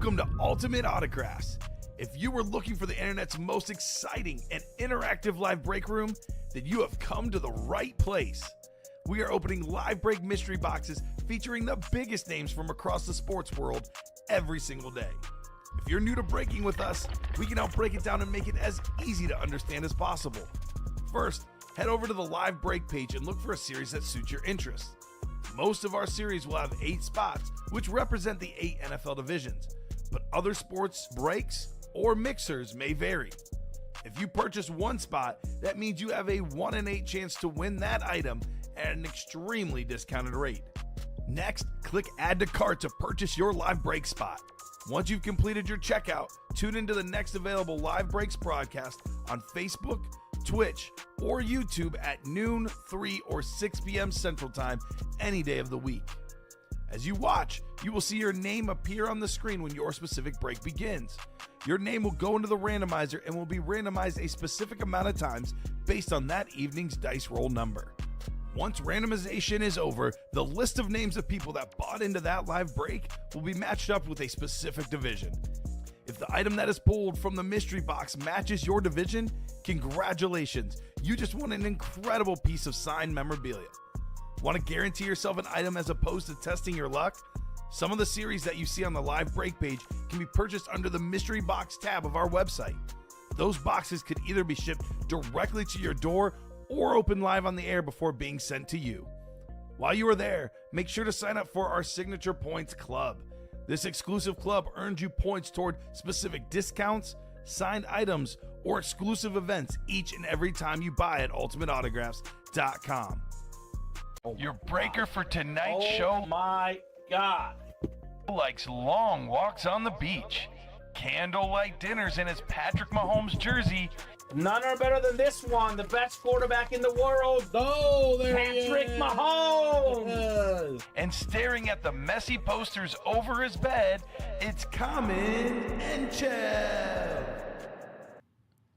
Welcome to Ultimate Autographs. If you were looking for the internet's most exciting and interactive live break room, then you have come to the right place. We are opening live break mystery boxes featuring the biggest names from across the sports world every single day. If you're new to breaking with us, we can help break it down and make it as easy to understand as possible. First, head over to the live break page and look for a series that suits your interests. Most of our series will have 8 spots, which represent the 8 NFL divisions, but other sports breaks or mixers may vary. If you purchase one spot, that means you have a 1 in 8 chance to win that item at an extremely discounted rate. Next, click Add to Cart to purchase your live break spot. Once you've completed your checkout, tune into the next available live breaks broadcast on Facebook, Twitch, or YouTube at noon, 3, or 6 p.m. Central Time any day of the week. As you watch, you will see your name appear on the screen when your specific break begins. Your name will go into the randomizer and will be randomized a specific amount of times based on that evening's dice roll number. Once randomization is over, the list of names of people that bought into that live break will be matched up with a specific division. If the item that is pulled from the mystery box matches your division, congratulations, you just won an incredible piece of signed memorabilia. Want to guarantee yourself an item as opposed to testing your luck? Some of the series that you see on the live break page can be purchased under the mystery box tab of our website. Those boxes could either be shipped directly to your door or open live on the air before being sent to you. While you are there, make sure to sign up for our Signature Points Club. This exclusive club earns you points toward specific discounts, signed items, or exclusive events each and every time you buy at ultimateautographs.com. Your breaker for tonight's show, my God, likes long walks on the beach, candlelight dinners in his Patrick Mahomes jersey, none are better than this one, the best quarterback in the world. Oh, there Patrick he is. Mahomes. and staring at the messy posters over his bed, it's Common and Chev.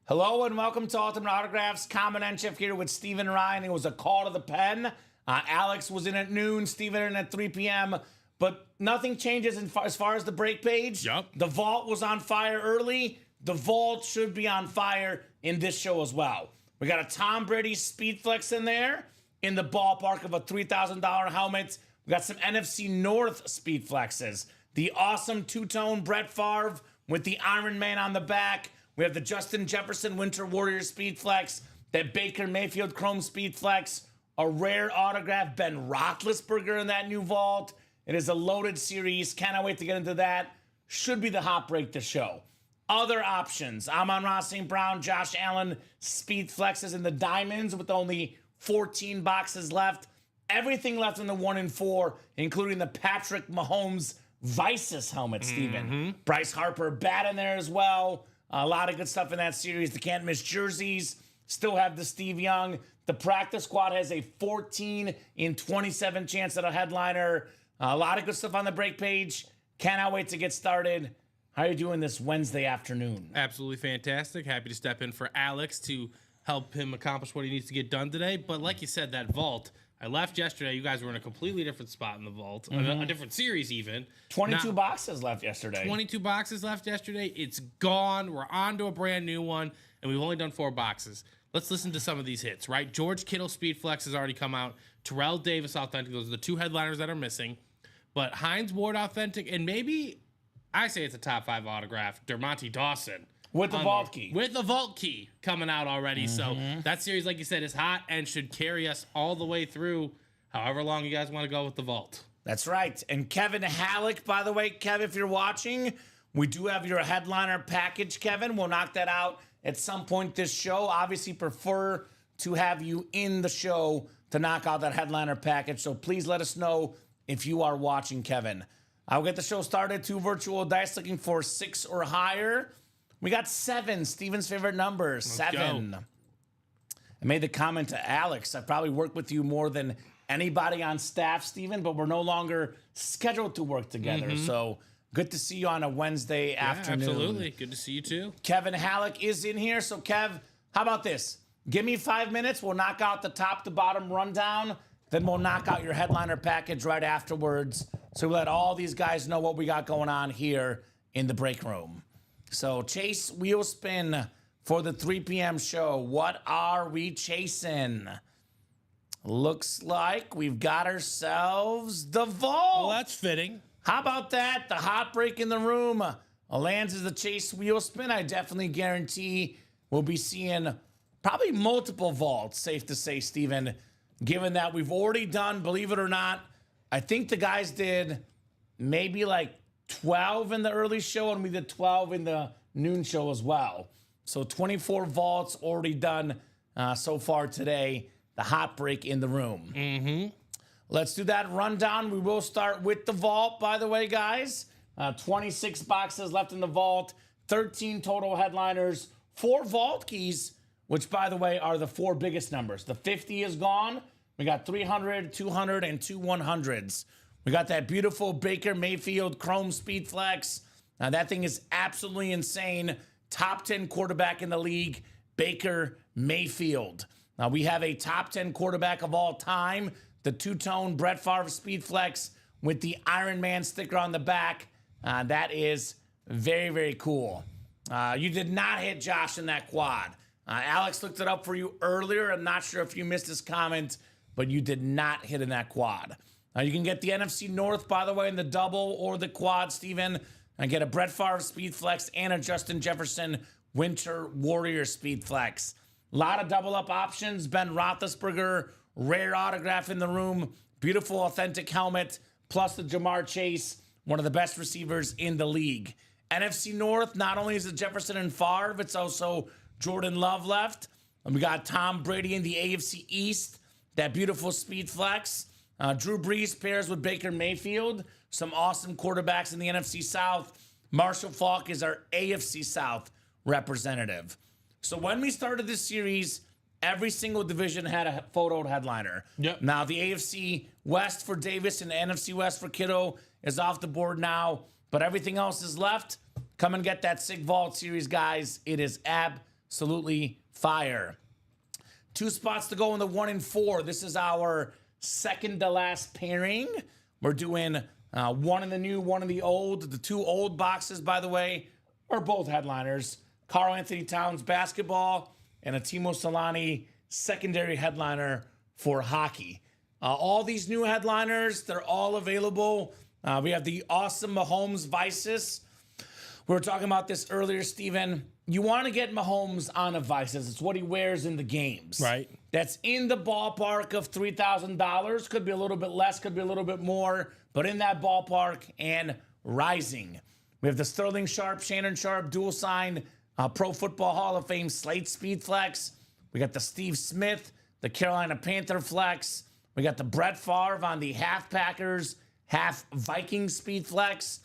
Hello and welcome to Ultimate Autographs. Common and Chef here with Steven Ryan. It was a call to the pen. Alex was in at noon, Steven in at 3 p.m. But nothing changes as far as the break page. Yep. The vault was on fire early. The vault should be on fire in this show as well. We got a Tom Brady speed flex in there in the ballpark of a $3,000 helmet. We got some NFC North speed flexes. The awesome two-tone Brett Favre with the Iron Man on the back. We have the Justin Jefferson Winter Warrior speed flex, that Baker Mayfield Chrome speed flex, a rare autograph Ben Roethlisberger in that new vault. It is a loaded series. Cannot wait to get into that. Should be the hot break to show. Other options. Amon-Ra St. Brown, Josh Allen, speed flexes in the diamonds with only 14 boxes left. Everything left in the 1 and 4, including the Patrick Mahomes Vices helmet, Steven. Bryce Harper bat in there as well. A lot of good stuff in that series. The can't miss jerseys. Still have the Steve Young. The practice squad has a 14 in 27 chance at a headliner. A lot of good stuff on the break page. Cannot wait to get started. How are you doing this Wednesday afternoon? Absolutely fantastic. Happy to step in for Alex to help him accomplish what he needs to get done today. But like you said, that vault, I left yesterday. You guys were in a completely different spot in the vault, a different series even. 22 boxes left yesterday. 22 boxes left yesterday. It's gone. We're on to a brand new one, and we've only done 4 boxes. Let's listen to some of these hits, right? George Kittle Speed Flex has already come out. Terrell Davis Authentic. Those are the 2 headliners that are missing. But Hines Ward Authentic, and maybe I say it's a top 5 autograph, Dermontti Dawson. With the vault key. With the vault key coming out already. So that series, like you said, is hot and should carry us all the way through however long you guys want to go with the vault. That's right. And Kevin Halleck, by the way, Kev, if you're watching, we do have your headliner package, Kevin. We'll knock that out at some point this show. Obviously prefer to have you in the show to knock out that headliner package. So please let us know if you are watching, Kevin. I'll get the show started. 2 virtual dice looking for 6 or higher. We got 7, Steven's favorite number, 7. I made the comment to Alex, I probably worked with you more than anybody on staff, Steven, but we're no longer scheduled to work together. So good to see you on a Wednesday afternoon. Absolutely. Good to see you too. Kevin Halleck is in here. So Kev, how about this? Give me 5 minutes. We'll knock out the top to bottom rundown. Then we'll knock out your headliner package right afterwards. So we let all these guys know what we got going on here in the break room. So Chase wheel spin for the 3 p.m. show. What are we chasing? Looks like we've got ourselves the vault. Well, that's fitting. How about that? The hot break in the room lands as the Chase wheel spin. I definitely guarantee we'll be seeing probably multiple vaults, safe to say, Steven, given that we've already done, believe it or not, I think the guys did maybe like 12 in the early show, and we did 12 in the noon show as well. So 24 vaults already done so far today. The hot break in the room. Mm-hmm. Let's do that rundown. We will start with the vault, by the way, guys. 26 boxes left in the vault, 13 total headliners, 4 vault keys, which, by the way, are the 4 biggest numbers. The 50 is gone. We got 300, 200, and 2 100s. We got that beautiful Baker Mayfield Chrome Speed Flex. Now, that thing is absolutely insane. Top 10 quarterback in the league, Baker Mayfield. Now, we have a top 10 quarterback of all time, the two-tone Brett Favre Speed Flex with the Iron Man sticker on the back. That is very, very cool. You did not hit Josh in that quad. Alex looked it up for you earlier. I'm not sure if you missed his comment, but you did not hit in that quad. You can get the NFC North, by the way, in the double or the quad, Steven. And get a Brett Favre Speed Flex and a Justin Jefferson Winter Warrior Speed Flex. A lot of double-up options. Ben Roethlisberger, rare autograph in the room. Beautiful, authentic helmet. Plus the Jamar Chase, one of the best receivers in the league. NFC North, not only is it Jefferson and Favre, it's also Jordan Love left. And we got Tom Brady in the AFC East. That beautiful Speed Flex. Drew Brees pairs with Baker Mayfield. Some awesome quarterbacks in the NFC South. Marshall Faulk is our AFC South representative. So when we started this series, every single division had a photoed headliner. Yep. Now the AFC West for Davis and the NFC West for Kittle is off the board now, but everything else is left. Come and get that Sig Vault series, guys. It is absolutely fire. 2 spots to go in the 1 and 4. This is our second to last pairing. We're doing 1 in the new, 1 in the old. The 2 old boxes, by the way, are both headliners. Karl Anthony Towns basketball and a Timo Solani secondary headliner for hockey. All these new headliners, they're all available. We have the awesome Mahomes Vices. We were talking about this earlier, Steven. You want to get Mahomes on a Vices. It's what he wears in the games. Right. That's in the ballpark of $3,000. Could be a little bit less, could be a little bit more, but in that ballpark and rising. We have the Sterling Sharp, Shannon Sharp, dual sign, Pro Football Hall of Fame Slate Speed Flex. We got the Steve Smith, the Carolina Panther Flex. We got the Brett Favre on the half Packers, half Vikings Speed Flex.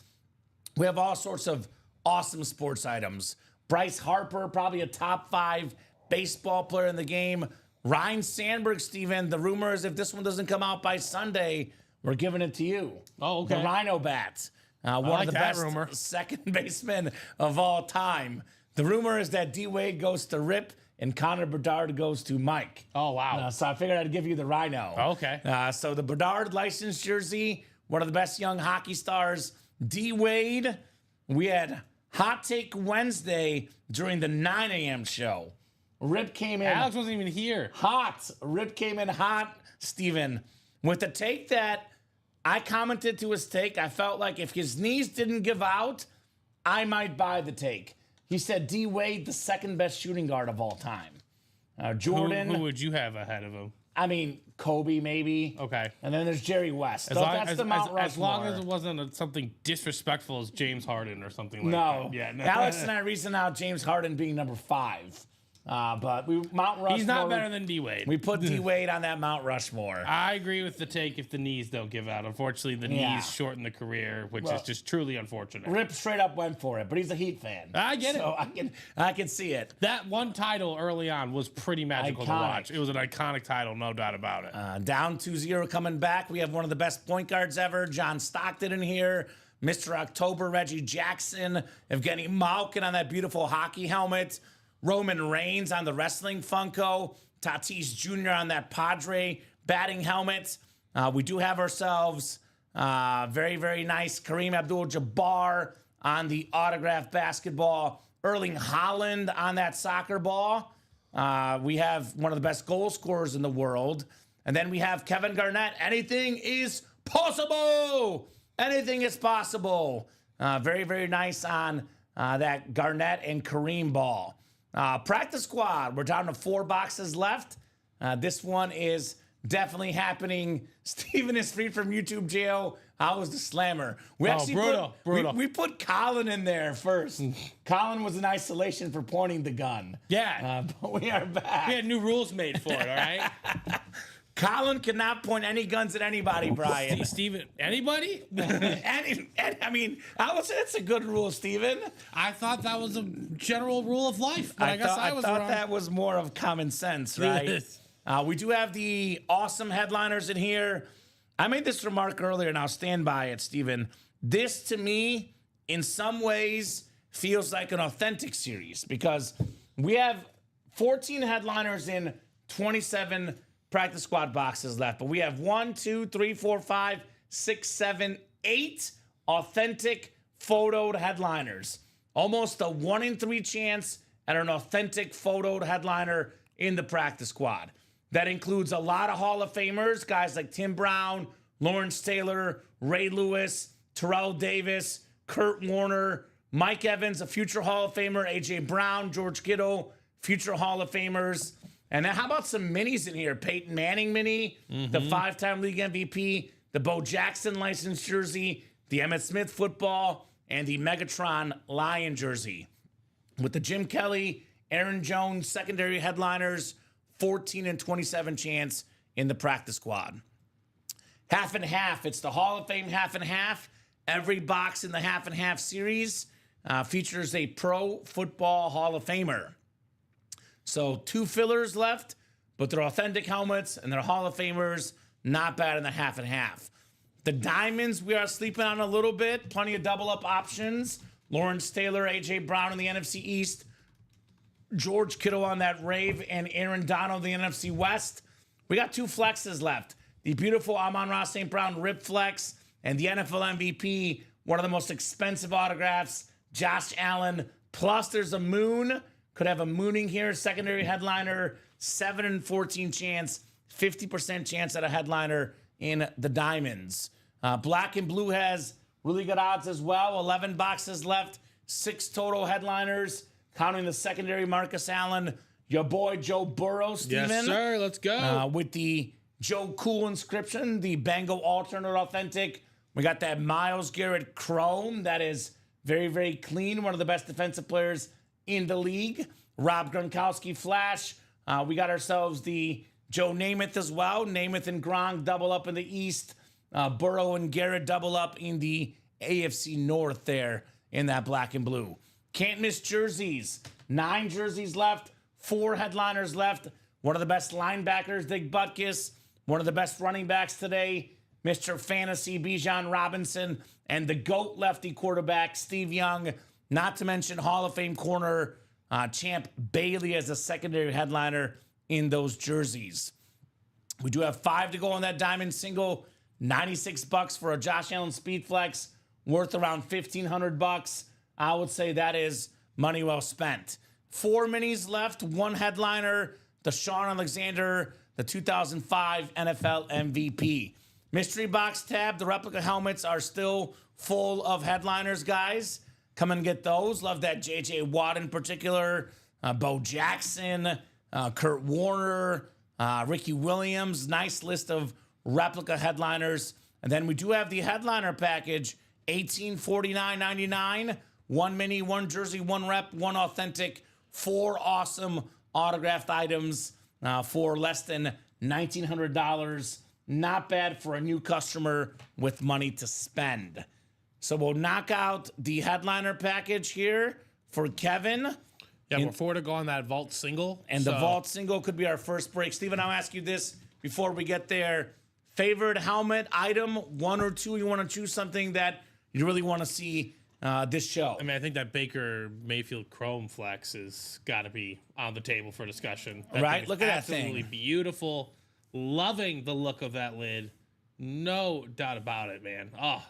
We have all sorts of awesome sports items. Bryce Harper, probably a top 5 baseball player in the game. Ryan Sandberg, Steven, the rumor is if this one doesn't come out by Sunday, we're giving it to you. Oh, okay. The Rhino Bat. One of the best second basemen of all time. The rumor is that D-Wade goes to Rip and Connor Bedard goes to Mike. Oh, wow. So I figured I'd give you the Rhino. Okay. So the Bedard licensed jersey, one of the best young hockey stars. D-Wade, we had Hot Take Wednesday during the 9 a.m. show. Rip came in. Alex wasn't even here. Hot. Rip came in hot, Steven, with the take that I commented to his take. I felt like if his knees didn't give out, I might buy the take. He said D Wade, the second best shooting guard of all time. Jordan. Who would you have ahead of him? I mean, Kobe maybe. Okay. And then there's Jerry West. As long as it wasn't something disrespectful as James Harden or something like that. Yeah, No. Alex and I reasoned out James Harden being number 5. But we Mount Rushmore. He's not better than D-Wade. We put D-Wade on that Mount Rushmore. I agree with the take if the knees don't give out. Unfortunately, the knees shorten the career, which is just truly unfortunate. Rip straight up went for it, but he's a Heat fan. I get it. So I can see it. That one title early on was pretty magical to Iconic. watch. It was an iconic title, no doubt about it. Down 2-0 coming back. We have one of the best point guards ever, John Stockton in here. Mr. October, Reggie Jackson. Evgeny Malkin on that beautiful hockey helmet. Roman Reigns on the wrestling Funko. Tatis Jr. on that Padre batting helmet. We do have ourselves very, very nice Kareem Abdul-Jabbar on the autographed basketball. Erling Haaland on that soccer ball. We have one of the best goal scorers in the world. And then we have Kevin Garnett. Anything is possible. Anything is possible. Very, very nice on that Garnett and Kareem ball. Practice squad. We're down to 4 boxes left. This one is definitely happening. Steven is freed from YouTube jail. How was the slammer? We brutal. We put Colin in there first. Colin was in isolation for pointing the gun. Yeah. But we are back. We had new rules made for it, all right? Colin cannot point any guns at anybody, Brian. Steven, anybody? I mean, I would say that's a good rule, Steven. I thought that was a general rule of life, but I guess I was thought wrong. that was more of common sense, right? We do have the awesome headliners in here. I made this remark earlier, and I'll stand by it, Steven. This, to me, in some ways, feels like an authentic series because we have 14 headliners in 27 practice squad boxes left. But we have 1, 2, 3, 4, 5, 6, 7, 8 authentic photoed headliners. Almost a 1 in 3 chance at an authentic photoed headliner in the practice squad. That includes a lot of Hall of Famers, guys like Tim Brown, Lawrence Taylor, Ray Lewis, Terrell Davis, Kurt Warner, Mike Evans, a future Hall of Famer, A.J. Brown, George Kittle, future Hall of Famers. And then how about some minis in here? Peyton Manning mini, the 5-time league MVP, the Bo Jackson licensed jersey, the Emmitt Smith football, and the Megatron Lion jersey. With the Jim Kelly, Aaron Jones secondary headliners, 14 and 27 chance in the practice squad. Half and half. It's the Hall of Fame half and half. Every box in the half and half series features a Pro Football Hall of Famer. So 2 fillers left, but they're authentic helmets and they're Hall of Famers. Not bad in the half and half. The diamonds, we are sleeping on a little bit. Plenty of double up options. Lawrence Taylor, A.J. Brown in the NFC East. George Kittle on that Rave, and Aaron Donald in the NFC West. We got 2 flexes left. The beautiful Amon-Ra St. Brown Rip Flex and the NFL MVP, one of the most expensive autographs, Josh Allen. Plus, there's a moon. Could have a mooning here. Secondary headliner, 7 and 14 chance, 50% chance at a headliner in the diamonds. Black and blue has really good odds as well. 11 boxes left, 6 total headliners. Counting the secondary, Marcus Allen, your boy Joe Burrow, Steven. Yes, sir. Let's go. With the Joe Cool inscription, the Bengal alternate authentic. We got that Myles Garrett Chrome. That is very, very clean. One of the best defensive players in the league. Rob Gronkowski Flash. We got ourselves the Joe Namath as well. Namath and Gronk double up in the East. Burrow and Garrett double up in the AFC North there in that black and blue. Can't miss jerseys. 9 jerseys left. 4 headliners left. One of the best linebackers, Dick Butkus. One of the best running backs today, Mr. Fantasy, Bijan Robinson. And the GOAT lefty quarterback, Steve Young. Not to mention Hall of Fame corner Champ Bailey as a secondary headliner in those jerseys. We do have 5 to go on that diamond single. $96 for a Josh Allen Speed Flex, worth around $1,500. I would say that is money well spent. 4 minis left, 1 headliner, Deshaun Alexander, the 2005 NFL MVP. Mystery box tab, the replica helmets are still full of headliners, guys. Come and get those. Love that J.J. Watt in particular, Bo Jackson, Kurt Warner, Ricky Williams. Nice list of replica headliners. And then we do have the headliner package, $1849.99. 1 mini, 1 jersey, 1 rep, 1 authentic, 4 awesome autographed items for less than $1,900. Not bad for a new customer with money to spend. So we'll knock out the headliner package here for Kevin. Yeah, we're 4 to go on that vault single. And the vault single could be our first break. Steven, I'll ask you this before we get there. Favorite helmet item, 1 or 2? You want to choose something that you really want to see this show? I mean, I think that Baker Mayfield Chrome Flex has got to be on the table for discussion. Right? Look at that thing. Absolutely beautiful. Loving the look of that lid. No doubt about it, man. Oh,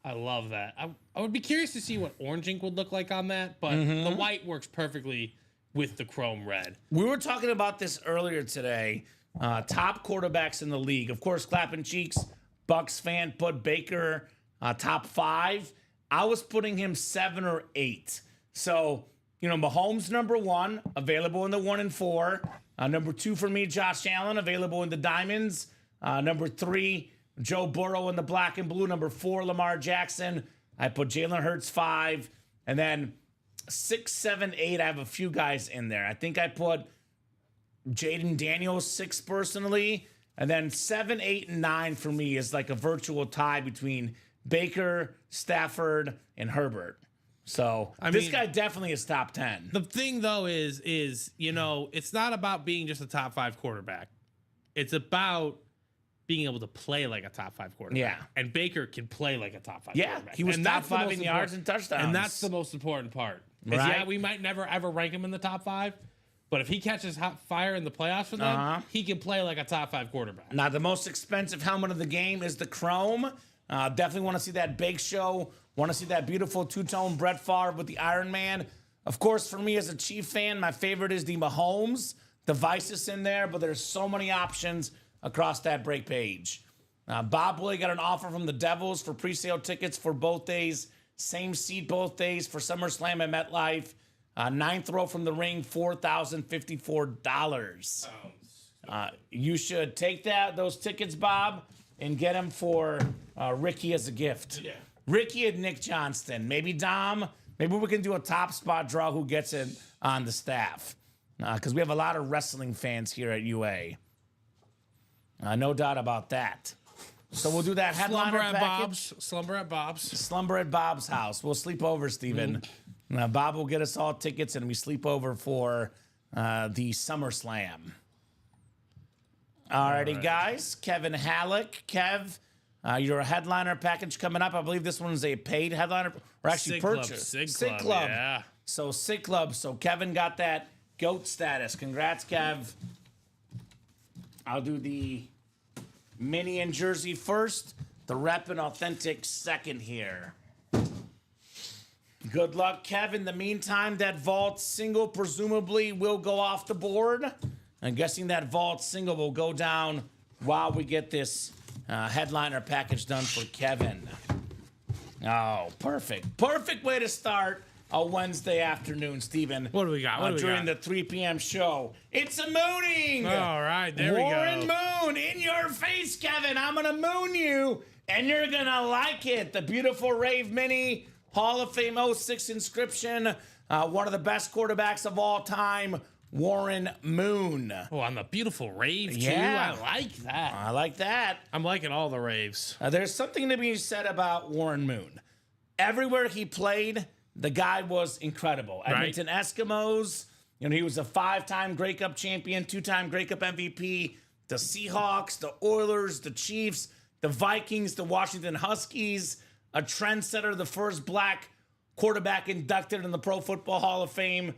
I love that. I would be curious to see what orange ink would look like on that, but Mm-hmm. the white works perfectly with the chrome red. We were talking about this earlier today. Top quarterbacks in the league. Of course, clapping cheeks. Bucks fan put Baker top 5. I was putting him 7 or 8. So, Mahomes number 1, available in the 1 and 4. Number 2 for me, Josh Allen, available in the diamonds. Number 3, Joe Burrow in the black and blue. Number 4, Lamar Jackson. I put Jalen Hurts 5. And then 6, 7, 8, I have a few guys in there. I think I put Jaden Daniels 6 personally. And then 7, 8, and 9 for me is like a virtual tie between Baker, Stafford, and Herbert. So this guy definitely is top 10. The thing though is it's not about being just a top 5 quarterback. It's about being able to play like a top 5 quarterback. Yeah. And Baker can play like a top 5 Yeah, quarterback. he was And top that's the 5 most in yards and important- touchdowns. And that's the most important part. Is, Right. Yeah, we might never ever rank him in the top 5, but if he catches hot fire in the playoffs for them, he can play like a top 5 quarterback. Now, the most expensive helmet of the game is the Chrome. Definitely want to see that Bake Show. Want to see that beautiful two-tone Brett Favre with the Iron Man. Of course, for me as a Chief fan, my favorite is the Mahomes. The Vice is in there, but there's so many options across that break page. Bob Willie got an offer from the Devils for pre-sale tickets for both days. Same seat both days for SummerSlam at MetLife. 9th row from the ring, $4,054. You should take those tickets, Bob, and get them for Ricky as a gift. Yeah. Ricky and Nick Johnston. Maybe Dom. Maybe we can do a top spot draw who gets it on the staff. Because we have a lot of wrestling fans here at UA. No doubt about that. So we'll do that headliner package. Slumber at Bob's. Slumber at Bob's house. We'll sleep over, Steven. Bob will get us all tickets and we sleep over for the SummerSlam. Alrighty, guys. Kevin Halleck. Kev, your headliner package coming up. I believe this one's a paid headliner or actually purchased. Sig Club. Yeah. So Sig Club. So Kevin got that GOAT status. Congrats, Kev. I'll do the mini and jersey first. The rep and authentic second here. Good luck, Kev. In the meantime, that vault single presumably will go off the board. I'm guessing that vault single will go down while we get this headliner package done for Kevin. Oh, perfect. Perfect way to start a Wednesday afternoon, Steven. What do we got? What do we during got? the 3 p.m. show. It's a mooning. All right, there Warren we go. Moon, in your face, Kevin. I'm going to moon you, and you're going to like it. The beautiful Rave Mini, Hall of Fame 06 inscription, one of the best quarterbacks of all time, Warren Moon. Oh, on the beautiful rave, too. Yeah. I like that. I like that. I'm liking all the raves. There's something to be said about Warren Moon. Everywhere he played, the guy was incredible. Right. Edmonton Eskimos, he was a 5-time Grey Cup champion, 2-time Grey Cup MVP. The Seahawks, the Oilers, the Chiefs, the Vikings, the Washington Huskies, a trendsetter, the first black quarterback inducted in the Pro Football Hall of Fame.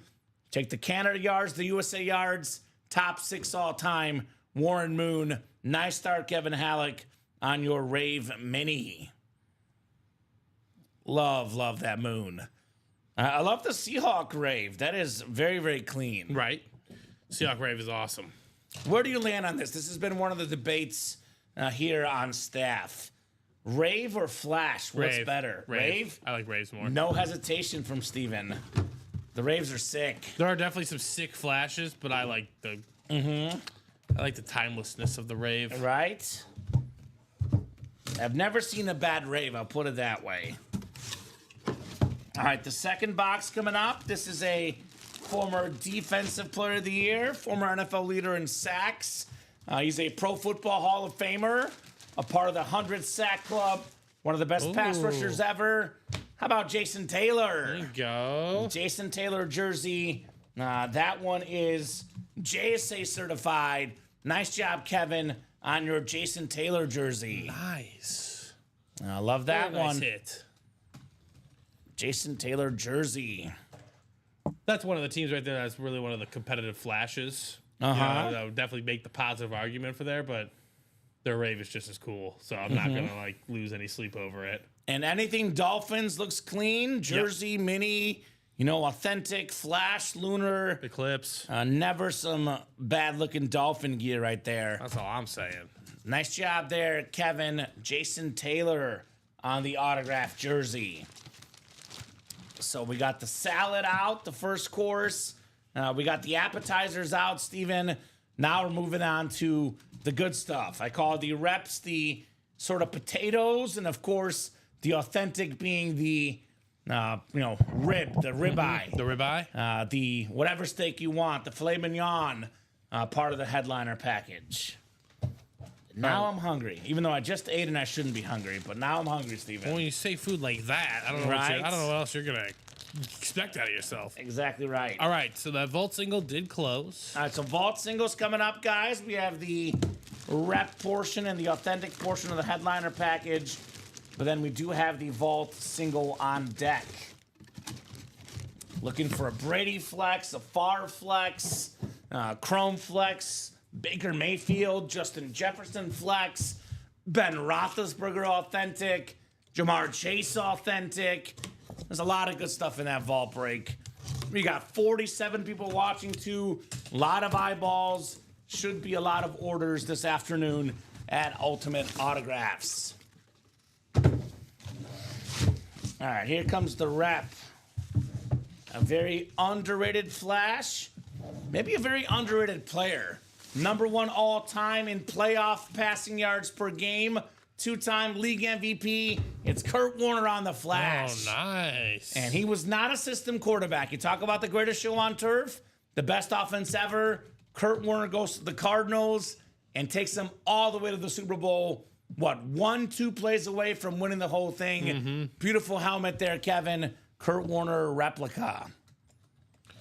Take the Canada yards, the USA yards, top 6 all time. Warren Moon. Nice start, Kevin Halleck, on your Rave Mini. Love that Moon. I love the Seahawk Rave. That is very, very clean. Right. Seahawk Rave is awesome. Where do you land on this? This has been one of the debates here on staff. Rave or Flash? What's Rave. better? Rave. I like raves more. No hesitation from Steven. The Raves are sick. There are definitely some sick flashes, but I like the I like the timelessness of the rave. Right? I've never seen a bad rave, I'll put it that way. All right, the second box coming up. This is a former Defensive Player of the Year, former NFL leader in sacks. He's a Pro Football Hall of Famer, a part of the 100 Sack Club, one of the best pass Ooh. rushers ever. How about Jason Taylor? There you go. Jason Taylor jersey. That one is JSA certified. Nice job, Kevin, on your Jason Taylor jersey. Nice. I love that Very nice one. hit. Jason Taylor jersey. That's one of the teams right there that's really one of the competitive flashes. Uh-huh. That would definitely make the positive argument for there, but their rave is just as cool. So I'm not gonna like lose any sleep over it. And anything Dolphins looks clean. Jersey, mini, authentic, flash, lunar. Eclipse. Never some bad-looking Dolphin gear right there. That's all I'm saying. Nice job there, Kevin. Jason Taylor on the autographed jersey. So we got the salad out, the first course. We got the appetizers out, Steven. Now we're moving on to the good stuff. I call the reps the sort of potatoes, and of course, the authentic being the, ribeye. The ribeye? The whatever steak you want, the filet mignon, part of the headliner package. Now I'm hungry, even though I just ate and I shouldn't be hungry. But now I'm hungry, Steven. When you say food like that, I don't know. Right? I don't know what else you're gonna expect out of yourself. Exactly right. All right, so that vault single did close. All right, so vault singles coming up, guys. We have the rep portion and the authentic portion of the headliner package, but then we do have the vault single on deck. Looking for a Brady flex, a Favre flex, Chrome flex, Baker Mayfield, Justin Jefferson flex, Ben Roethlisberger authentic, Jamar Chase authentic. There's a lot of good stuff in that vault break. We got 47 people watching too. A lot of eyeballs. Should be a lot of orders this afternoon at Ultimate Autographs. All right, here comes the rep. A very underrated flash. Maybe a very underrated player. Number 1 all-time in playoff passing yards per game. 2-time league MVP. It's Kurt Warner on the flash. Oh, nice. And he was not a system quarterback. You talk about the greatest show on turf, the best offense ever. Kurt Warner goes to the Cardinals and takes them all the way to the Super Bowl. 1-2 plays away from winning the whole thing. Beautiful helmet there, Kevin. Kurt Warner replica.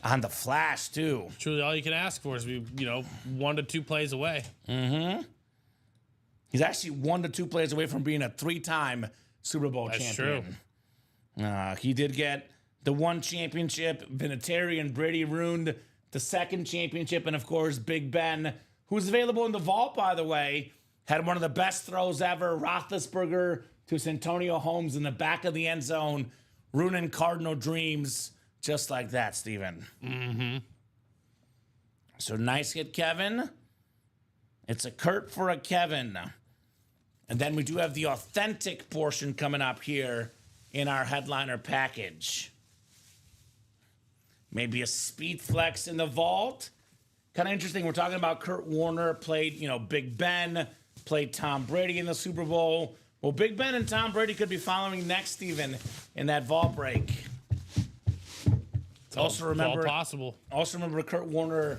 On the flash, too. Truly all you can ask for is 1 to 2 plays away. He's actually 1 to 2 plays away from being a 3-time Super Bowl champion. True. He did get the 1 championship. Vinatieri and Brady ruined the 2nd championship. And, of course, Big Ben, who's available in the vault, by the way, had one of the best throws ever. Roethlisberger to Santonio Holmes in the back of the end zone, ruining Cardinal dreams. Just like that, Steven. So nice hit, Kevin. It's a Kurt for a Kevin. And then we do have the authentic portion coming up here in our headliner package. Maybe a speed flex in the vault. Kind of interesting. We're talking about Kurt Warner played, Big Ben, played Tom Brady in the Super Bowl. Well, Big Ben and Tom Brady could be following next, Steven, in that vault break. Also remember Kurt Warner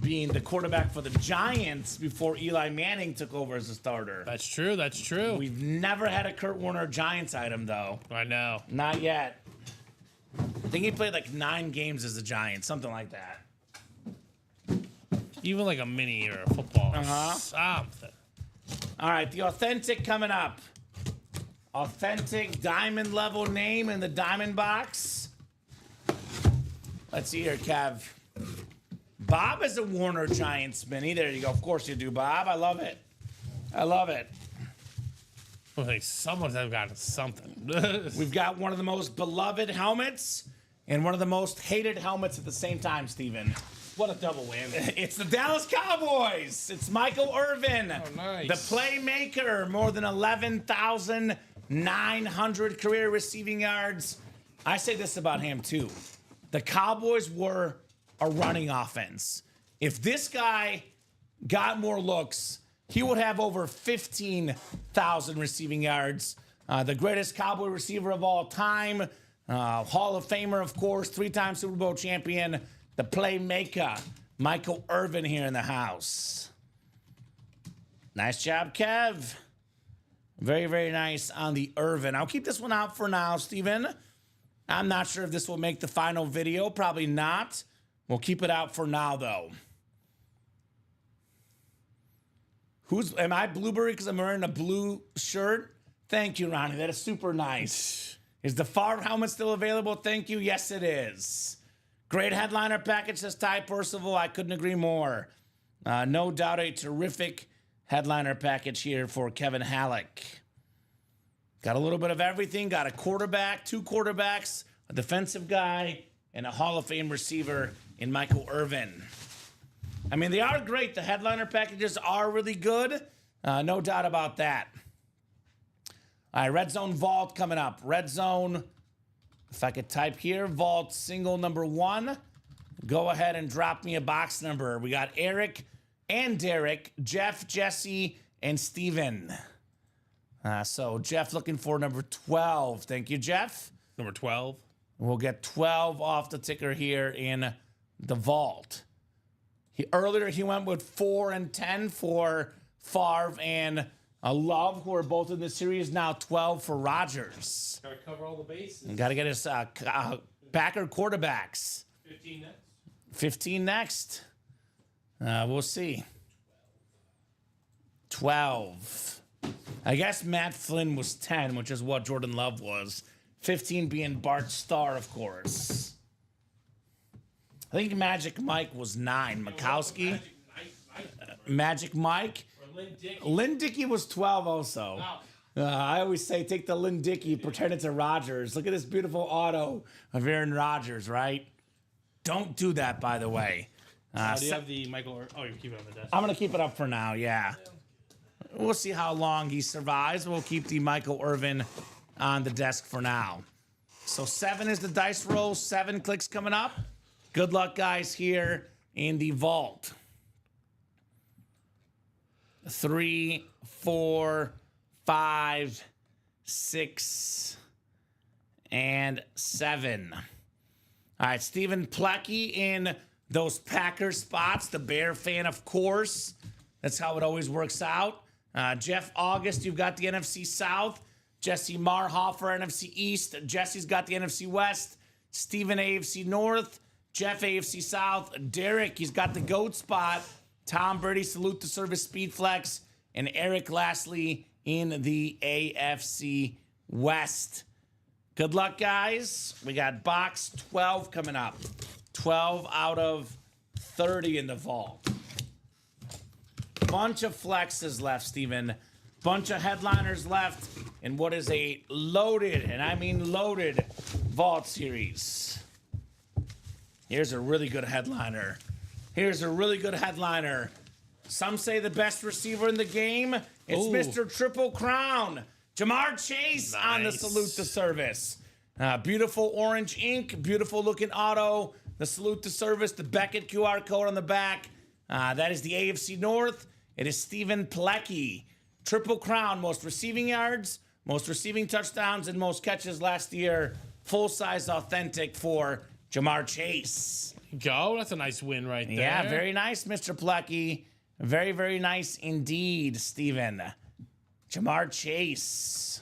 being the quarterback for the Giants before Eli Manning took over as a starter. That's true. That's true. We've never had a Kurt Warner Giants item, though. I know. Not yet. I think he played like 9 games as a Giant, something like that. Even like a mini or a football. Something. All right, the authentic coming up. Authentic diamond level name in the diamond box. Let's see here, Kev. Bob is a Warner Giants mini. There you go. Of course you do, Bob. I love it. I love it. Well, like someone's got something. We've got one of the most beloved helmets and one of the most hated helmets at the same time, Steven. What a double whammy. It's the Dallas Cowboys. It's Michael Irvin. Oh, nice. The playmaker. More than 11,900 career receiving yards. I say this about him, too. The Cowboys were a running offense. If this guy got more looks, he would have over 15,000 receiving yards. The greatest Cowboy receiver of all time. Hall of Famer, of course. 3-time Super Bowl champion. The playmaker, Michael Irvin, here in the house. Nice job, Kev. Very, very nice on the Irvin. I'll keep this one out for now, Steven. I'm not sure if this will make the final video. Probably not. We'll keep it out for now, though. Am I Blueberry because I'm wearing a blue shirt? Thank you, Ronnie. That is super nice. Is the Favre helmet still available? Thank you. Yes, it is. Great headliner package, says Ty Percival. I couldn't agree more. No doubt a terrific headliner package here for Kevin Halleck. Got a little bit of everything. Got a quarterback, 2 quarterbacks, a defensive guy, and a Hall of Fame receiver in Michael Irvin. I mean, they are great. The headliner packages are really good. No doubt about that. All right, Red Zone Vault coming up. Red Zone, if I could type here, Vault single number 1. Go ahead and drop me a box number. We got Eric and Derek, Jeff, Jesse, and Steven. So Jeff looking for number 12. Thank you, Jeff. Number 12. We'll get 12 off the ticker here in the vault. Earlier, he went with 4 and 10 for Favre and Love, who are both in the series. Now 12 for Rodgers. Got to cover all the bases. Got to get his backer quarterbacks. 15 next. 15 next. We'll see. 12. I guess Matt Flynn was 10, which is what Jordan Love was. 15 being Bart Starr, of course. I think Magic Mike was 9. Mikowski. Magic Mike. Lynn Dickey was 12 also. I always say take the Lynn Dickey, pretend it's a Rodgers. Look at this beautiful auto of Aaron Rodgers, right? Don't do that, by the way. Do you have the Michael? Oh, you keep it on the desk. I'm going to keep it up for now, yeah. We'll see how long he survives. We'll keep the Michael Irvin on the desk for now. So 7 is the dice roll. 7 clicks coming up. Good luck, guys, here in the vault. 3, 4, 5, 6, and 7. All right, Stephen Plecky in those Packer spots. The Bear fan, of course. That's how it always works out. Jeff August, you've got the NFC South. Jesse Marhofer, NFC East. Jesse's got the NFC West. Stephen, AFC North. Jeff, AFC South. Derek, he's got the GOAT spot. Tom Brady, Salute to Service Speed Flex. And Eric, lastly, in the AFC West. Good luck, guys. We got box 12 coming up. 12 out of 30 in the vault. Bunch of flexes left, Steven. Bunch of headliners left in what is a loaded, and I mean loaded, vault series. Here's a really good headliner. Here's a really good headliner. Some say the best receiver in the game. It's Mr. Triple Crown. Jamar Chase on the Salute to Service. Beautiful orange ink, beautiful looking auto. The Salute to Service, the Beckett QR code on the back. That is the AFC North. It is Stephen Plecky. Triple Crown, most receiving yards, most receiving touchdowns, and most catches last year. Full-size authentic for Jamar Chase. Go. That's a nice win right there. Yeah, very nice, Mr. Plecky. Very, very nice indeed, Steven. Jamar Chase.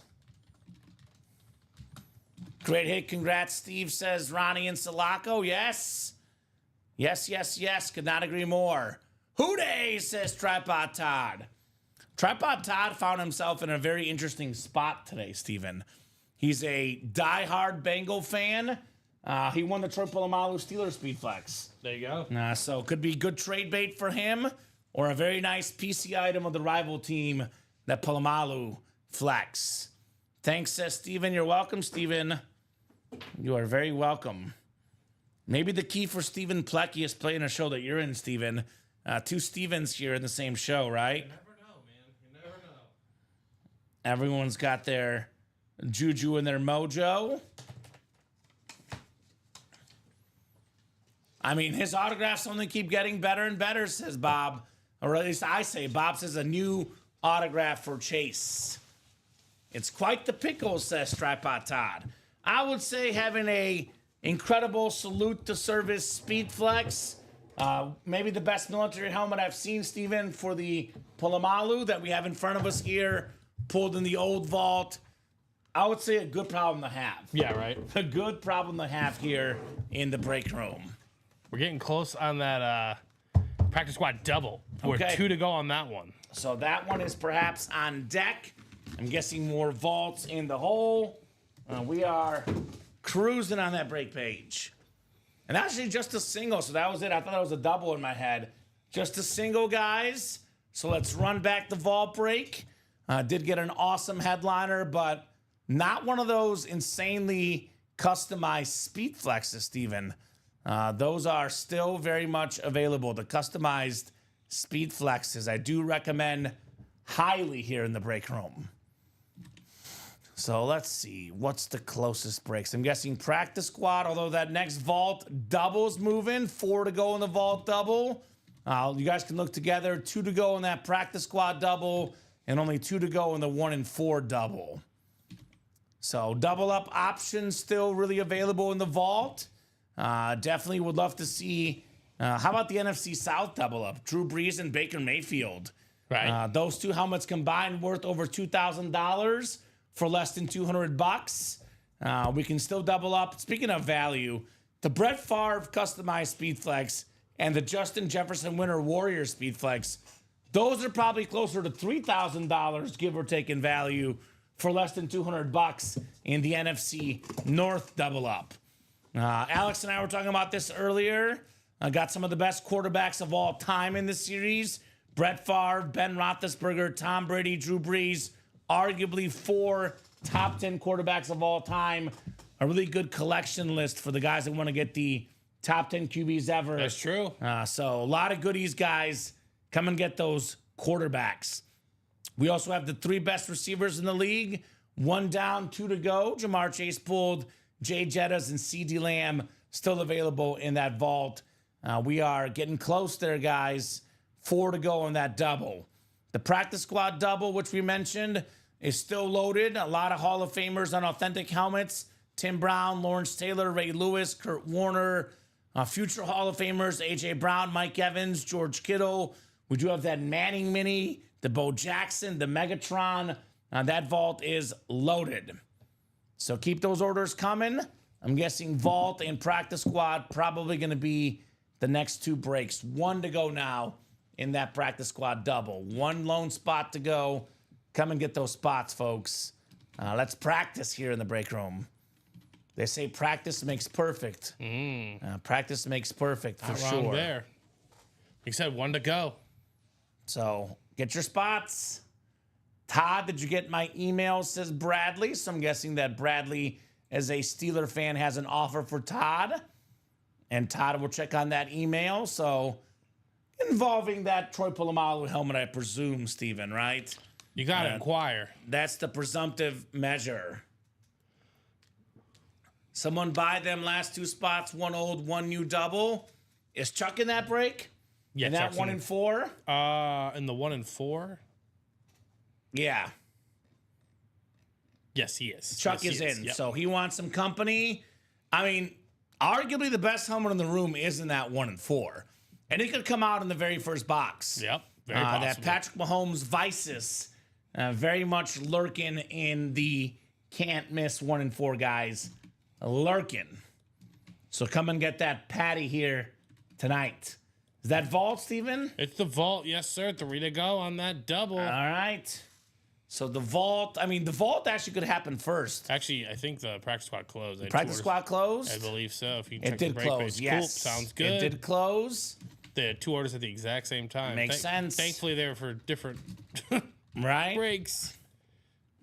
Great hit. Congrats, Steve, says Ronnie and Sulaco. Yes. Yes, yes, yes. Could not agree more. Hooday, says Tripod Todd. Tripod Todd found himself in a very interesting spot today, Steven. He's a diehard Bengal fan. He won the Troy Polamalu Steelers Speed Flex. There you go. So could be good trade bait for him or a very nice PC item of the rival team that Polamalu flex. Thanks, says Steven. You're welcome, Steven. You are very welcome. Maybe the key for Stephen Plecky is playing a show that you're in, Steven. 2 Stevens here in the same show, right? You never know, man. You never know. Everyone's got their juju and their mojo. I mean, his autographs only keep getting better and better, says Bob. Or at least I say. Bob says a new autograph for Chase. It's quite the pickle, says Tripod Todd. I would say having a incredible Salute to Service Speed Flex. Maybe the best military helmet I've seen, Steven, for the Polamalu that we have in front of us here, pulled in the old vault. I would say a good problem to have. Yeah, right. A good problem to have here in the break room. We're getting close on that practice squad double. We're Okay. 2 to go on that one. So that one is perhaps on deck. I'm guessing more vaults in the hole. We are cruising on that break page. And actually just a single, so that was it. I thought it was a double in my head. Just a single, guys, So let's run back the vault break. Did get an awesome headliner, but not one of those insanely customized speed flexes, Steven. Those are still very much available. The customized speed flexes, I do recommend highly here in the break room. So let's see, what's the closest breaks? I'm guessing practice squad, although that next vault double's moving. 4 to go in the vault double. You guys can look together. 2 to go in that practice squad double, and only 2 to go in the 1 and 4 double. So double up options still really available in the vault. Definitely would love to see. How about the NFC South double up? Drew Brees and Baker Mayfield. Right. Those two helmets combined worth over $2,000 for less than $200. We can still double up. Speaking of value, the Brett Favre customized Speed Flex and the Justin Jefferson Winter Warrior Speed Flex, those are probably closer to $3,000, give or take, in value for less than $200 in the NFC North double up. Alex and I were talking about this earlier. I got some of the best quarterbacks of all time in this series. Brett Favre, Ben Roethlisberger, Tom Brady, Drew Brees, arguably 4 top 10 quarterbacks of all time. A really good collection list for the guys that want to get the top 10 QBs ever. That's true. So a lot of goodies, guys. Come and get those quarterbacks. We also have the 3 best receivers in the league. 1 down, 2 to go. Jamar Chase pulled, Jay Jettas and CeeDee Lamb still available in that vault. We are getting close there, guys. 4 to go in that double. The practice squad double, which we mentioned, is still loaded. A lot of Hall of Famers on authentic helmets. Tim Brown, Lawrence Taylor, Ray Lewis, Kurt Warner. Future Hall of Famers, A.J. Brown, Mike Evans, George Kittle. We do have that Manning Mini, the Bo Jackson, the Megatron. That vault is loaded. So keep those orders coming. I'm guessing vault and practice squad probably going to be the next 2 breaks. 1 to go now in that practice squad double. 1 lone spot to go. Come and get those spots, folks. Let's practice here in the break room. They say practice makes perfect. Practice makes perfect for Not sure. wrong there. You said 1 to go. So get your spots. Todd, did you get my email? Says Bradley. So I'm guessing that Bradley, as a Steeler fan, has an offer for Todd. And Todd will check on that email. So involving that Troy Polamalu helmet, I presume, Steven, right? You got to inquire. That's the presumptive measure. Someone buy them last 2 spots, 1 old, 1 new double. Is Chuck in that break? Yeah, in that Chuck's 1 and 4? In the 1 and 4? Yeah. Yes, he is. Chuck Yes, is he in. Yep. So he wants some company. I mean, arguably the best helmet in the room is in that 1 and 4. And it could come out in the very first box. Yep. Very possible. That Patrick Mahomes Vices very much lurking in the can't miss 1 and 4 guys. Lurking. So come and get that patty here tonight. Is that vault, Steven? It's the vault. Yes, sir. 3 to go on that double. All right. So the vault, the vault actually could happen first. Actually, I think the practice squad closed. They had Practice 2 squad orders. closed? I believe so. If you It check the did break close, page. yes. Cool. Sounds good. It did close. They had 2 orders at the exact same time. Makes sense. Thankfully, they were for different Right? breaks.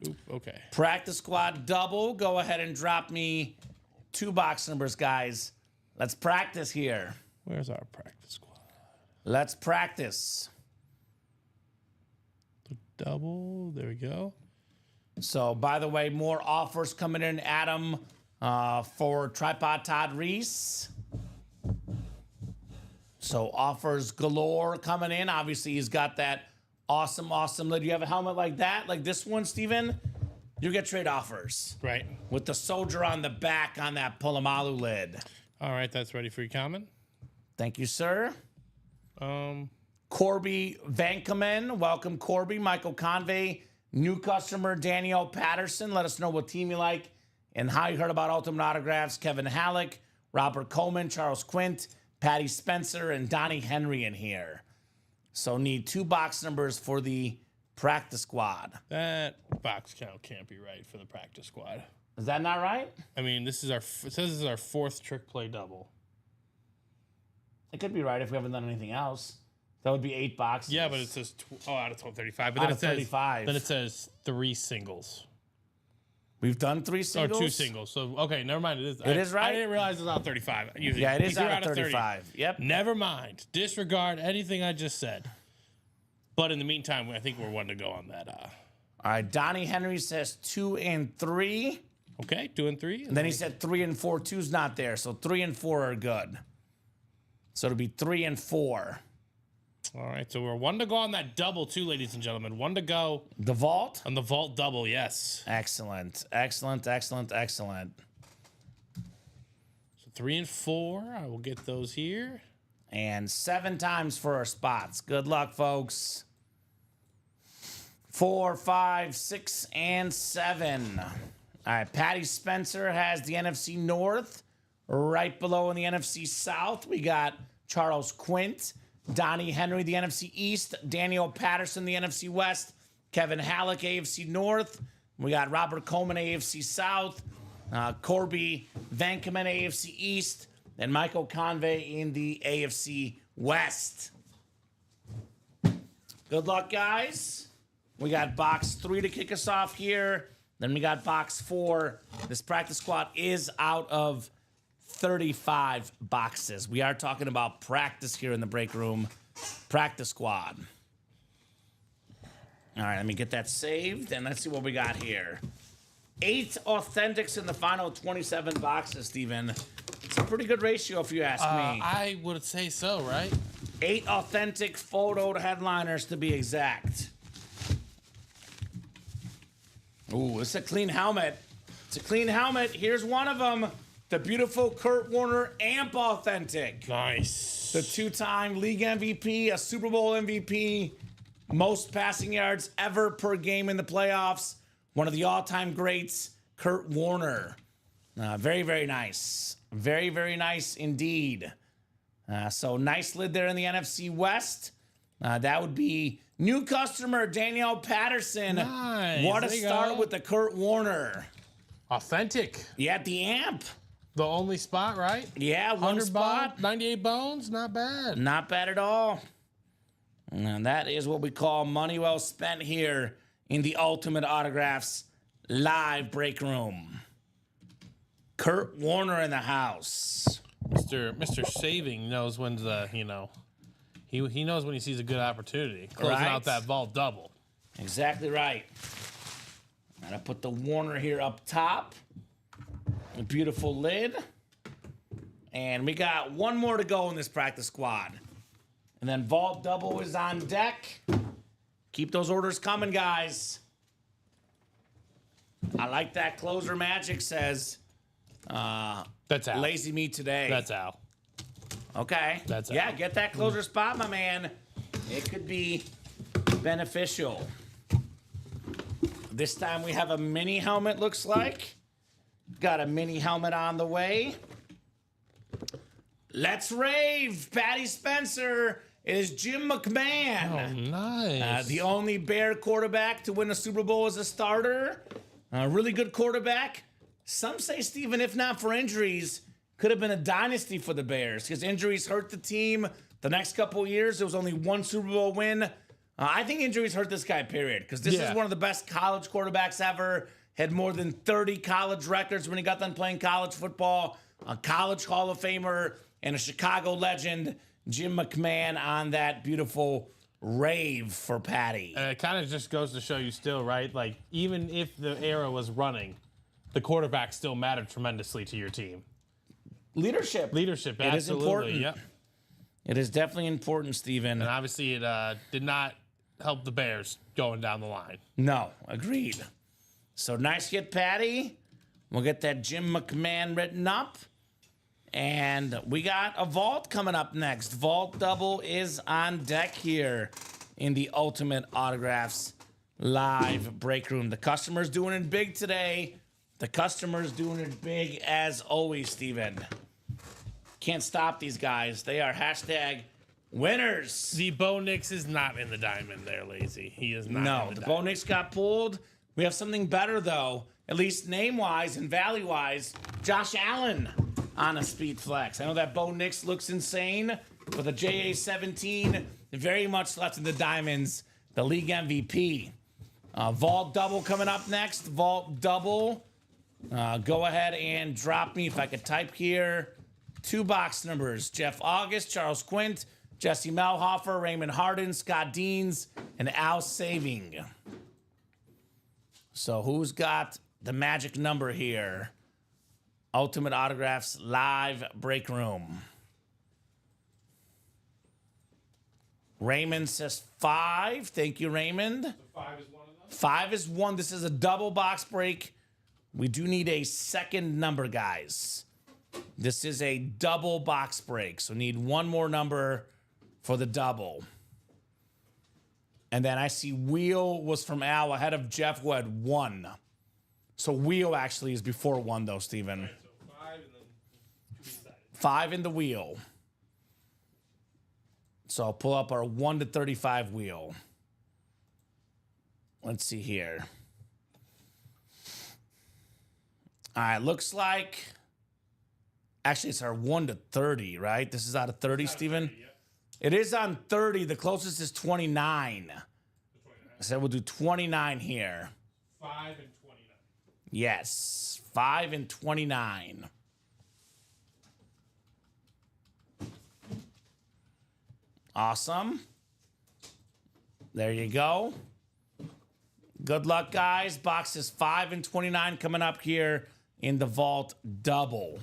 Oop, okay. Practice squad double. Go ahead and drop me 2 box numbers, guys. Let's practice here. Where's our practice squad? Let's practice. The double. There we go. So, by the way, more offers coming in, Adam, for Tripod Todd Reese. So, offers galore coming in. Obviously, he's got that awesome lid. You have a helmet like that, like this one, Steven? You get trade offers. Right. With the soldier on the back on that Polamalu lid. All right. That's ready for your comment. Thank you, sir. Corby Vankaman. Welcome, Corby. Michael Convey. New customer, Danielle Patterson. Let us know what team you like and how you heard about Ultimate Autographs. Kevin Halleck, Robert Coleman, Charles Quint, Patty Spencer, and Donnie Henry in here. So need 2 box numbers for the practice squad. That box count can't be right for the practice squad. Is that not right? I mean, it says this is our 4th trick play double. It could be right if we haven't done anything else. That would be 8 boxes. Yeah, but it says out of 1235. But Out then of it says 35. Then it says 3 singles We've done 3 or singles. 2 singles. So okay, never mind. It is right? I didn't realize it was out of 35. Usually, Yeah, it is if you're out of 30, 35. Yep. Never mind. Disregard anything I just said. But in the meantime, I think we're one to go on that. All right, Donnie Henry says 2 and 3. Okay, 2 and 3. And then he said 3 and 4. 2's not there, so 3 and 4 are good. So it'll be 3 and 4. All right, so we're one to go on that double too, ladies and gentlemen. One to go The vault? on the vault double. Yes. Excellent. Excellent, excellent, excellent. So 3 and 4. I will get those here. And 7 times for our spots. Good luck, folks. 4, 5, 6, and 7. All right, Patty Spencer has the NFC North. Right below in the NFC South, we got Charles Quint, Donnie Henry, the NFC East, Daniel Patterson, the NFC West, Kevin Halleck, AFC North. We got Robert Coleman, AFC South, Corby Vankeman, AFC East, and Michael Convey in the AFC West. Good luck, guys. We got box 3 to kick us off here. Then we got box 4. This practice squad is out of 35 boxes. We are talking about practice here in the break room. Practice squad. All right, let me get that saved, and let's see what we got here. 8 authentics in the final 27 boxes, Steven. It's a pretty good ratio if you ask me. I would say so, right? 8 authentic photo headliners to be exact. Ooh, it's a clean helmet. It's a clean helmet. Here's one of them. The beautiful Kurt Warner Amp Authentic. Nice. The 2-time league MVP, a Super Bowl MVP, most passing yards ever per game in the playoffs. One of the all-time greats, Kurt Warner. Very, very nice. Very, very nice indeed. So nice lid there in the NFC West. That would be new customer Danielle Patterson. Nice. What a There you start go. with the Kurt Warner. Authentic. Yeah, the amp. The only spot, right? Yeah, one 100 spot. bones, 98 bones, not bad. Not bad at all. And that is what we call money well spent here in the Ultimate Autographs live break room. Kurt Warner in the house. Mr. Saving knows when the, he knows when he sees a good opportunity. Closing Right. out that vault double. Exactly right. And I put the Warner here up top. A beautiful lid. And we got one more to go in this practice squad. And then vault double is on deck. Keep those orders coming, guys. I like that closer magic says. That's Al. Lazy me today. That's Al. Okay. That's yeah, out. get that closer spot, my man. It could be beneficial. This time we have a mini helmet, looks like. Got a mini helmet on the way. Let's rave. Patty Spencer is Jim McMahon. Oh, nice. The only Bear quarterback to win a Super Bowl as a starter. A really good quarterback. Some say, Steven, if not for injuries, could have been a dynasty for the Bears because injuries hurt the team. The next couple of years, there was only one Super Bowl win. I think injuries hurt this guy, period, because this is one of the best college quarterbacks ever. Had more than 30 college records when he got done playing college football. A college Hall of Famer and a Chicago legend, Jim McMahon, on that beautiful rave for Patty. And it kind of just goes to show you still, right? Like, even if the era was running, the quarterback still mattered tremendously to your team. Leadership. Leadership, It is absolutely. important. Yep. It is definitely important, Steven. And obviously, it did not help the Bears going down the line. No, agreed. So nice hit, Patty. We'll get that Jim McMahon written up. And we got a vault coming up next. Vault double is on deck here in the Ultimate Autographs live break room. The customer's doing it big today. The customer's doing it big as always, Steven. Can't stop these guys. They are hashtag winners. The Bo Nix is not in the diamond there, Lazy. He is not No, in the the Bo diamond. Nix got pulled. We have something better, though, at least name-wise and value-wise. Josh Allen on a speed flex. I know that Bo Nix looks insane. for the JA-17. Very much left in the diamonds. The league MVP. Vault double coming up next. Vault double. Go ahead and drop me if I could type here. 2 box numbers. Jeff August, Charles Quint, Jesse Melhofer, Raymond Harden, Scott Deans, and Al Saving. So who's got the magic number here? Ultimate Autographs live break room. Raymond says 5. Thank you, Raymond. 5 is one of them. 5 is 1. This is a double box break. We do need a second number, guys. This is a double box break. So need one more number for the double. And then I see Wheel was from Al ahead of Jeff, who had 1. So Wheel actually is before 1, though, Steven. Right, so 5 and then 2 inside. 5 in the wheel. So I'll pull up our 1 to 35 wheel. Let's see here. All right, looks like... Actually, it's our 1 to 30, right? This is out of 30, Steven? 30, yep. It is on 30. The closest is 29. So we'll do 29 here. 5 and 29. Yes, 5 and 29. Awesome. There you go. Good luck, guys. Boxes 5 and 29 coming up here in the vault double.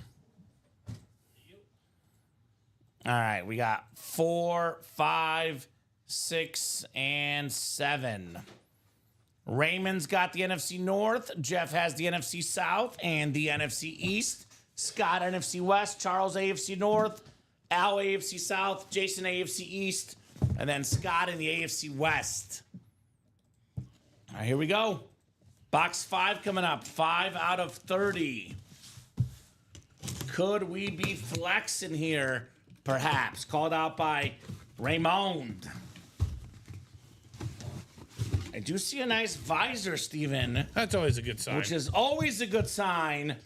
All right, we got 4, 5, 6, and 7. Raymond's got the NFC North. Jeff has the NFC South and the NFC East. Scott, NFC West. Charles, AFC North. Al, AFC South. Jason, AFC East. And then Scott in the AFC West. All right, here we go. Box 5 coming up. 5 out of 30. Could we be flexing here? Perhaps. Called out by Raymond. I do see a nice visor, Steven. That's always a good sign. Which is always a good sign.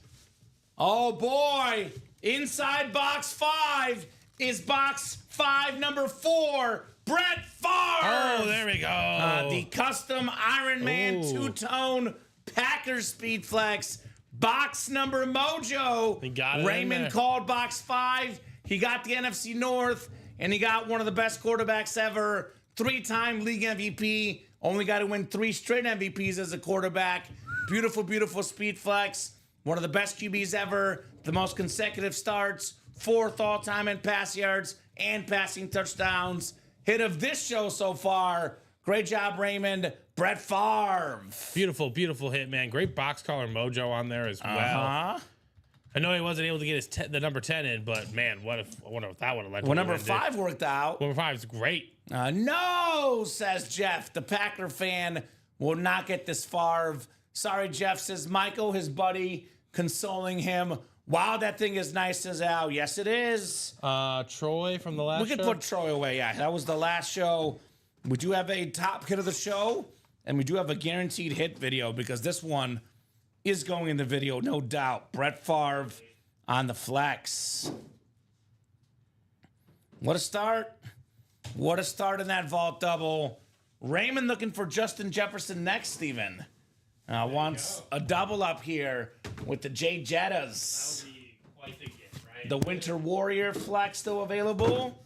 Oh, boy. Inside box 5 is box 5, number 4, Brett Favre. Oh, there we go. The custom Iron Man Ooh. two-tone Packers Speed Flex. Box number mojo. He got it in Raymond there. called box 5. He got the NFC North, and he got one of the best quarterbacks ever. 3-time league MVP. Only got to win 3 straight MVPs as a quarterback. Beautiful, beautiful Speed Flex. One of the best QBs ever. The most consecutive starts. 4th all-time in pass yards and passing touchdowns. Hit of this show so far. Great job, Raymond. Brett Favre. Beautiful, beautiful hit, man. Great box color mojo on there as well. Uh-huh. I know he wasn't able to get his the number 10 in, but man, I wonder if that would have led to Well, the number win, 5 worked out. Number 5 is great. No, says Jeff. The Packer fan will not get this Favre. Sorry, Jeff, says Michael, his buddy, consoling him. Wow, that thing is nice, says Al. Yes, it is. Troy from the last We could show? put Troy away. Yeah, that was the last show. We do have a top hit of the show, and we do have a guaranteed hit video because this one is going in the video, no doubt. Brett Favre on the flex. What a start. What a start in that vault double. Raymond looking for Justin Jefferson next, Steven. Wants a double up here with the J Jettas. Quite the gift, right? The Winter Warrior flex still available.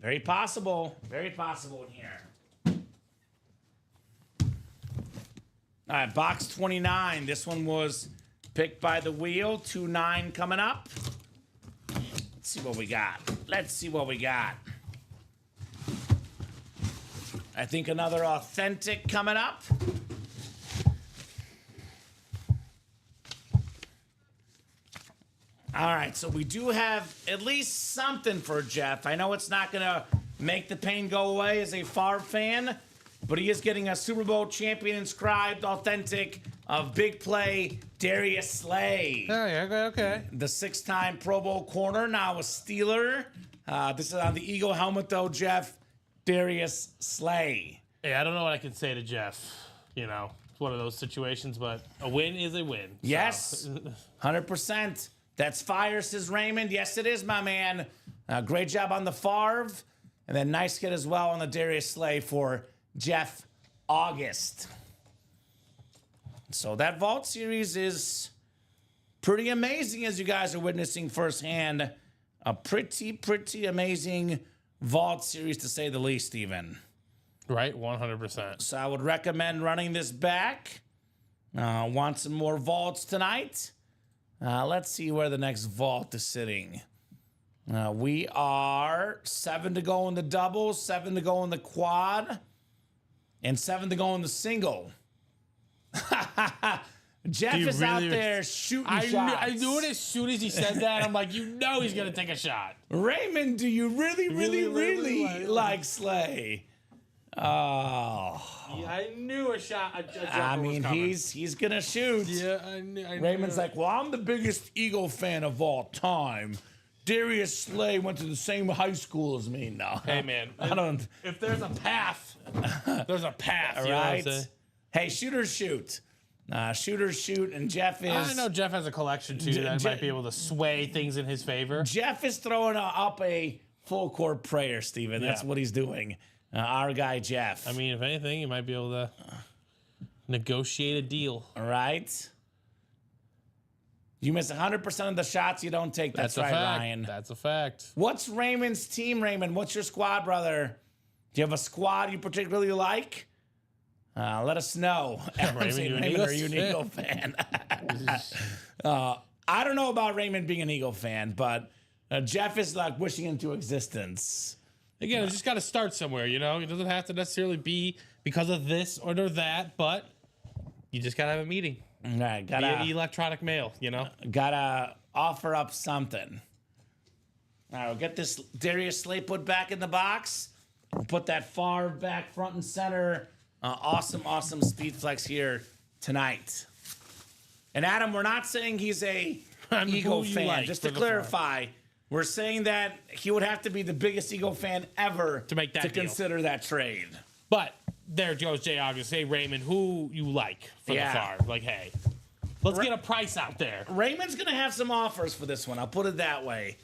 Very possible. Very possible in here. All right, box 29. This one was picked by the wheel. 2-9 coming up. Let's see what we got. Let's see what we got. I think another authentic coming up. All right, so we do have at least something for Jeff. I know it's not going to make the pain go away as a Favre fan, but he is getting a Super Bowl champion inscribed authentic of big play Darius Slay. Oh, yeah, okay. The 6-time Pro Bowl corner, now a Steeler. This is on the Eagle helmet, though, Jeff. Darius Slay. Hey, I don't know what I can say to Jeff. You know, it's one of those situations, but a win is a win. Yes, 100%. That's fire, says Raymond. Yes, it is, my man. Great job on the Favre. And then nice hit as well on the Darius Slay for Jeff August. So that vault series is pretty amazing, as you guys are witnessing firsthand. A pretty amazing vault series, to say the least, Steven. Right, 100%. So I would recommend running this back. Want some more vaults tonight? Let's see where the next vault is sitting. We are 7 to go in the double, 7 to go in the quad, and 7 to go in the single. Jeff Dude, is really out was- there shooting I shots. knew it as soon as he said that. I'm like, he's going to take a shot. Raymond, do you really Really like Slay? Oh, I knew a shot. I mean, he's gonna shoot. Yeah, I knew. Raymond's like, well, I'm the biggest Eagle fan of all time. Darius Slay went to the same high school as me. No, Hey, man. I don't. If there's a path, there's a path. You know what I'm Right? saying? Hey, shooters shoot. Shooters shoot, and Jeff is. I know Jeff has a collection too that might be able to sway things in his favor. Jeff is throwing up a full court prayer, Steven. That's Yeah. what he's doing. Our guy Jeff. I mean, if anything, you might be able to negotiate a deal. All right. You miss 100% of the shots you don't take. That's a right, fact. Ryan. That's a fact. What's Raymond's team, Raymond? What's your squad, brother? Do you have a squad you particularly like? Let us know. Raymond, you an Eagles are you an Eagle fan? I don't know about Raymond being an Eagle fan, but Jeff is like wishing into existence. Again, it's just got to start somewhere, you know? It doesn't have to necessarily be because of this or that, but you just got to have a meeting All right, via electronic mail, you know? gotta offer up something. All right, we'll get this Darius Slay put back in the box. We'll put that Favre back front and center. Awesome speed flex here tonight. And Adam, we're not saying he's a Eagle who you fan. like Just for to the clarify, we're saying that he would have to be the biggest Eagle fan ever To make that deal. consider that trade. But there goes Jay August. Hey, Raymond, who you like for Yeah. the Favre? Like, hey, let's get a price out there. Raymond's gonna have some offers for this one. I'll put it that way.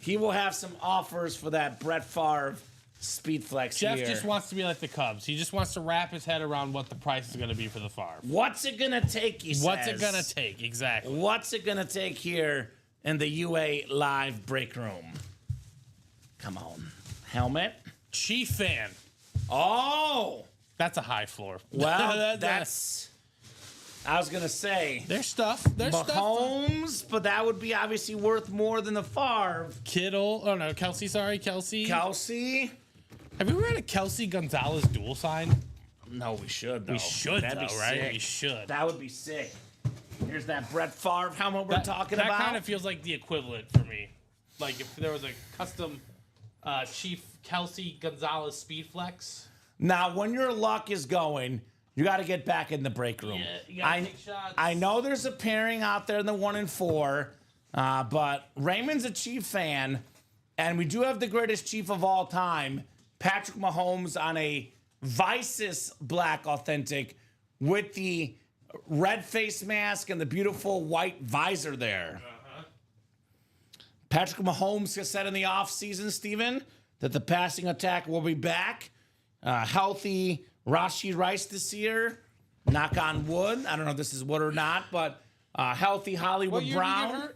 He will have some offers for that Brett Favre speed flex Jeff here. just wants to be like the Cubs. He just wants to wrap his head around what the price is going to be for the Favre. What's it gonna take? He says. What's it going to take? Exactly. What's it gonna take here in the UA live break room? Come on, helmet. Chief fan. Oh, That's a high floor. well, that's. I was gonna say their stuff. Their stuff. Mahomes, but that would be obviously worth more than the Favre. Kittle. Oh no, Kelsey. Sorry, Kelsey. Kelsey. Have you ever had a Kelsey Gonzalez dual sign? No, we should. Though. We should, That'd though, be right? sick. We should. That would be sick. Here's that Brett Favre helmet we're talking that about. kind of feels like the equivalent for me. Like if there was a custom Chief Kelsey Gonzalez Speed Flex. Now, when your luck is going, you got to get back in the break room. Yeah, you gotta take shots. I know there's a pairing out there in the 1 and 4, but Raymond's a Chief fan, and we do have the greatest Chief of all time, Patrick Mahomes, on a Vices Black Authentic with the red face mask and the beautiful white visor there. Patrick Mahomes has said in the offseason, Steven, that the passing attack will be back. Healthy Rashid Rice this year. Knock on wood. I don't know if this is wood or not, but healthy Hollywood Brown.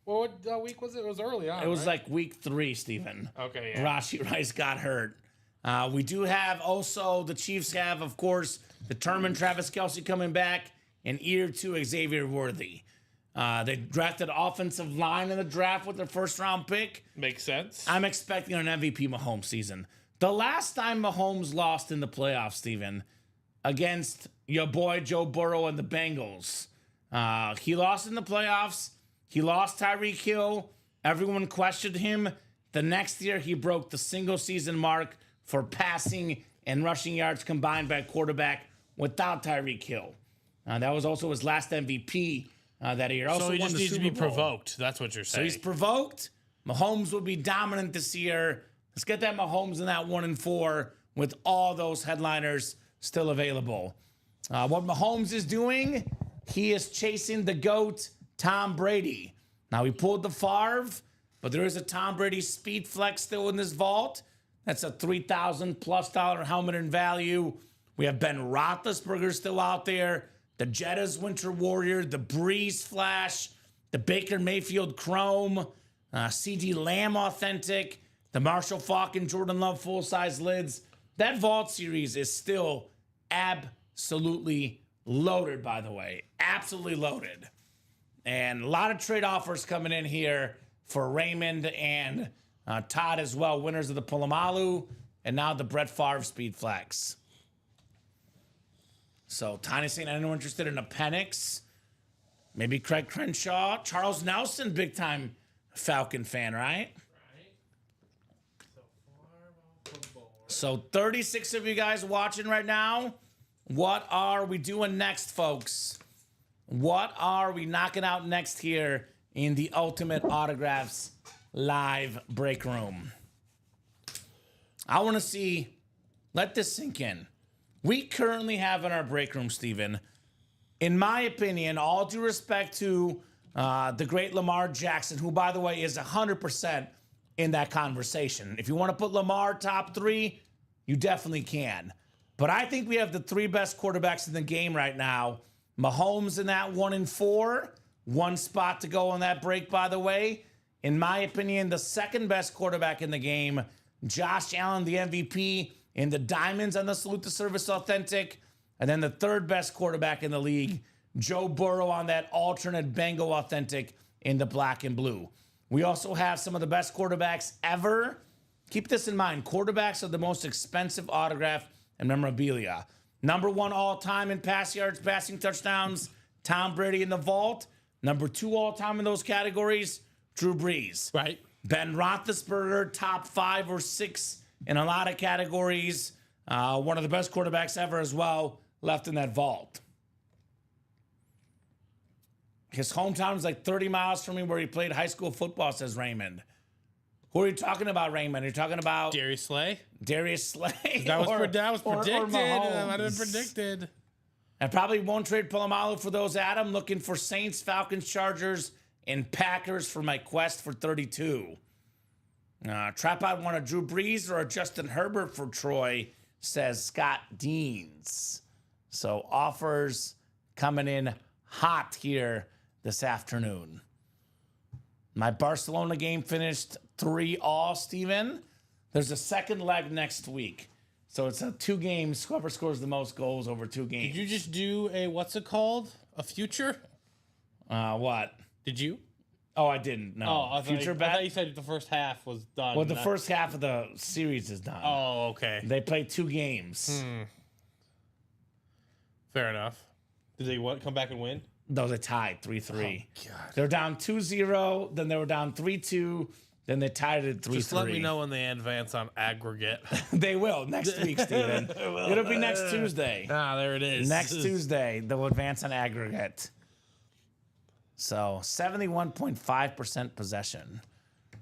What week was it? It was early on. It was like week 3, Steven. Okay, yeah. Rashid Rice got hurt. We do have also, the Chiefs have, of course, determined Travis Kelce coming back and ear to Xavier Worthy. They drafted offensive line in the draft with their first round pick. Makes sense. I'm expecting an MVP Mahomes season. The last time Mahomes lost in the playoffs, Steven, against your boy Joe Burrow and the Bengals, he lost in the playoffs. He lost Tyreek Hill. Everyone questioned him. The next year, he broke the single season mark for passing and rushing yards combined by a quarterback without Tyreek Hill. That was also his last MVP that year. Also So he won just the needs to Super be Bowl. provoked. That's what you're So saying. he's provoked. Mahomes will be dominant this year. Let's get that Mahomes in that 1 and 4 with all those headliners still available. What Mahomes is doing, he is chasing the GOAT, Tom Brady. Now, he pulled the Favre. But there is a Tom Brady Speed Flex still in this vault. That's a $3,000+ helmet in value. We have Ben Roethlisberger still out there. The Jetta's Winter Warrior, the Breeze Flash, the Baker Mayfield Chrome, CD Lamb Authentic, the Marshall Faulk and Jordan Love full-size lids. That vault series is still absolutely loaded, by the way. Absolutely loaded. And a lot of trade offers coming in here for Raymond and Todd as well, winners of the Polamalu and now the Brett Favre Speed Flex. So Tiny saying, anyone interested in a Penix? Maybe Craig Crenshaw. Charles Nelson, big time Falcon fan, right? So 36 of you guys watching right now. What are we doing next, folks? What are we knocking out next here in the Ultimate Autographs live break room? I want to see, let this sink in. We currently have in our break room, Steven, in my opinion, all due respect to the great Lamar Jackson, who, by the way, is 100% in that conversation. If you want to put Lamar top 3, you definitely can. But I think we have the 3 best quarterbacks in the game right now. Mahomes in that 1 and 4. One spot to go on that break, by the way. In my opinion, the 2nd best quarterback in the game, Josh Allen, the MVP, in the diamonds on the Salute the Service Authentic. And then the 3rd best quarterback in the league, Joe Burrow, on that alternate Bengal Authentic in the black and blue. We also have some of the best quarterbacks ever. Keep this in mind. Quarterbacks are the most expensive autograph and memorabilia. Number 1 all-time in pass yards, passing touchdowns, Tom Brady in the vault. Number 2 all-time in those categories, Drew Brees. Right. Ben Roethlisberger, top 5 or 6 in a lot of categories. One of the best quarterbacks ever as well, left in that vault. His hometown is like 30 miles from me where he played high school football, says Raymond. Who are you talking about, Raymond? Are you talking about Darius Slay? Darius Slay? That was predicted. Mahomes? That might have been predicted. I probably won't trade Polamalu for those, Adam. Looking for Saints, Falcons, Chargers, and Packers for my quest for 32. Trap out one of Drew Brees or a Justin Herbert for Troy, says Scott Deans. So offers coming in hot here this afternoon. My Barcelona game finished 3-all, Steven. There's a second leg next week. So it's a 2 games. Whoever scores the most goals over 2 games. Did you just do a, what's it called? A future? What? Did you? Oh, I didn't. No. Oh, I Future bet? thought you said the first half was done. Well, the first half of the series is done. Oh, okay. They played 2 games. Fair enough. Did they come back and win? No, they tied 3-3. Oh, God. They were down 2-0. Then they were down 3-2. Then they tied it 3-3. Just let me know when they advance on aggregate. They will next week, Steven. It'll be next Tuesday. There it is. Next Tuesday, they'll advance on aggregate. So 71.5% possession,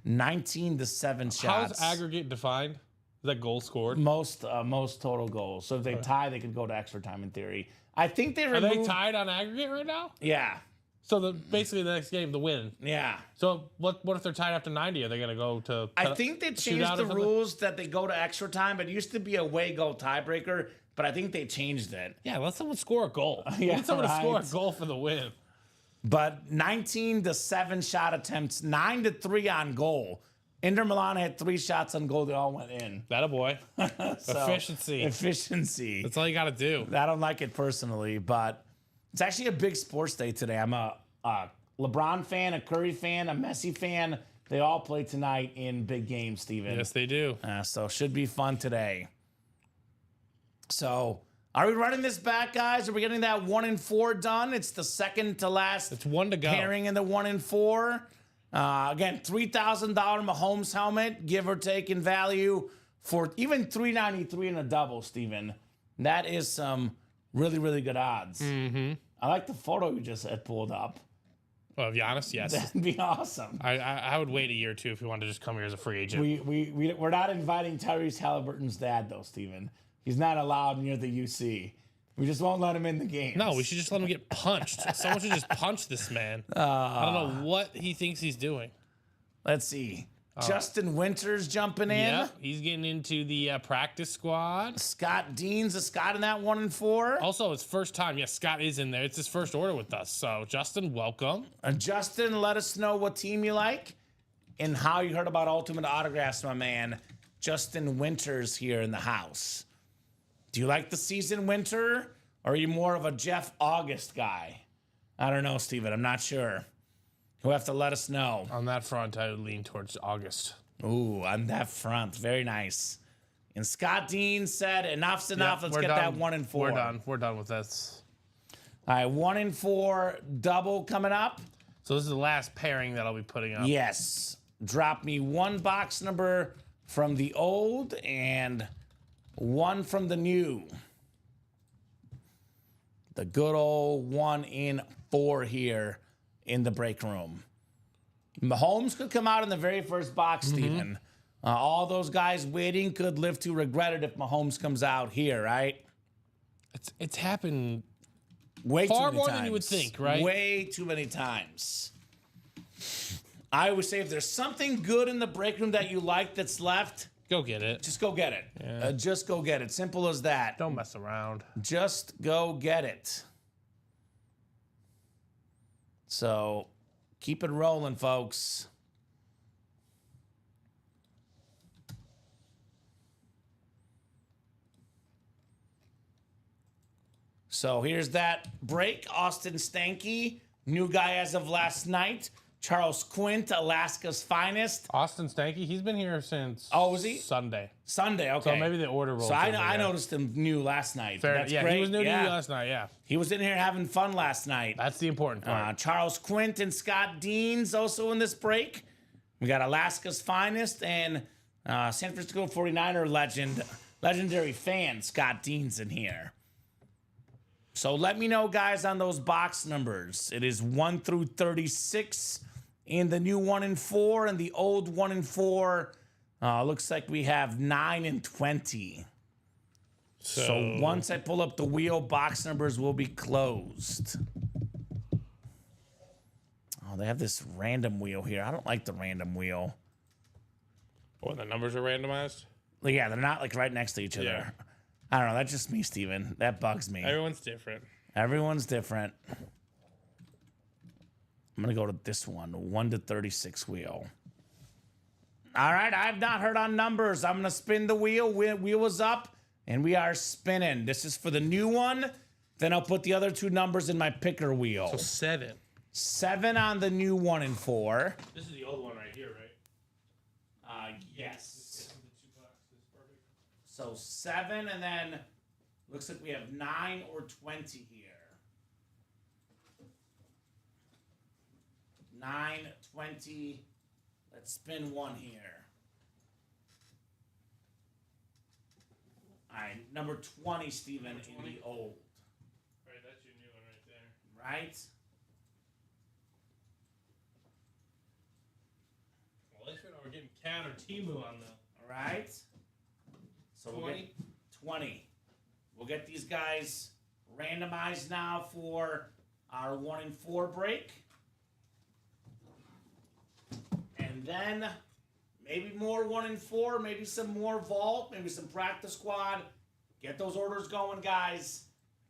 19-7 shots. How's aggregate defined? Is that goal scored? Most total goals. So if they tie, they could go to extra time in theory. I think they removed. Are they tied on aggregate right now? Yeah. So basically the next game, the win. Yeah. So what if they're tied after 90? Are they going to go to? I think they changed the rules that they go to extra time. It used to be a away goal tiebreaker, but I think they changed it. Yeah, let someone score a goal. Yeah, We need someone to score a right. goal for the win. But 19-7 shot attempts, 9-3 on goal. Inter Milan had 3 shots on goal that all went in. That a boy. So, Efficiency. Efficiency. That's all you got to do. I don't like it personally, but it's actually a big sports day today. I'm a LeBron fan, a Curry fan, a Messi fan. They all play tonight in big games, Steven. Yes, they do. So should be fun today. So are we running this back, guys? Are we getting that 1 and 4 done? It's the second to last It's 1 to go. pairing in the 1 and 4. Again, $3,000 Mahomes helmet, give or take in value, for even $393 in a double, Steven. That is some really, really good odds. Mm-hmm. I like the photo you just had pulled up. Well, to be honest, yes. That'd be awesome. I would wait a year or two if you wanted to just come here as a free agent. We're not inviting Tyrese Halliburton's dad, though, Steven. He's not allowed near the UC. We just won't let him in the game. No, we should just let him get punched. Someone should just punch this man. I don't know what he thinks he's doing. Let's see. Justin Winters jumping in. Yep, he's getting into the practice squad. Scott Dean's a Scott in that 1 and 4. Also, it's first time. Yes, Scott is in there. It's his first order with us. So, Justin, welcome. Justin, let us know what team you like and how you heard about Ultimate Autographs, my man. Justin Winters here in the house. Do you like the season Winter, or are you more of a Jeff August guy? I don't know, Steven. I'm not sure. You'll have to let us know. On that front, I would lean towards August. Ooh, on that front. Very nice. And Scott Dean said, enough's enough. Yep, Let's get done. that 1 and 4. We're done. We're done with this. All right, 1 and 4 double coming up. So this is the last pairing that I'll be putting up. Yes. Drop me 1 box number from the old and 1 from the new. The good old 1 in 4 here in the break room. Mahomes could come out in the very first box, Steven. All those guys waiting could live to regret it if Mahomes comes out here, right? It's happened Way far too many more times. than you would think, right? Way too many times. I always say if there's something good in the break room that you like that's left, Go get it. just go get it. Yeah. Just go get it. Simple as that. Don't mess around. Just go get it. So keep it rolling, folks. So here's that break. Austin Stanky, new guy as of last night. Charles Quint, Alaska's finest. Austin Stanky, he's been here since Was he? Sunday. Sunday, okay. So maybe the order rolls. So I over, yeah. noticed him new last night. Fair, That's yeah, great. he was new to Yeah. you last night. Yeah, He was in here having fun last night. that's the important part. Charles Quint and Scott Dean's also in this break. We got Alaska's finest and San Francisco 49er legendary fan Scott Dean's in here. So let me know, guys, on those box numbers. It is 1 through 36 in the new 1 and 4, and the old 1 and 4 looks like we have 9 and 20. So once I pull up the wheel, box numbers will be closed. Oh, they have this random wheel here. I don't like the random wheel. When the numbers are randomized, Like, yeah, they're not like right next to each other. Yeah. I don't know. That's just me, Steven. That bugs me. everyone's different. Everyone's different. I'm going to go to this one, 1 to 36 wheel. All right, I've not heard on numbers. I'm going to spin the wheel. Wheel is up, and we are spinning. This is for the new one. Then I'll put the other 2 numbers in my picker wheel. So 7. 7 on the new 1 and 4. This is the old one right here, right? Yes. So 7, and then looks like we have 9 or 20 here. 9, 20. Let's spin 1 here. All right, number 20, Steven, in the old. Right, that's your new one right there. Right? Well, at least we're getting Cat or Timu on the. All right. So we'll get 20. We'll get these guys randomized now for our 1 and 4 break. And then maybe more 1 and 4, maybe some more vault, maybe some practice squad. Get those orders going, guys.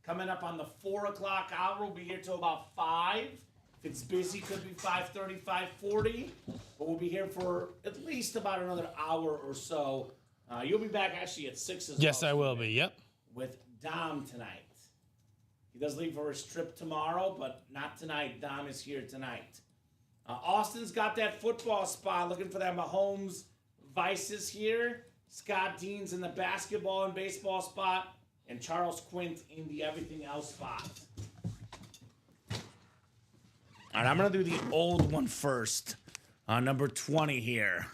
Coming up on the 4 o'clock hour. We'll be here till about 5. If it's busy, could be 5:30, 5:40. But we'll be here for at least about another hour or so. You'll be back actually at 6 as well. Yes, I will be. Yep. With Dom tonight. He does leave for his trip tomorrow, but not tonight. Dom is here tonight. Austin's got that football spot, looking for that Mahomes Vices here. Scott Dean's in the basketball and baseball spot, and Charles Quint in the everything else spot. All right, I'm going to do the old one first. Number 20 here.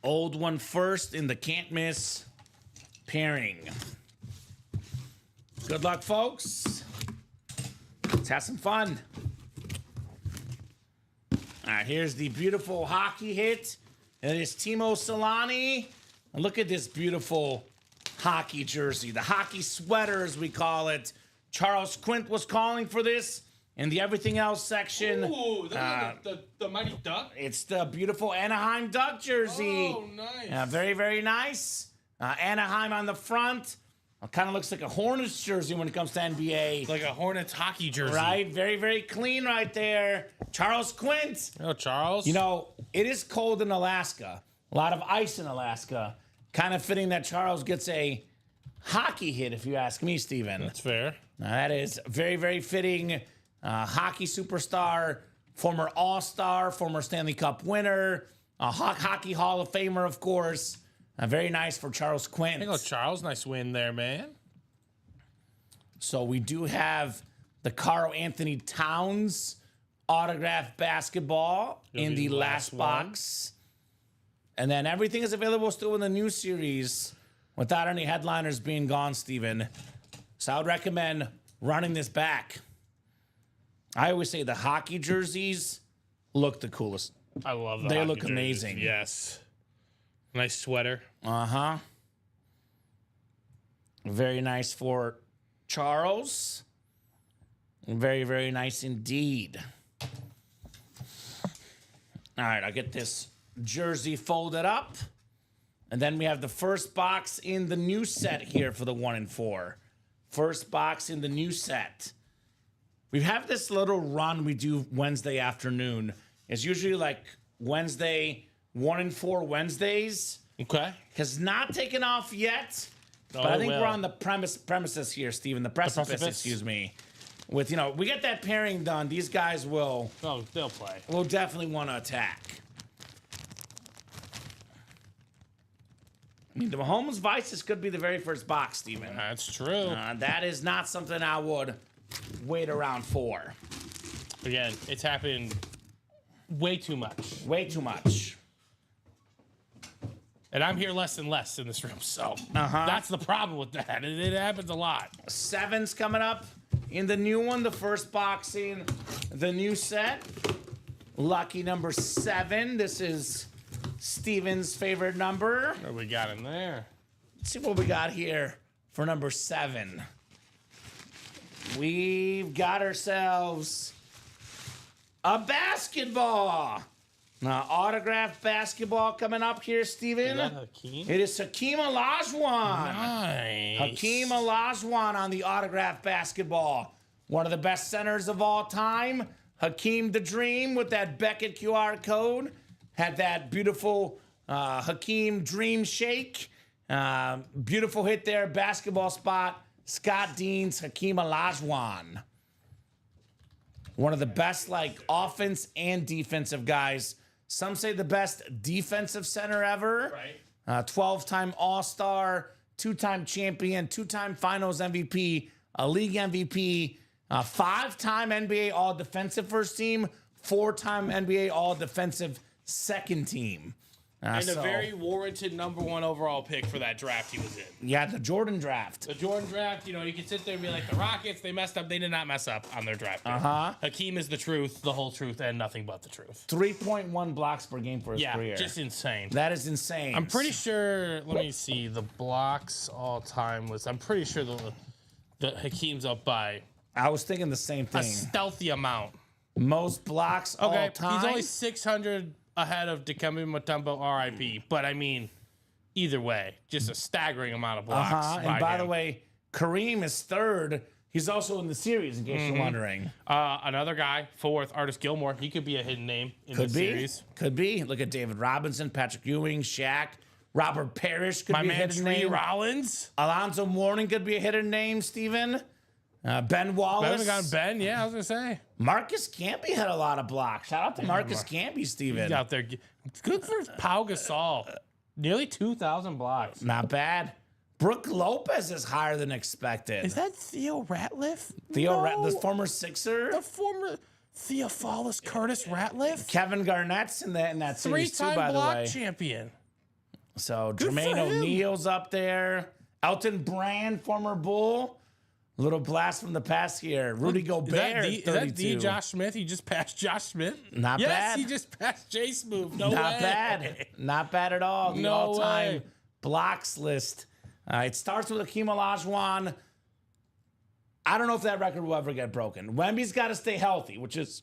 Old one first in the can't miss pairing. Good luck, folks. Let's have some fun. All right, here's the beautiful hockey hit. And it is Timo Solani. And look at this beautiful hockey jersey. The hockey sweater, as we call it. Charles Quint was calling for this. In the everything else section, Ooh, the Mighty Duck. it's the beautiful Anaheim Duck jersey. Oh, nice. Very, very nice. Anaheim on the front. Kind of looks like a Hornets jersey when it comes to NBA. Like a Hornets hockey jersey. Right? Very, very clean right there. Charles Quint. Oh, Charles. You know, it is cold in Alaska. A lot of ice in Alaska. Kind of fitting that Charles gets a hockey hit, if you ask me, Steven. That's fair. Now, that is very, very fitting. Hockey superstar, former All-Star, former Stanley Cup winner, a Hockey Hall of Famer, of course. Very nice for Charles Quint. There you go, Charles. Nice win there, man. So we do have the Karl Anthony Towns autographed basketball in the last box. And then everything is available still in the new series without any headliners being gone, Steven. So I would recommend running this back. I always say the hockey jerseys look the coolest. I love the They hockey look jerseys. amazing. Yes. Nice sweater. Uh-huh. Very nice for Charles. Very, very nice indeed. All right, I'll get this jersey folded up. And then we have the first box in the new set here for the 1 and 4. First box in the new set. We have this little run we do Wednesday afternoon. It's usually like Wednesday, 1 and 4 Wednesdays. Okay. Has not taken off yet, but I think we're on the premises here, Steven. The precipice, excuse me. With, you know, we get that pairing done, these guys will they'll play. will definitely want to attack. I mean, the Mahomes Vices could be the very first box, Steven. That's true. That is not something I would wait around for. Again, it's happening way too much. Way too much. And I'm here less and less in this room, so that's the problem with that. It happens a lot. 7's coming up in the new one, the first box in the new set. Lucky number 7. This is Steven's favorite number. What we got in there? Let's see what we got here for number 7. We've got ourselves a basketball. Now, autographed basketball coming up here, Steven. Is that Hakeem? It is Hakeem Olajuwon. Nice. Hakeem Olajuwon on the autographed basketball. One of the best centers of all time. Hakeem the Dream with that Beckett QR code. Had that beautiful Hakeem Dream Shake. Beautiful hit there, basketball spot. Scott Dean's Hakeem Olajuwon. One of the best, like, offense and defensive guys. Some say the best defensive center ever. Right. 12-time All-Star, 2-time champion, 2-time Finals MVP, a league MVP, 5-time NBA All-Defensive First Team, 4-time NBA All-Defensive Second Team. And a very warranted number 1 overall pick for that draft he was in. Yeah, the Jordan draft. The Jordan draft, you know, you can sit there and be like, the Rockets, they messed up. They did not mess up on their draft pick. Hakeem is the truth, the whole truth, and nothing but the truth. 3.1 blocks per game for his career. Yeah, just insane. That is insane. I'm pretty sure, let me see, the blocks all time was, I'm pretty sure the Hakeem's up by I was thinking the same a thing. stealthy amount. Most blocks all time. He's only 600 ahead of Dikembe Mutombo, RIP. But I mean, either way, just a staggering amount of blocks. And by him. the way, Kareem is 3rd. He's also in the series, in case you're wondering. Another guy, 4th, Artis Gilmore. He could be a hidden name in the series. Could be. Look at David Robinson, Patrick Ewing, Shaq, Robert Parrish could be a hidden name. Rollins. Alonzo Mourning could be a hidden name, Steven. Ben Wallace. Better got Ben, yeah, I was going to say. Marcus Camby had a lot of blocks. Shout out to Marcus Camby, Steven. He's out there. Good for Pau Gasol. Nearly 2,000 blocks. Not bad. Brooke Lopez is higher than expected. Is that Theo Ratliff? The former Sixer? The former Theophilus Curtis Ratliff? Kevin Garnett's in that series too, 3-time by the block way. champion. So Good Jermaine for him. O'Neal's up there. Elton Brand, former Bull. Little blast from the past here. Rudy Gobert, Is 32. that the Josh Smith? He just passed Josh Smith? Not yes, bad. he just passed Jay Smooth. No Not way. bad. Not bad at all. The No all-time way. blocks list. It starts with Hakeem Olajuwon. I don't know if that record will ever get broken. Wemby's got to stay healthy, which is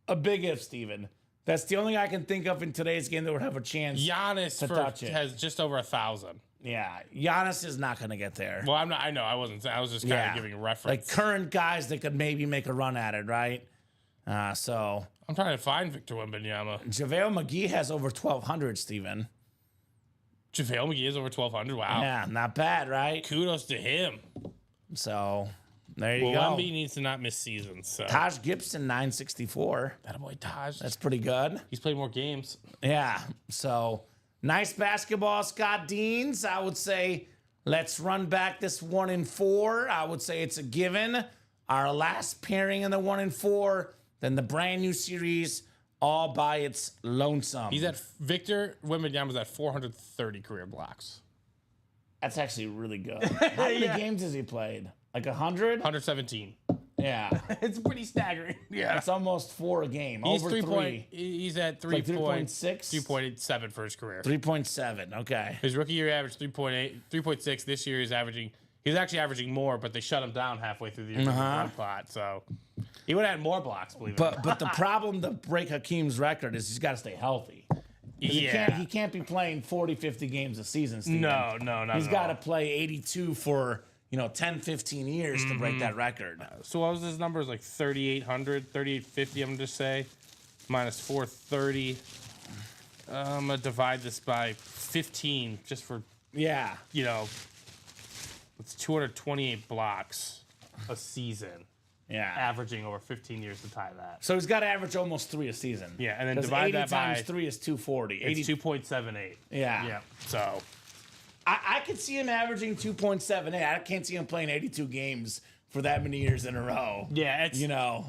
a big if, Steven. That's the only I can think of in today's game that would have a chance. Giannis touch it. has just over 1,000. Yeah, Giannis is not going to get there. Well, I'm not. I know. I wasn't. I was just kind of giving a reference. Like current guys that could maybe make a run at it, right? So I'm trying to find Victor Wembanyama. JaVale McGee has over 1,200, Steven. JaVale McGee is over 1,200. Wow. Yeah, not bad, right? Kudos to him. So there you Well, go. Wemby needs to not miss seasons. So Taj Gibson, 964. that boy Taj. That's pretty good. He's played more games. Yeah. So nice basketball, Scott Deans. I would say let's run back this 1 and 4. I would say it's a given. Our last pairing in the 1 and 4, then the brand new series all by its lonesome. He's at Victor Wembanyama's at 430 career blocks. That's actually really good. How many games has he played? Like 100? 117. Yeah. It's pretty staggering. Yeah. That's almost 4 a game. He's Over 3. He's at 3 like 3.6? 3.87 for his career. 3.7. Okay. His rookie year averaged 3.8, 3.6. This year he's actually averaging more, but they shut him down halfway through the year with the run plot. So he would have had more blocks, believe it or not. But the problem to break Hakeem's record is he's got to stay healthy. He can't be playing 40, 50 games a season, Steven. No. He's got to play 82 for, 10, 15 years to break that record. So what was his numbers? Like 3,800, 3,850, I'm going to just say. Minus 430. I'm going to divide this by 15 just for, Yeah. it's 228 blocks a season, Yeah. averaging over 15 years to tie that. So he's got to average almost 3 a season. Yeah, and then 'Cause divide 80 that by- times 3 is 240. It's 2.78. Yeah. Yeah. So I could see him averaging 2.78. I can't see him playing 82 games for that many years in a row. yeah, it's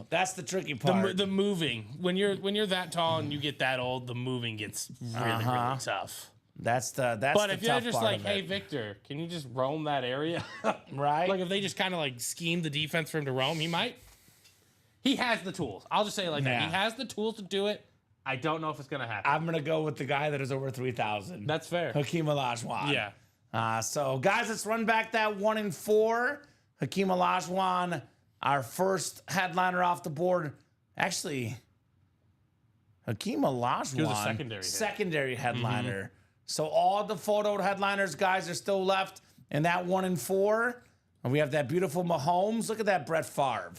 That's the tricky part. the moving. When you're that tall and you get that old, the moving gets really tough. That's But the if you're tough just part like, of hey it, Victor, can you just roam that area? right? Like if they just kind of like scheme the defense for him to roam, he might. He has the tools. I'll just say it like that. Yeah. He has the tools to do it. I don't know if it's gonna happen. I'm gonna go with the guy that is over 3,000. That's fair. Hakeem Olajuwon. Yeah. So guys, let's run back that 1 and 4. Hakeem Olajuwon, our first headliner off the board. Actually, Hakeem Olajuwon, He was a secondary hit. secondary headliner. So all the photo headliners, guys, are still left in that 1 and 4. And we have that beautiful Mahomes. Look at that Brett Favre.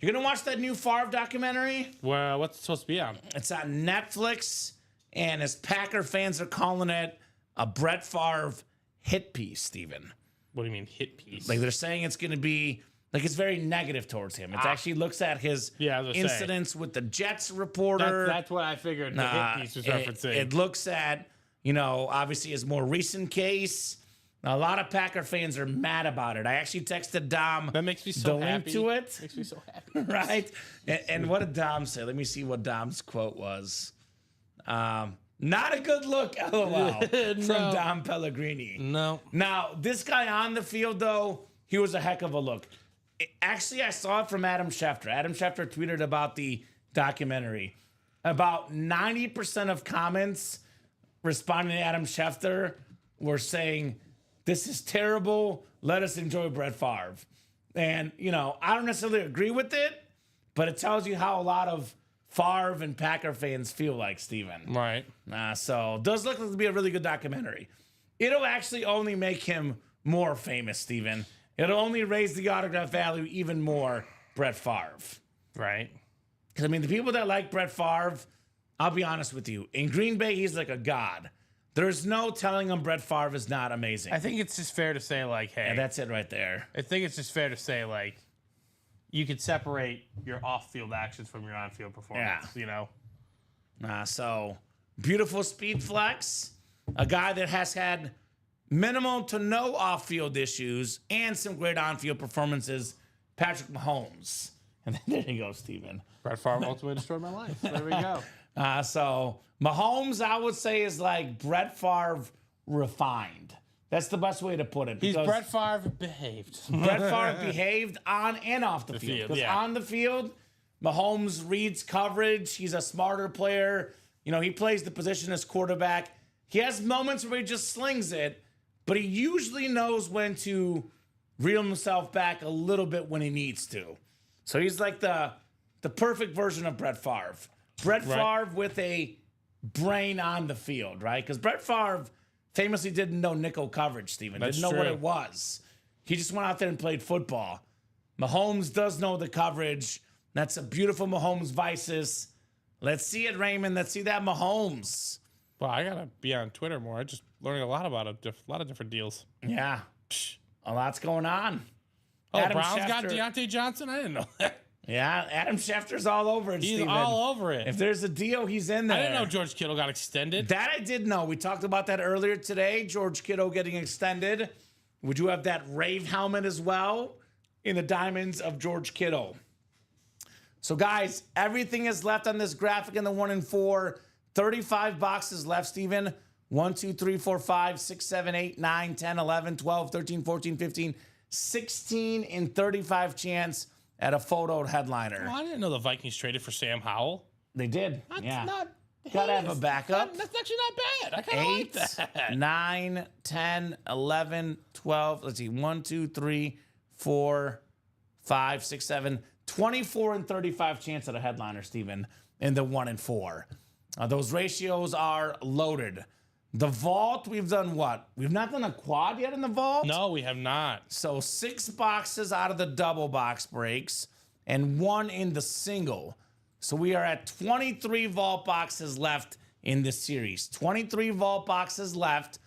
You're gonna watch that new Favre documentary? Well, what's it supposed to be on? It's on Netflix, and as Packer fans are calling it, a Brett Favre hit piece, Steven. What do you mean hit piece? Like they're saying it's going to be, like it's very negative towards him. It actually looks at his Yeah, I was gonna say. incidents with the Jets reporter. that's what I figured the hit piece was referencing. It looks at, obviously his more recent case. A lot of Packer fans are mad about it. I actually texted Dom that makes me so the happy. link to it. Makes me so happy. Right? And what did Dom say? Let me see what Dom's quote was. Not a good look, LOL, from Dom Pellegrini. No. Now, this guy on the field, though, he was a heck of a look. Actually, I saw it from Adam Schefter. Adam Schefter tweeted about the documentary. About 90% of comments responding to Adam Schefter were saying, this is terrible. Let us enjoy Brett Favre. And, I don't necessarily agree with it, but it tells you how a lot of Favre and Packer fans feel like, Steven. Right. So it does look like to be a really good documentary. It'll actually only make him more famous, Steven. It'll only raise the autograph value even more, Brett Favre. Right. Because, the people that like Brett Favre, I'll be honest with you. In Green Bay, he's like a god. There's no telling him Brett Favre is not amazing. I think it's just fair to say, like, hey. And that's it right there. I think it's just fair to say, like, you could separate your off-field actions from your on-field performance, So, beautiful speed flex. A guy that has had minimal to no off-field issues and some great on-field performances, Patrick Mahomes. And then there you go, Steven. Brett Favre ultimately destroyed my life. There we go. So Mahomes, I would say, is like Brett Favre refined. That's the best way to put it. He's Brett Favre behaved. Brett Favre behaved on and off the field. Because on the field, Mahomes reads coverage. He's a smarter player. He plays the position as quarterback. He has moments where he just slings it, but he usually knows when to reel himself back a little bit when he needs to. So he's like the perfect version of Brett Favre. Brett Favre with a brain on the field, right? Because Brett Favre famously didn't know nickel coverage, Steven. Didn't know what it was. He just went out there and played football. Mahomes does know the coverage. That's a beautiful Mahomes vices. Let's see it, Raymond. Let's see that Mahomes. Well, I gotta be on Twitter more. I just learning a lot about a lot of different deals. Yeah. A lot's going on. Oh, Adam Browns got Schefter. Deontay Johnson? I didn't know that. Yeah, Adam Schefter's all over it, He's Steven. all over it. If there's a deal, he's in there. I didn't know George Kittle got extended. That I did know. We talked about that earlier today. George Kittle getting extended. Would you have that Rave helmet as well in the diamonds of George Kittle? So, guys, everything is left on this graphic in the 1 and 4. 35 boxes left, Steven. 1, 2, 3, 4, 5, 6, 7, 8, 9, 10, 11, 12, 13, 14, 15, 16 in 35 chance at a photoed headliner. Well, I didn't know the Vikings traded for Sam Howell. They did. That's yeah. not Gotta have a backup. That's actually not bad. I kind of like 8, that. 9, 10, 11, 12. Let's see. 1, 2, 3, 4, 5, 6, 7. 24 and 35 chance at a headliner, Steven, in the 1 and 4. Those ratios are loaded. The vault, we've done what? We've not done a quad yet in the vault? No, we have not. So 6 boxes out of the double box breaks and 1 in the single. So we are at 23 vault boxes left in this series. 23 vault boxes left.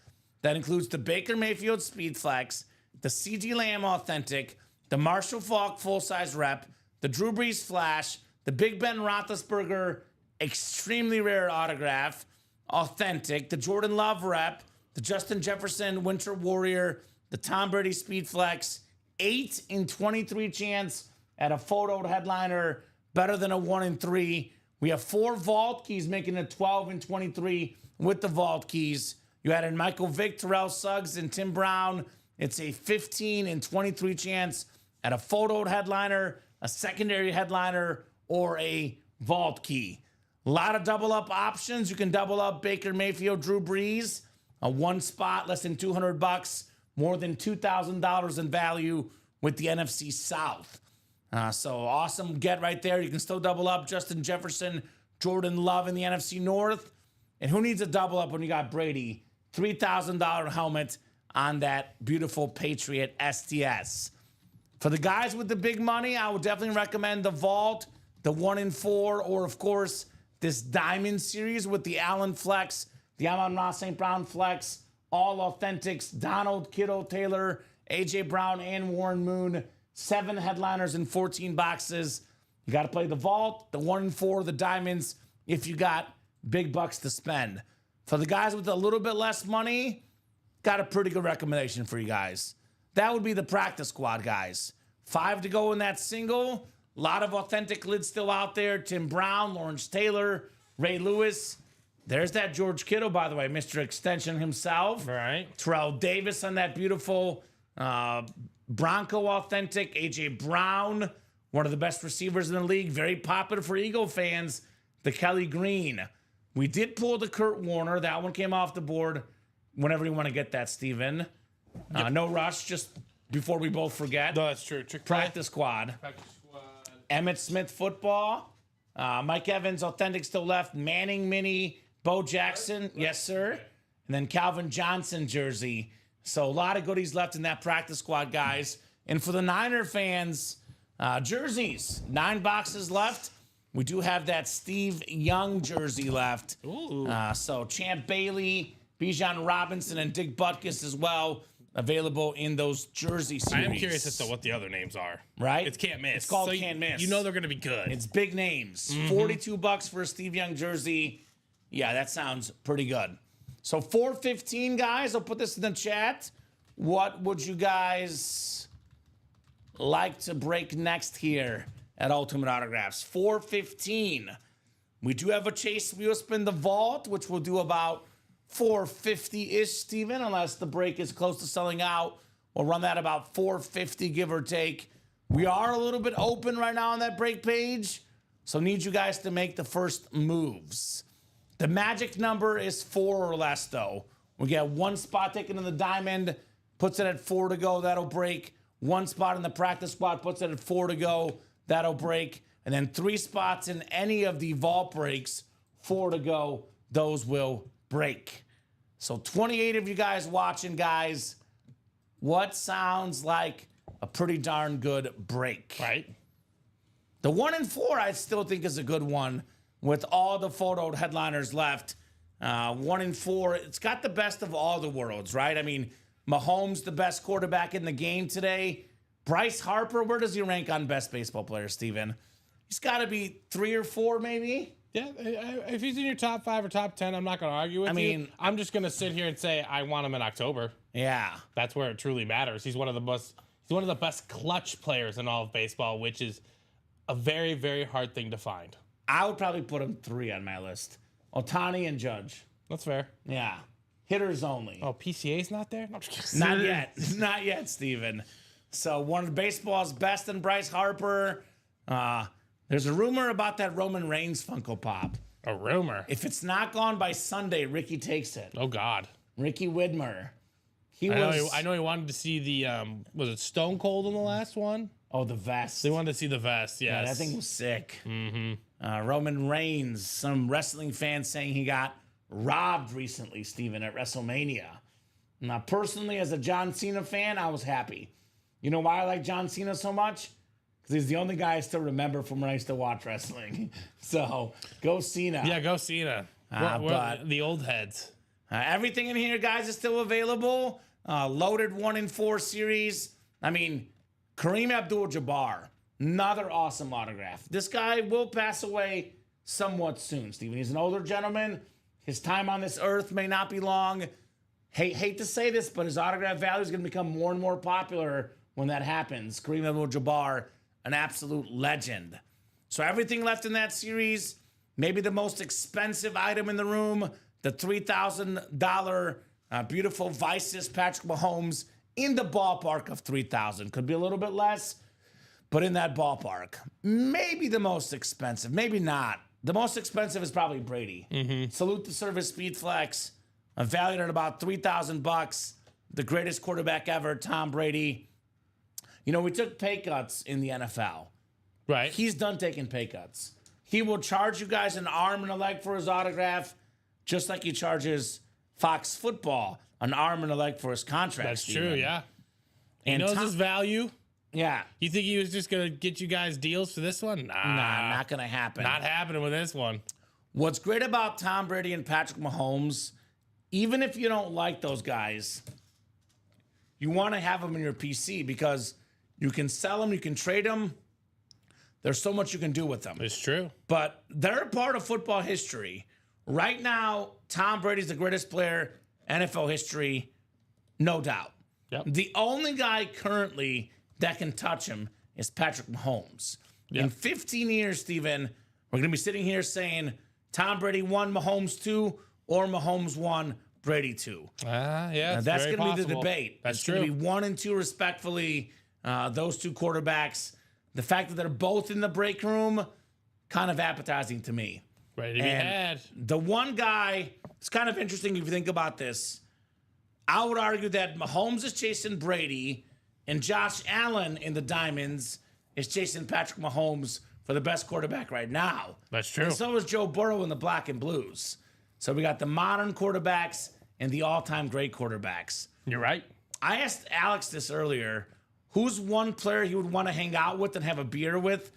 That includes the Baker Mayfield Speed Flex, the CeeDee Lamb Authentic, the Marshall Faulk Full-Size Rep, the Drew Brees Flash, the Big Ben Roethlisberger Extremely Rare Autograph, Authentic, the Jordan Love Rep, the Justin Jefferson Winter Warrior, the Tom Brady Speed Flex, 8 in 23 chance at a photoed headliner, better than a 1 in 3. We have 4 vault keys, making it 12 and 23 with the vault keys. You added Michael Vick, Terrell Suggs, and Tim Brown. It's a 15 and 23 chance at a photoed headliner, a secondary headliner, or a vault key. A lot of double up options. You can double up Baker Mayfield, Drew Brees, a 1 spot, less than $200, more than $2,000 in value with the NFC South. So awesome get right there. You can still double up Justin Jefferson, Jordan Love in the NFC North. And who needs a double up when you got Brady? $3,000 helmet on that beautiful Patriot STS. For the guys with the big money, I would definitely recommend the Vault, the 1 in 4, or of course, this Diamond Series with the Allen Flex, the Amon-Ra St. Brown Flex, all authentics, Donald, Kittle, Taylor, A.J. Brown, and Warren Moon. 7 headliners and 14 boxes. You got to play the Vault, the 1 in 4, the Diamonds, if you got big bucks to spend. For the guys with a little bit less money, got a pretty good recommendation for you guys. That would be the practice squad, guys. 5 to go in that single. A lot of authentic lids still out there. Tim Brown, Lawrence Taylor, Ray Lewis. There's that George Kittle, by the way, Mr. Extension himself. Right. Terrell Davis on that beautiful Bronco authentic. A.J. Brown, one of the best receivers in the league. Very popular for Eagle fans. The Kelly Green. We did pull the Kurt Warner. That one came off the board. Whenever you want to get that, Steven. No rush, just before we both forget. No, that's true. Practice squad. Emmitt Smith football. Mike Evans, authentic still left. Manning mini. Bo Jackson. Yes, sir. And then Calvin Johnson jersey. So a lot of goodies left in that practice squad, guys. And for the Niner fans, jerseys. 9 boxes left. We do have that Steve Young jersey left. Ooh. So Champ Bailey, Bijan Robinson, and Dick Butkus as well. Available in those jersey series. I am curious as to what the other names are. Right? It's can't miss. It's called So Can't Miss. You know they're going to be good. It's big names. $42 for a Steve Young jersey. Yeah, that sounds pretty good. So 415, guys. I'll put this in the chat. What would you guys like to break next here at Ultimate Autographs? 415. We do have a Chase Wheel Spin the Vault, which we'll do about 450-ish, Steven, unless the break is close to selling out. We'll run that about 450, give or take. We are a little bit open right now on that break page, so need you guys to make the first moves. The magic number is 4 or less, though. We get 1 spot taken in the diamond, puts it at 4 to go. That'll break 1 spot in the practice squad puts it at 4 to go. That'll break. And then 3 spots in any of the vault breaks, 4 to go. Those will break. So 28 of you guys watching, guys. What sounds like a pretty darn good break? Right. The 1 and 4, I still think is a good one with all the photo headliners left. 1 and 4, it's got the best of all the worlds, right? I mean, Mahomes, the best quarterback in the game today. Bryce Harper, where does he rank on best baseball player, Steven? He's got to be 3 or 4, maybe. Yeah, if he's in your top 5 or top 10, I'm not going to argue with you. I'm just going to sit here and say I want him in October. Yeah. That's where it truly matters. He's one of the best clutch players in all of baseball, which is a very, very hard thing to find. I would probably put him 3 on my list. Ohtani and Judge. That's fair. Yeah. Hitters only. Oh, PCA's not there? No, I'm just kidding. Not yet. Not yet, Steven. So one of baseball's best and Bryce Harper. There's a rumor about that Roman Reigns Funko Pop. A rumor? If it's not gone by Sunday, Ricky takes it. Oh, God. Ricky Widmer. I know he wanted to see the, was it Stone Cold in the last one? Oh, the vest. They wanted to see the vest, yes. Yeah, that thing was sick. Mm-hmm. Roman Reigns, some wrestling fans saying he got robbed recently, Steven, at WrestleMania. Now, personally, as a John Cena fan, I was happy. You know why I like John Cena so much? Because he's the only guy I still remember from when I used to watch wrestling. So, go Cena. Yeah, go Cena. But the old heads. Everything in here, guys, is still available. Loaded 1 and 4 series. I mean, Kareem Abdul-Jabbar, another awesome autograph. This guy will pass away somewhat soon, Steven. He's an older gentleman. His time on this earth may not be long. Hate to say this, but his autograph value is going to become more and more popular when that happens. Kareem Abdul-Jabbar, an absolute legend. So everything left in that series, maybe the most expensive item in the room, the $3,000 beautiful Vices Patrick Mahomes in the ballpark of $3,000. Could be a little bit less, but in that ballpark. Maybe the most expensive, maybe not. The most expensive is probably Brady. Mm-hmm. Salute the Service Speed Flex, valued at about $3,000. The greatest quarterback ever, Tom Brady. You know, we took pay cuts in the NFL. Right. He's done taking pay cuts. He will charge you guys an arm and a leg for his autograph, just like he charges Fox Football an arm and a leg for his contract. That's Steven. true, yeah. He And knows his value. Yeah. You think he was just going to get you guys deals for this one? Nah, not going to happen. Not happening with this one. What's great about Tom Brady and Patrick Mahomes, even if you don't like those guys, you want to have them in your PC because you can sell them, you can trade them. There's so much you can do with them. It's true. But they're a part of football history. Right now, Tom Brady's the greatest player NFL history, no doubt. Yep. The only guy currently that can touch him is Patrick Mahomes. Yep. In 15 years, Steven, we're going to be sitting here saying Tom Brady 1, Mahomes 2, or Mahomes 1, Brady 2. Yeah, That's going to be the debate. That's it's true. going to be 1 and 2, respectfully, those two quarterbacks. The fact that they're both in the break room, kind of appetizing to me. Ready to be had. The one guy, it's kind of interesting if you think about this. I would argue that Mahomes is chasing Brady, and Josh Allen in the Diamonds is chasing Patrick Mahomes for the best quarterback right now. That's true. And so is Joe Burrow in the Black and Blues. So we got the modern quarterbacks and the all-time great quarterbacks. You're right. I asked Alex this earlier. Who's one player he would want to hang out with and have a beer with?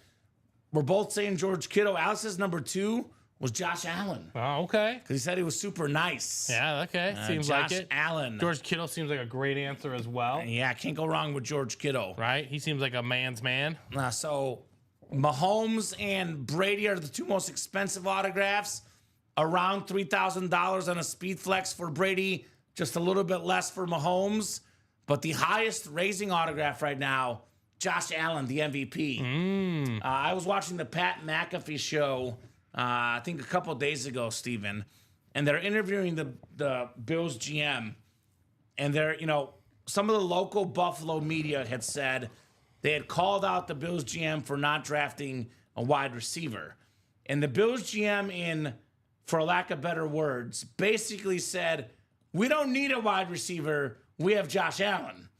We're both saying George Kittle. Alex's number 2 was Josh Allen. Oh, okay. Because he said he was super nice. Yeah, okay. Seems Josh like it. Allen. George Kittle seems like a great answer as well. Yeah, can't go wrong with George Kittle. Right? He seems like a man's man. So Mahomes and Brady are the 2 most expensive autographs. Around $3,000 on a speed flex for Brady. Just a little bit less for Mahomes. But the highest raising autograph right now, Josh Allen, the MVP. I was watching the Pat McAfee show, I think a couple days ago, Steven, and they're interviewing the Bills GM. And they're, some of the local Buffalo media had said they had called out the Bills GM for not drafting a wide receiver. And the Bills GM, for lack of better words, basically said, we don't need a wide receiver. We have Josh Allen.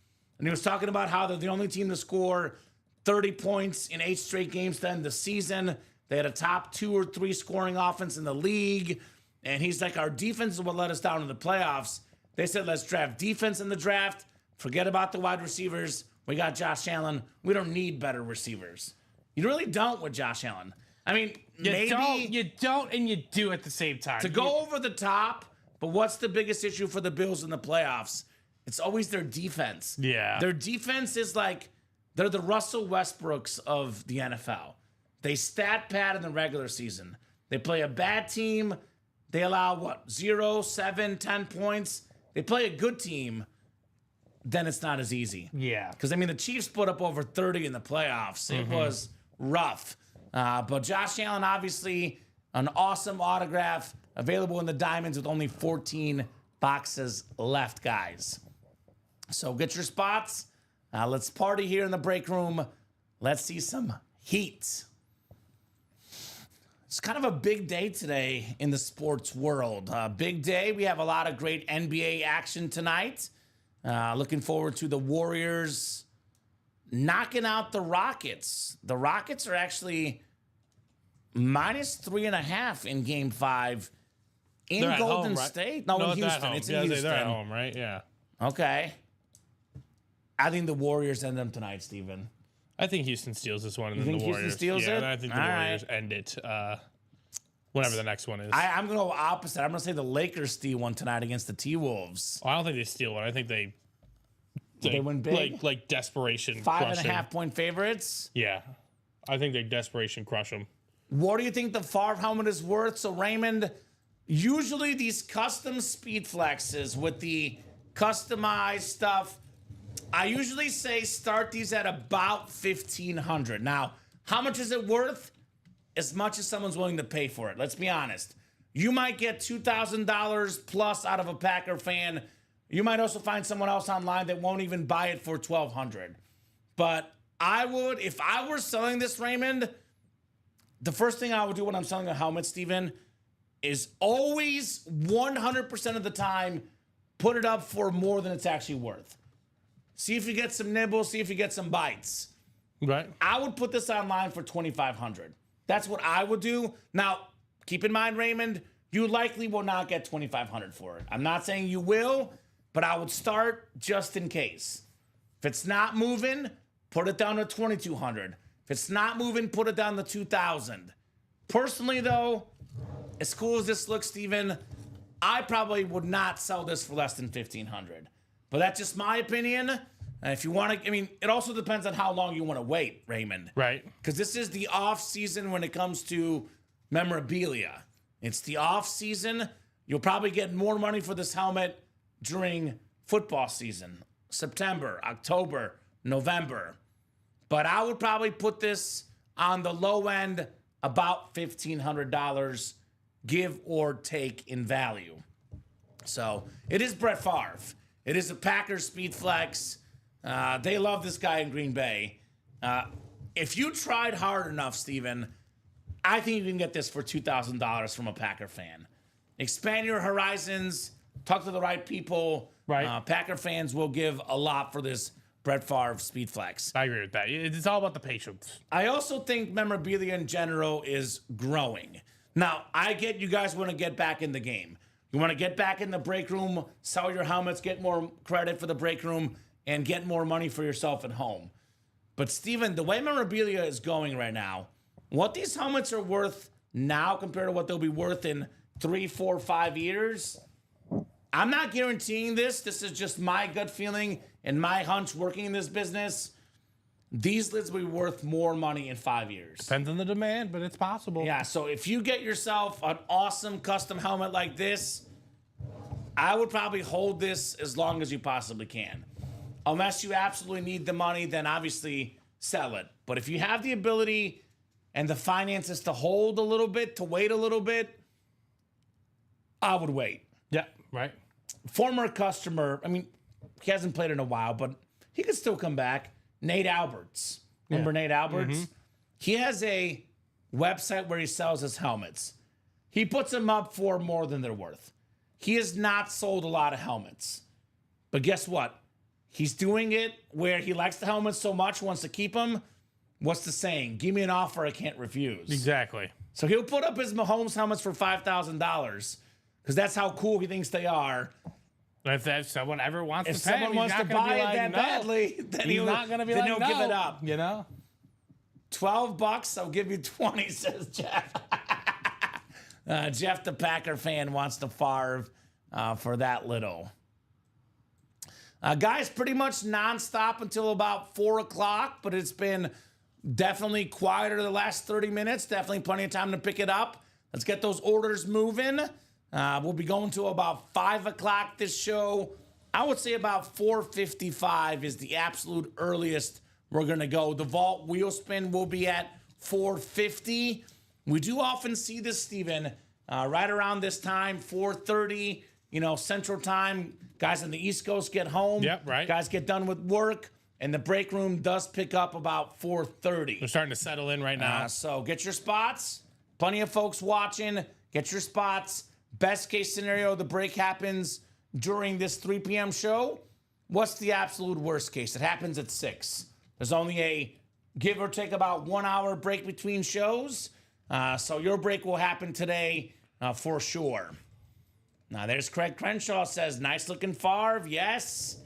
And he was talking about how they're the only team to score 30 points in 8 straight games to end the season. They had a top 2 or 3 scoring offense in the league. And he's like, our defense is what let us down in the playoffs. They said, let's draft defense in the draft. Forget about the wide receivers. We got Josh Allen. We don't need better receivers. You really don't with Josh Allen. I mean, You don't, and you do at the same time. to go over the top, but what's the biggest issue for the Bills in the playoffs? It's always their defense. Yeah. Their defense is like, they're the Russell Westbrooks of the NFL. They stat pad in the regular season. They play a bad team. They allow, 0, 7, 10 points. They play a good team. Then it's not as easy. Yeah. Because, I mean, the Chiefs put up over 30 in the playoffs. It was rough. But Josh Allen, obviously, an awesome autograph available in the diamonds with only 14 boxes left, guys. So get your spots. Let's party here in the break room. Let's see some heat. It's kind of a big day today in the sports world. Big day. We have a lot of great NBA action tonight. Looking forward to the Warriors knocking out the Rockets. The Rockets are actually -3.5 in Game 5 in They're at Golden home, right? State. No, in it's at Houston. home. It's in Yeah, Houston. they're at home, right? Yeah. Okay. I think the Warriors end them tonight, Steven. I think Houston steals this one, and then think the Houston Warriors. steals yeah, it? and I think the All Warriors right. end it. Whenever the next one is. I'm going to go opposite. I'm going to say the Lakers steal one tonight against the T-Wolves. I don't think they steal one. I think they win big? like desperation. 5.5 point favorites. Yeah, I think they desperation crush them. What do you think the Favre helmet is worth? So, Raymond, usually these custom speed flexes with the customized stuff, I usually say start these at about $1,500. Now, how much is it worth? As much as someone's willing to pay for it. Let's be honest. You might get $2,000 plus out of a Packer fan. You might also find someone else online that won't even buy it for $1,200. But I would, if I were selling this, Raymond, the first thing I would do when I'm selling a helmet, Steven, is always 100% of the time put it up for more than it's actually worth. See if you get some nibbles, see if you get some bites. Right. I would put this online for $2,500. That's what I would do. Now, keep in mind, Raymond, you likely will not get $2,500 for it. I'm not saying you will, but I would start just in case. If it's not moving, put it down to $2,200. If it's not moving, put it down to $2,000. Personally, though, as cool as this looks, Steven, I probably would not sell this for less than $1,500. But that's just my opinion. And if you want to, I mean, it also depends on how long you want to wait, Raymond. Right. Because this is the off season when it comes to memorabilia. It's the off season. You'll probably get more money for this helmet during football season, September, October, November. But I would probably put this on the low end, about $1,500, give or take in value. So it is Brett Favre. It is a Packers speed flex. They love this guy in Green Bay. If you tried hard enough, Steven, I think you can get this for $2,000 from a Packer fan. Expand your horizons. Talk to the right people. Right. Packer fans will give a lot for this Brett Favre speed flex. I agree with that. It's all about the patience. I also think memorabilia in general is growing. Now, I get you guys want to get back in the game. You want to get back in the break room, sell your helmets, get more credit for the break room, and get more money for yourself at home. But, Steven, the way memorabilia is going right now, what these helmets are worth now compared to what they'll be worth in 3, 4, 5 years, I'm not guaranteeing this. This is just my gut feeling and my hunch working in this business. These lids will be worth more money in 5 years. Depends on the demand, but it's possible. Yeah, so if you get yourself an awesome custom helmet like this, I would probably hold this as long as you possibly can. Unless you absolutely need the money, then obviously sell it. But if you have the ability and the finances to hold a little bit, to wait a little bit, I would wait. Yeah. Right. Former customer, I mean, he hasn't played in a while, but he could still come back. Nate Alberts. Remember Nate Alberts? Mm-hmm. He has a website where he sells his helmets. He puts them up for more than they're worth. He has not sold a lot of helmets. But guess what? He's doing it where he likes the helmets so much, wants to keep them. What's the saying? Give me an offer I can't refuse. Exactly. So he'll put up his Mahomes helmets for $5,000 because that's how cool he thinks they are. If someone ever wants If to pay him, someone he's wants to not gonna buy be it like, that no. badly, then He's not going to be then like, he'll no, give it up. You know? $12, I'll give you 20, says Jeff. Jeff, the Packer fan, wants the Favre for that little. Guys, pretty much nonstop until about 4 o'clock, but it's been definitely quieter the last 30 minutes. Definitely plenty of time to pick it up. Let's get those orders moving. We'll be going to about 5 o'clock this show. I would say about 4:55 is the absolute earliest we're going to go. The Vault wheel spin will be at 4:50. We do often see this, Steven, right around this time, 4:30, Central Time. Guys on the East Coast get home. Yep, right. Guys get done with work, and the break room does pick up about 4:30. We're starting to settle in right now. So get your spots. Plenty of folks watching. Get your spots. Best case scenario, the break happens during this 3 p.m. show. What's the absolute worst case? It happens at 6. There's only a give or take about 1 hour break between shows. So your break will happen today for sure. Now there's Craig Crenshaw says, nice looking Favre. Yes,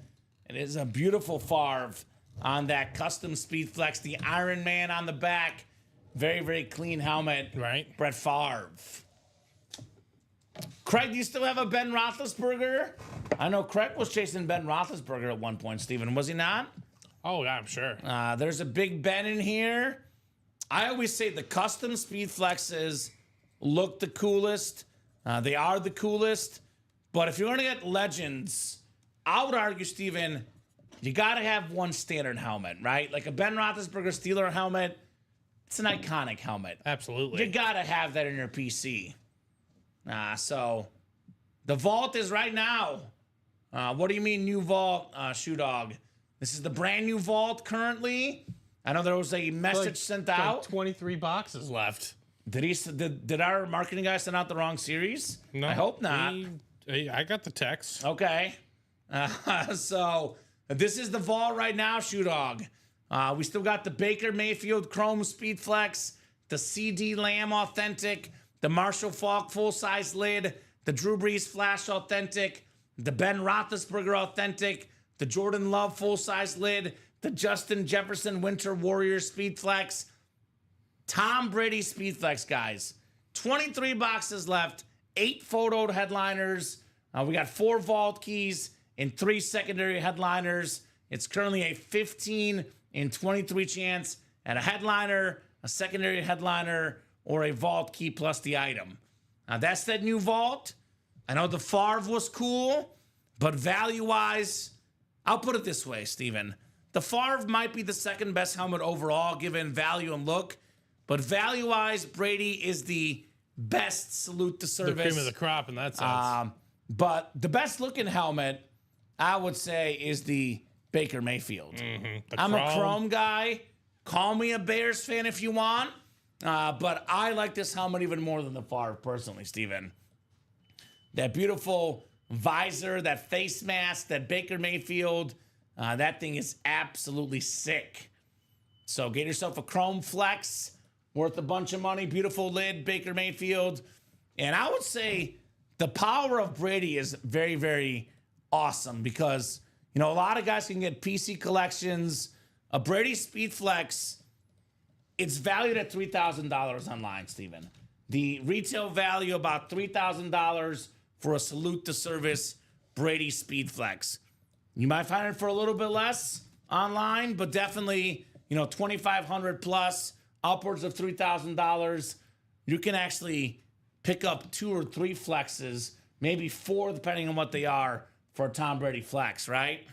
it is a beautiful Favre on that custom Speedflex. The Iron Man on the back. Very, very clean helmet. Right. Brett Favre. Craig, do you still have a Ben Roethlisberger? I know Craig was chasing Ben Roethlisberger at one point, Steven. Was he not? Oh, yeah, I'm sure. There's a big Ben in here. I always say the custom Speedflexes look the coolest. They are the coolest. But if you're going to get legends, I would argue, Steven, you got to have one standard helmet, right? Like a Ben Roethlisberger Steeler helmet. It's an iconic helmet. Absolutely. You got to have that in your PC. So the Vault is right now. What do you mean new Vault, Shoe Dog? This is the brand new Vault currently. I know there was a message sent out. 23 boxes left. Did our marketing guy send out the wrong series? No, I hope not. I got the text. Okay. So this is the Vault right now, Shoe Dog. We still got the Baker Mayfield Chrome Speedflex, the CD Lamb Authentic, the Marshall Faulk full-size lid, the Drew Brees Flash Authentic, the Ben Roethlisberger Authentic, the Jordan Love full-size lid, the Justin Jefferson Winter Warriors Speedflex, Tom Brady Speedflex, guys. 23 boxes left, 8 photoed headliners. We got 4 vault keys and 3 secondary headliners. It's currently a 15 in 23 chance at a headliner, a secondary headliner, or a vault key plus the item. Now that's that new vault. I know the Favre was cool, but value-wise, I'll put it this way, Steven. The Favre might be the second best helmet overall, given value and look, but value-wise, Brady is the best salute to The service. cream of the crop in that sense. But the best looking helmet, I would say, is the Baker Mayfield. The I'm a Chrome guy. Call me a Bears fan if you want. But I like this helmet even more than the Favre, personally, Steven. That beautiful visor, that face mask, that Baker Mayfield, that thing is absolutely sick. So get yourself a Chrome Flex, worth a bunch of money. Beautiful lid, Baker Mayfield. And I would say the power of Brady is very, very awesome because, a lot of guys can get PC collections. A Brady Speedflex, it's valued at $3,000 online, Steven. The retail value about $3,000 for a salute to service Brady Speedflex. You might find it for a little bit less online, but definitely, $2,500 plus, upwards of $3,000. You can actually pick up 2 or 3 flexes, maybe 4, depending on what they are, for a Tom Brady flex, right?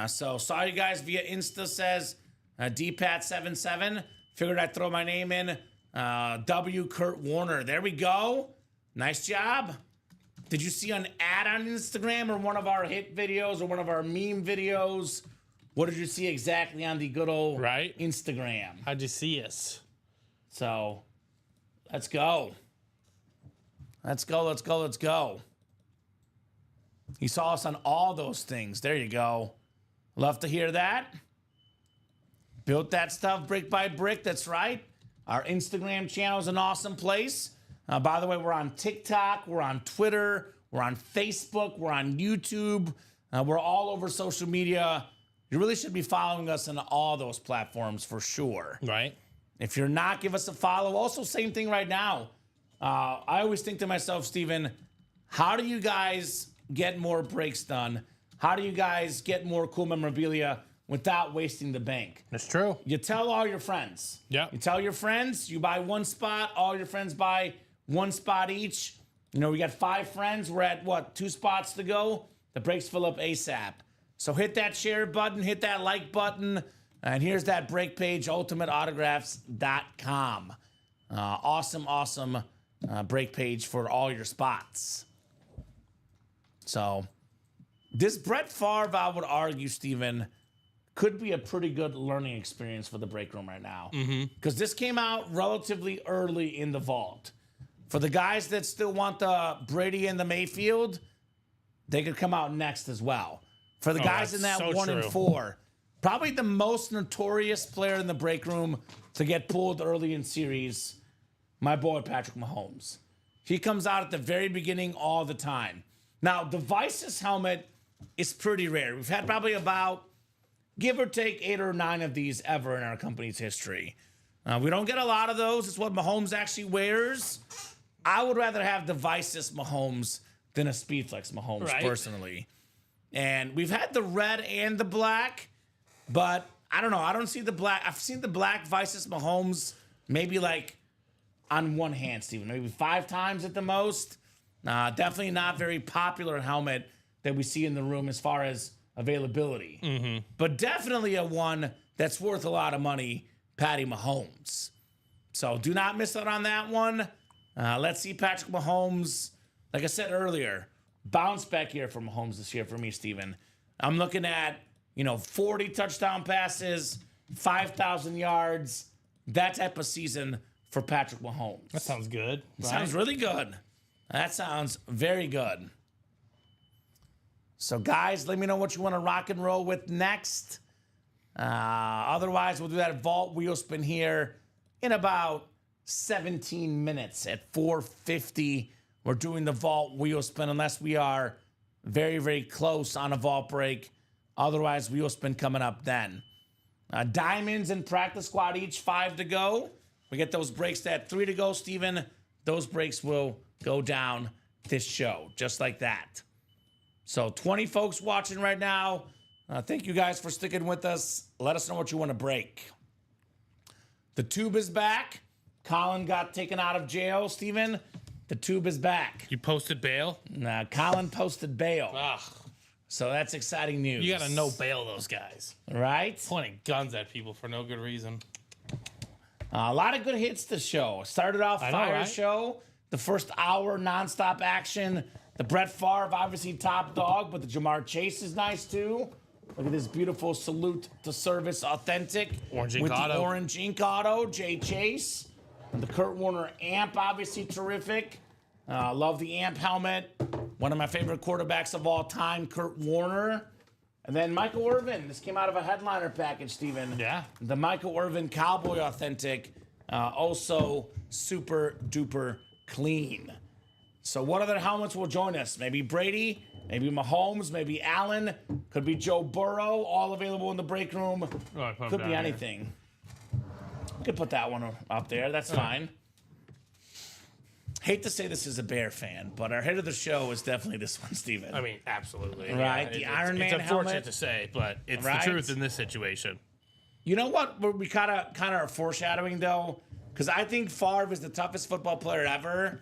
So saw you guys via Insta, says DPAT77. Figured I'd throw my name in. W. Kurt Warner. There we go. Nice job. Did you see an ad on Instagram or one of our hit videos or one of our meme videos? What did you see exactly on the good old Instagram? How'd you see us? So, let's go. Let's go. He saw us on all those things. There you go. Love to hear that. Built that stuff brick by brick. That's right. Our Instagram channel is an awesome place. By the way, we're on TikTok. We're on Twitter. We're on Facebook. We're on YouTube. We're all over social media. You really should be following us on all those platforms for sure. Right. If you're not, give us a follow. Also, same thing right now. I always think to myself, Steven, how do you guys get more breaks done? How do you guys get more cool memorabilia without wasting the bank? It's true. You tell all your friends. Yeah. You tell your friends, you buy one spot, all your friends buy one spot each. You know, we got 5 friends. We're at, 2 spots to go? The breaks fill up ASAP. So hit that share button, hit that like button, and here's that break page, ultimateautographs.com. Awesome break page for all your spots. So this Brett Favre, I would argue, Steven, could be a pretty good learning experience for the break room right now. Because this came out relatively early in the vault. For the guys that still want the Brady and the Mayfield, they could come out next as well. For the guys in that so 1 and true. 4, probably the most notorious player in the break room to get pulled early in series, my boy Patrick Mahomes. He comes out at the very beginning all the time. Now, the Vices helmet is pretty rare. We've had probably about, give or take, 8 or 9 of these ever in our company's history. We don't get a lot of those. It's what Mahomes actually wears. I would rather have the Vices Mahomes than a Speedflex Mahomes, Right. personally. And we've had the red and the black, but I don't know. I don't see the black. I've seen the black Vices Mahomes maybe like on one hand, Steven, maybe 5 times at the most. Definitely not very popular helmet that we see in the room as far as availability. But definitely a one that's worth a lot of money, Patty Mahomes. So do not miss out on that one. Let's see Patrick Mahomes. Like I said earlier, bounce back here for Mahomes this year for me, Steven. I'm looking at, 40 touchdown passes, 5,000 yards, that type of season for Patrick Mahomes. That sounds good. Right? Sounds really good. That sounds very good. So, guys, let me know what you want to rock and roll with next. Otherwise, we'll do that vault wheel spin here in about 17 minutes at 4:50. We're doing the vault wheel spin unless we are very, very close on a vault break. Otherwise, wheel spin coming up then. Diamonds and practice squad each, 5 to go. We get those breaks at 3 to go, Steven. Those breaks will go down this show, just like that. So 20 folks watching right now. Thank you guys for sticking with us. Let us know what you want to break. The tube is back. Colin got taken out of jail, Steven. The tube is back. You posted bail? Colin posted bail. Ugh. So that's exciting news. You gotta no bail those guys. Right? Pointing guns at people for no good reason. A lot of good hits this show. Started off know, fire right? show. The first hour, nonstop action. The Brett Favre, obviously top dog, but the Jamar Chase is nice too. Look at this beautiful salute to service, authentic. Orange ink with auto. the orange ink auto, Jay Chase. And the Kurt Warner amp, obviously terrific. Love the amp helmet. One of my favorite quarterbacks of all time, Kurt Warner. And then Michael Irvin. This came out of a headliner package, Steven. Yeah. The Michael Irvin Cowboy Authentic. Also super duper clean. So what other helmets will join us? Maybe Brady, maybe Mahomes, maybe Allen. Could be Joe Burrow. All available in the break room. Could be anything. We could put that one up there. That's fine. Hate to say this as a Bear fan, but our head of the show is definitely this one, Steven. I mean, absolutely. Right, the Iron Man It's unfortunate helmet. to say, but it's Right? the truth in this situation. You know what? We kind of are foreshadowing though, because I think Favre is the toughest football player ever.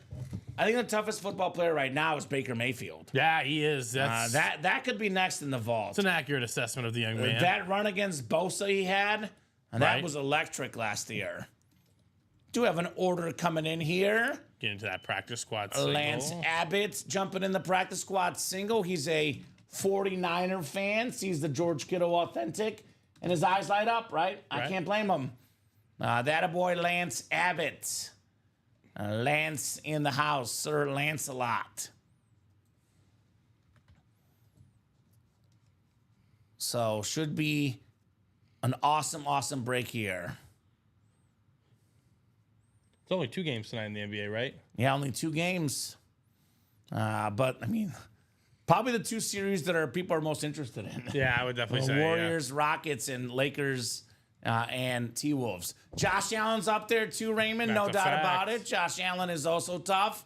I think the toughest football player right now is Baker Mayfield. Yeah, he is. That's That could be next in the vault. it's an accurate assessment of the young man. That run against Bosa he had, and that Right. was electric last year. Do have an order coming in here. Get into that practice squad single. Lance Abbott jumping in the practice squad single. He's a 49er fan, sees the George Kittle Authentic, and his eyes light up, right? I Right. can't blame him. That a boy, Lance Abbott. Lance in the house, Sir Lancelot. So should be an awesome break here. It's only 2 games tonight in the NBA, right? Yeah, only 2 games. But I mean, probably the 2 series that people are most interested in. Yeah, I would definitely say Warriors, Rockets, and Lakers and T-Wolves. Josh Allen's up there too, Raymond. That's no a doubt fact. about it. Josh Allen is also tough.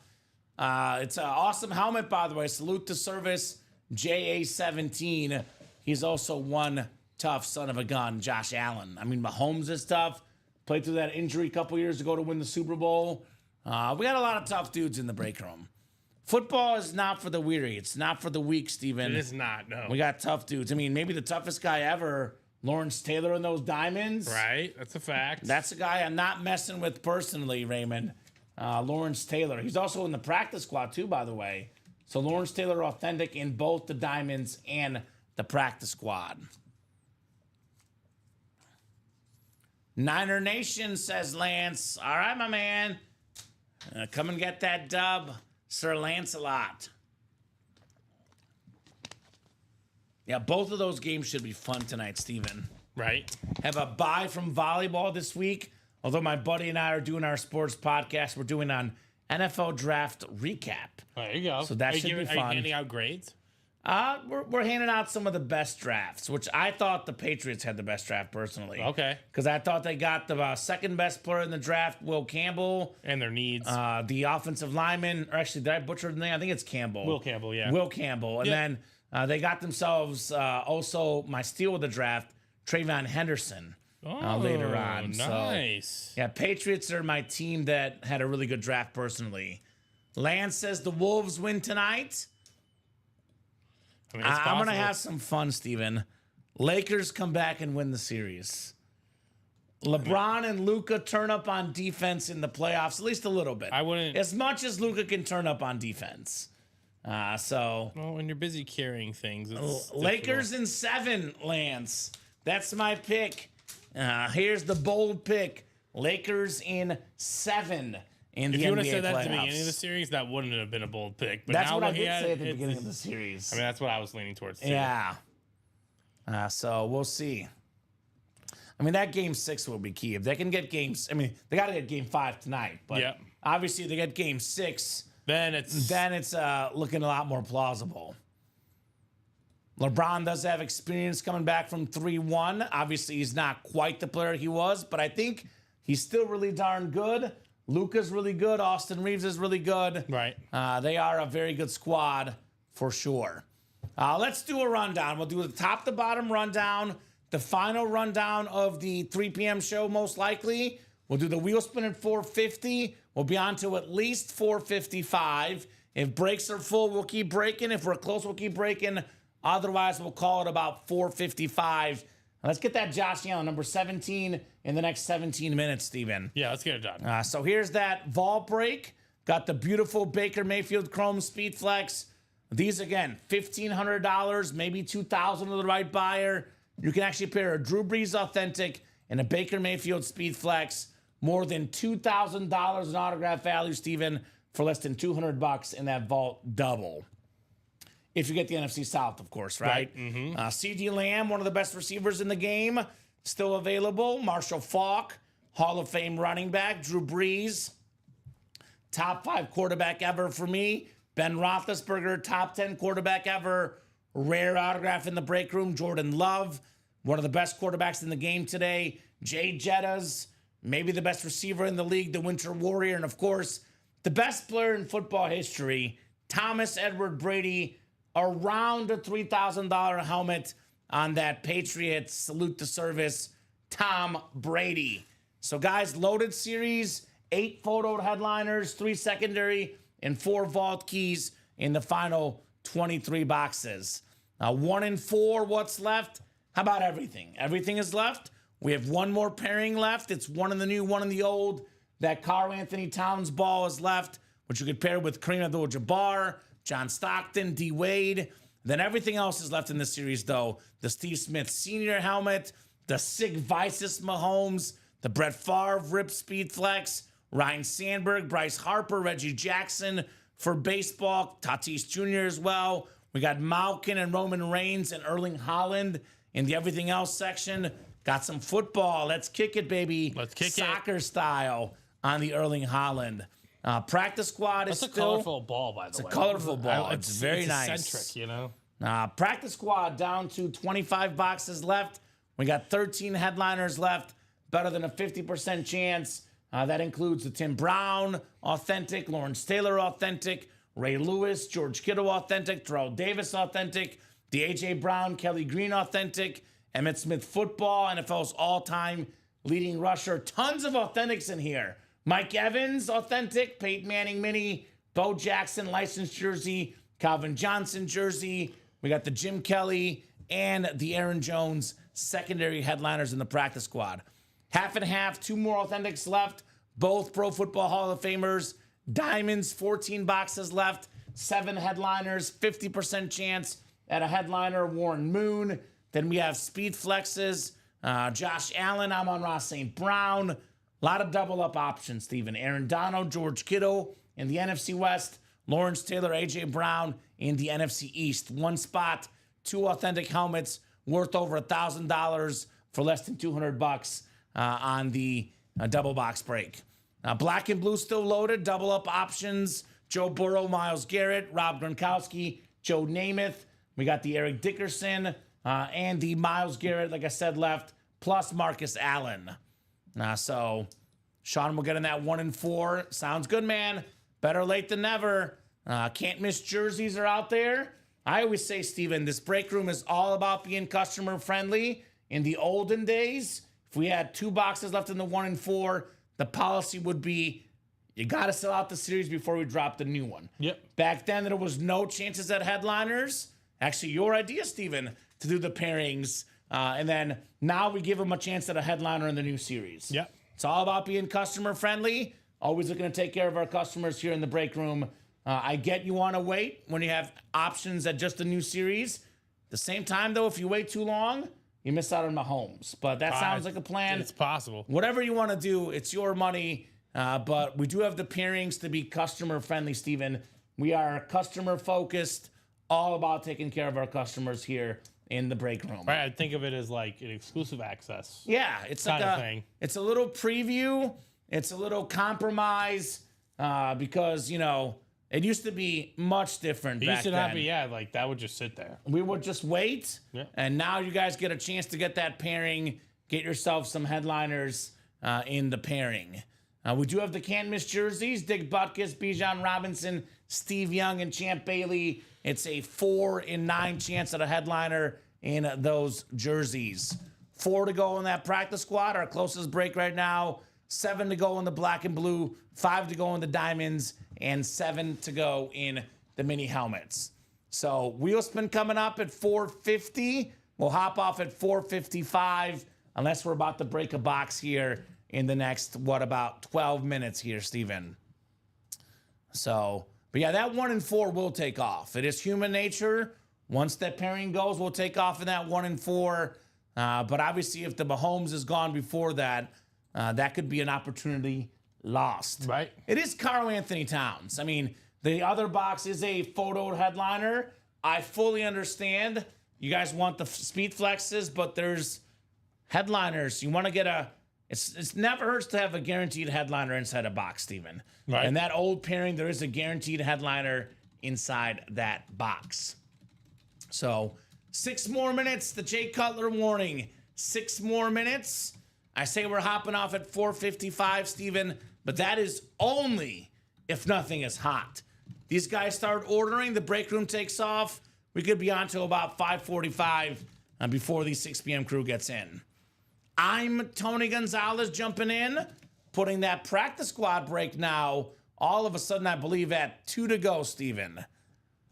It's an awesome helmet, by the way. Salute to service, JA17. He's also one tough son of a gun, Josh Allen. I mean, Mahomes is tough. Played through that injury a couple years ago to win the Super Bowl. We got a lot of tough dudes in the break room. Football is not for the weary. It's not for the weak, Steven. It is not, no. We got tough dudes. I mean, maybe the toughest guy ever, Lawrence Taylor in those diamonds. Right? That's a fact. That's a guy I'm not messing with personally, Raymond. Lawrence Taylor. He's also in the practice squad, too, by the way. So Lawrence Taylor authentic in both the diamonds and the practice squad. Niner Nation, says Lance. All right, my man. Come and get that dub, Sir Lancelot. Yeah, both of those games should be fun tonight, Steven. Right? Have a bye from volleyball this week. Although my buddy and I are doing our sports podcast, we're doing an NFL draft recap. There you go. So that should be Are you fun. handing out grades? We're handing out some of the best drafts, which I thought the Patriots had the best draft personally. Okay. Because I thought they got the second best player in the draft, Will Campbell. And their needs. The offensive lineman, or actually, did I butcher the name? I think it's Campbell. Will Campbell, yeah. Will Campbell. And Yep. then they got themselves also my steal of the draft, Trayvon Henderson, later on. Nice. So, yeah, Patriots are my team that had a really good draft personally. Lance says the Wolves win tonight. I mean, it's I'm going to possible. have some fun, Steven. Lakers come back and win the series. LeBron and Luka turn up on defense in the playoffs, at least a little bit. I wouldn't- As much as Luka can turn up on defense. So Well, when you're busy carrying things, it's Lakers in 7, Lance. That's my pick. Here's the bold pick. Lakers in 7 in the If you would have NBA said that playoffs. at the beginning of the series, that wouldn't have been a bold pick. But That's now what I looking did say it, at the it's- beginning of the series. I mean, that's what I was leaning towards. Too. Yeah. So we'll see. I mean, that game 6 will be key. If they can get games, I mean, they got to get game 5 tonight. But Yep. obviously, if they get game 6, Then it's then it's looking a lot more plausible. LeBron does have experience coming back from 3-1. Obviously, he's not quite the player he was, but I think he's still really darn good. Luka's really good. Austin Reeves is really good. right. They are a very good squad for sure. Let's do a rundown. We'll do the top to bottom rundown, the final rundown of the 3 p.m. show, most likely. We'll do the wheel spin at 450. We'll be on to at least 455. If breaks are full, we'll keep breaking. If we're close, we'll keep breaking. Otherwise, we'll call it about 455. Let's get that Josh Allen, number 17, in the next 17 minutes, Steven. Yeah, let's get it done. So here's that vault break. Got the beautiful Baker Mayfield Chrome Speed Flex. These, again, $1,500, maybe $2,000 to the right buyer. You can actually pair a Drew Brees Authentic and a Baker Mayfield Speed Flex. More than $2,000 in autograph value, Steven, for less than $200 in that vault double. If you get the NFC South, of course, right? CeeDee Lamb, one of the best receivers in the game, still available. Marshall Faulk, Hall of Fame running back. Drew Brees, top 5 quarterback ever for me. Ben Roethlisberger, top 10 quarterback ever. Rare autograph in the break room. Jordan Love, one of the best quarterbacks in the game today. Jay Jettas, maybe the best receiver in the league, the Winter Warrior. And, of course, the best player in football history, Thomas Edward Brady, around a $3,000 helmet on that Patriots salute to service, Tom Brady. So, guys, loaded series, 8 photo headliners, 3 secondary, and 4 vault keys in the final 23 boxes. 1 in 4, what's left? How about everything? Everything is left. We have one more pairing left. It's one in the new, one in the old. That Karl Anthony Towns ball is left, which you could pair with Kareem Abdul-Jabbar, John Stockton, D. Wade. Then everything else is left in this series, though. The Steve Smith Sr. helmet, the Sig Vices Mahomes, the Brett Favre Rip Speed Flex, Ryan Sandberg, Bryce Harper, Reggie Jackson for baseball, Tatis Jr. as well. We got Malkin and Roman Reigns and Erling Haaland In the everything else section, got some football. Let's kick it, baby. Let's kick it. Soccer style on the Erling Haaland. Practice squad is That's a still colorful ball, by the way. a colorful ball. It's very nice. Eccentric, you know. Practice squad down to 25 boxes left. We got 13 headliners left. Better than a 50% chance. That includes the Tim Brown authentic, Lawrence Taylor authentic, Ray Lewis, George Kittle authentic, Terrell Davis authentic, the A.J. Brown, Kelly Green authentic, Emmitt Smith football, NFL's all-time leading rusher. Tons of authentics in here. Mike Evans authentic, Peyton Manning mini, Bo Jackson licensed jersey, Calvin Johnson jersey. We got the Jim Kelly and the Aaron Jones secondary headliners in the practice squad. Half and half, 2 more authentics left. Both Pro Football Hall of Famers. Diamonds, 14 boxes left. 7 headliners, 50% chance at a headliner. Warren Moon. Then we have Speed Flexes. Josh Allen, Amon-Ra St. Brown. A lot of double up options, Steven. Aaron Donald, George Kittle in the NFC West. Lawrence Taylor, A.J. Brown in the NFC East. 1 spot, 2 authentic helmets worth over $1,000 for less than $200 on the double box break. Black and blue still loaded. Double up options. Joe Burrow, Myles Garrett, Rob Gronkowski, Joe Namath. We got the Eric Dickerson and the Myles Garrett, like I said, left, plus Marcus Allen. So Sean will get in that 1 and 4. Sounds good, man. Better late than never. Can't miss jerseys are out there. I always say, Steven, this break room is all about being customer friendly. In the olden days, if we had 2 boxes left in the 1 and 4, the policy would be you got to sell out the series before we drop the new one. Yep. Back then, there was no chances at headliners. Actually, your idea, Steven, to do the pairings. And then now we give them a chance at a headliner in the new series. Yep. It's all about being customer friendly. Always looking to take care of our customers here in the break room. I get you want to wait when you have options at just a new series. At the same time, though, if you wait too long, you miss out on Mahomes. But that sounds like a plan. It's possible. Whatever you want to do, it's your money. But we do have the pairings to be customer friendly, Steven. We are customer focused, all about taking care of our customers here in the break room. Right, I think of it as like an exclusive access. Yeah, it's like Kind of thing. It's a little preview. It's a little compromise because, you know, it used to be much different It back used to then. not be, yeah, like that would just sit there. We would just wait, Yeah. and now you guys get a chance to get that pairing. Get yourself some headliners in the pairing. We do have the can't miss jerseys. Dick Butkus, Bijan Robinson, Steve Young, and Champ Bailey. It's a 4 in 9 chance at a headliner in those jerseys. 4 to go in that practice squad, our closest break right now. 7 to go in the black and blue, 5 to go in the diamonds, and 7 to go in the mini helmets. So wheel spin coming up at 4:50. We'll hop off at 4:55 unless we're about to break a box here in the next, about 12 minutes here, Steven. So, but yeah, that 1 and 4 will take off. It is human nature. Once that pairing goes, we'll take off in that 1 and 4. But obviously, if the Mahomes is gone before that, that could be an opportunity lost. Right. It is Karl Anthony Towns. I mean, the other box is a photo headliner. I fully understand. You guys want the speed flexes, but there's headliners. You want to get it's never hurts to have a guaranteed headliner inside a box, Steven. Right. And that old pairing, there is a guaranteed headliner inside that box. So 6 more minutes, the Jay Cutler warning. 6 more minutes. I say we're hopping off at 4:55, Steven, but that is only if nothing is hot. These guys start ordering, the break room takes off. We could be on till about 5:45 before the 6 p.m. crew gets in. I'm Tony Gonzalez jumping in, putting that practice squad break now. All of a sudden, I believe at 2 to go, Steven.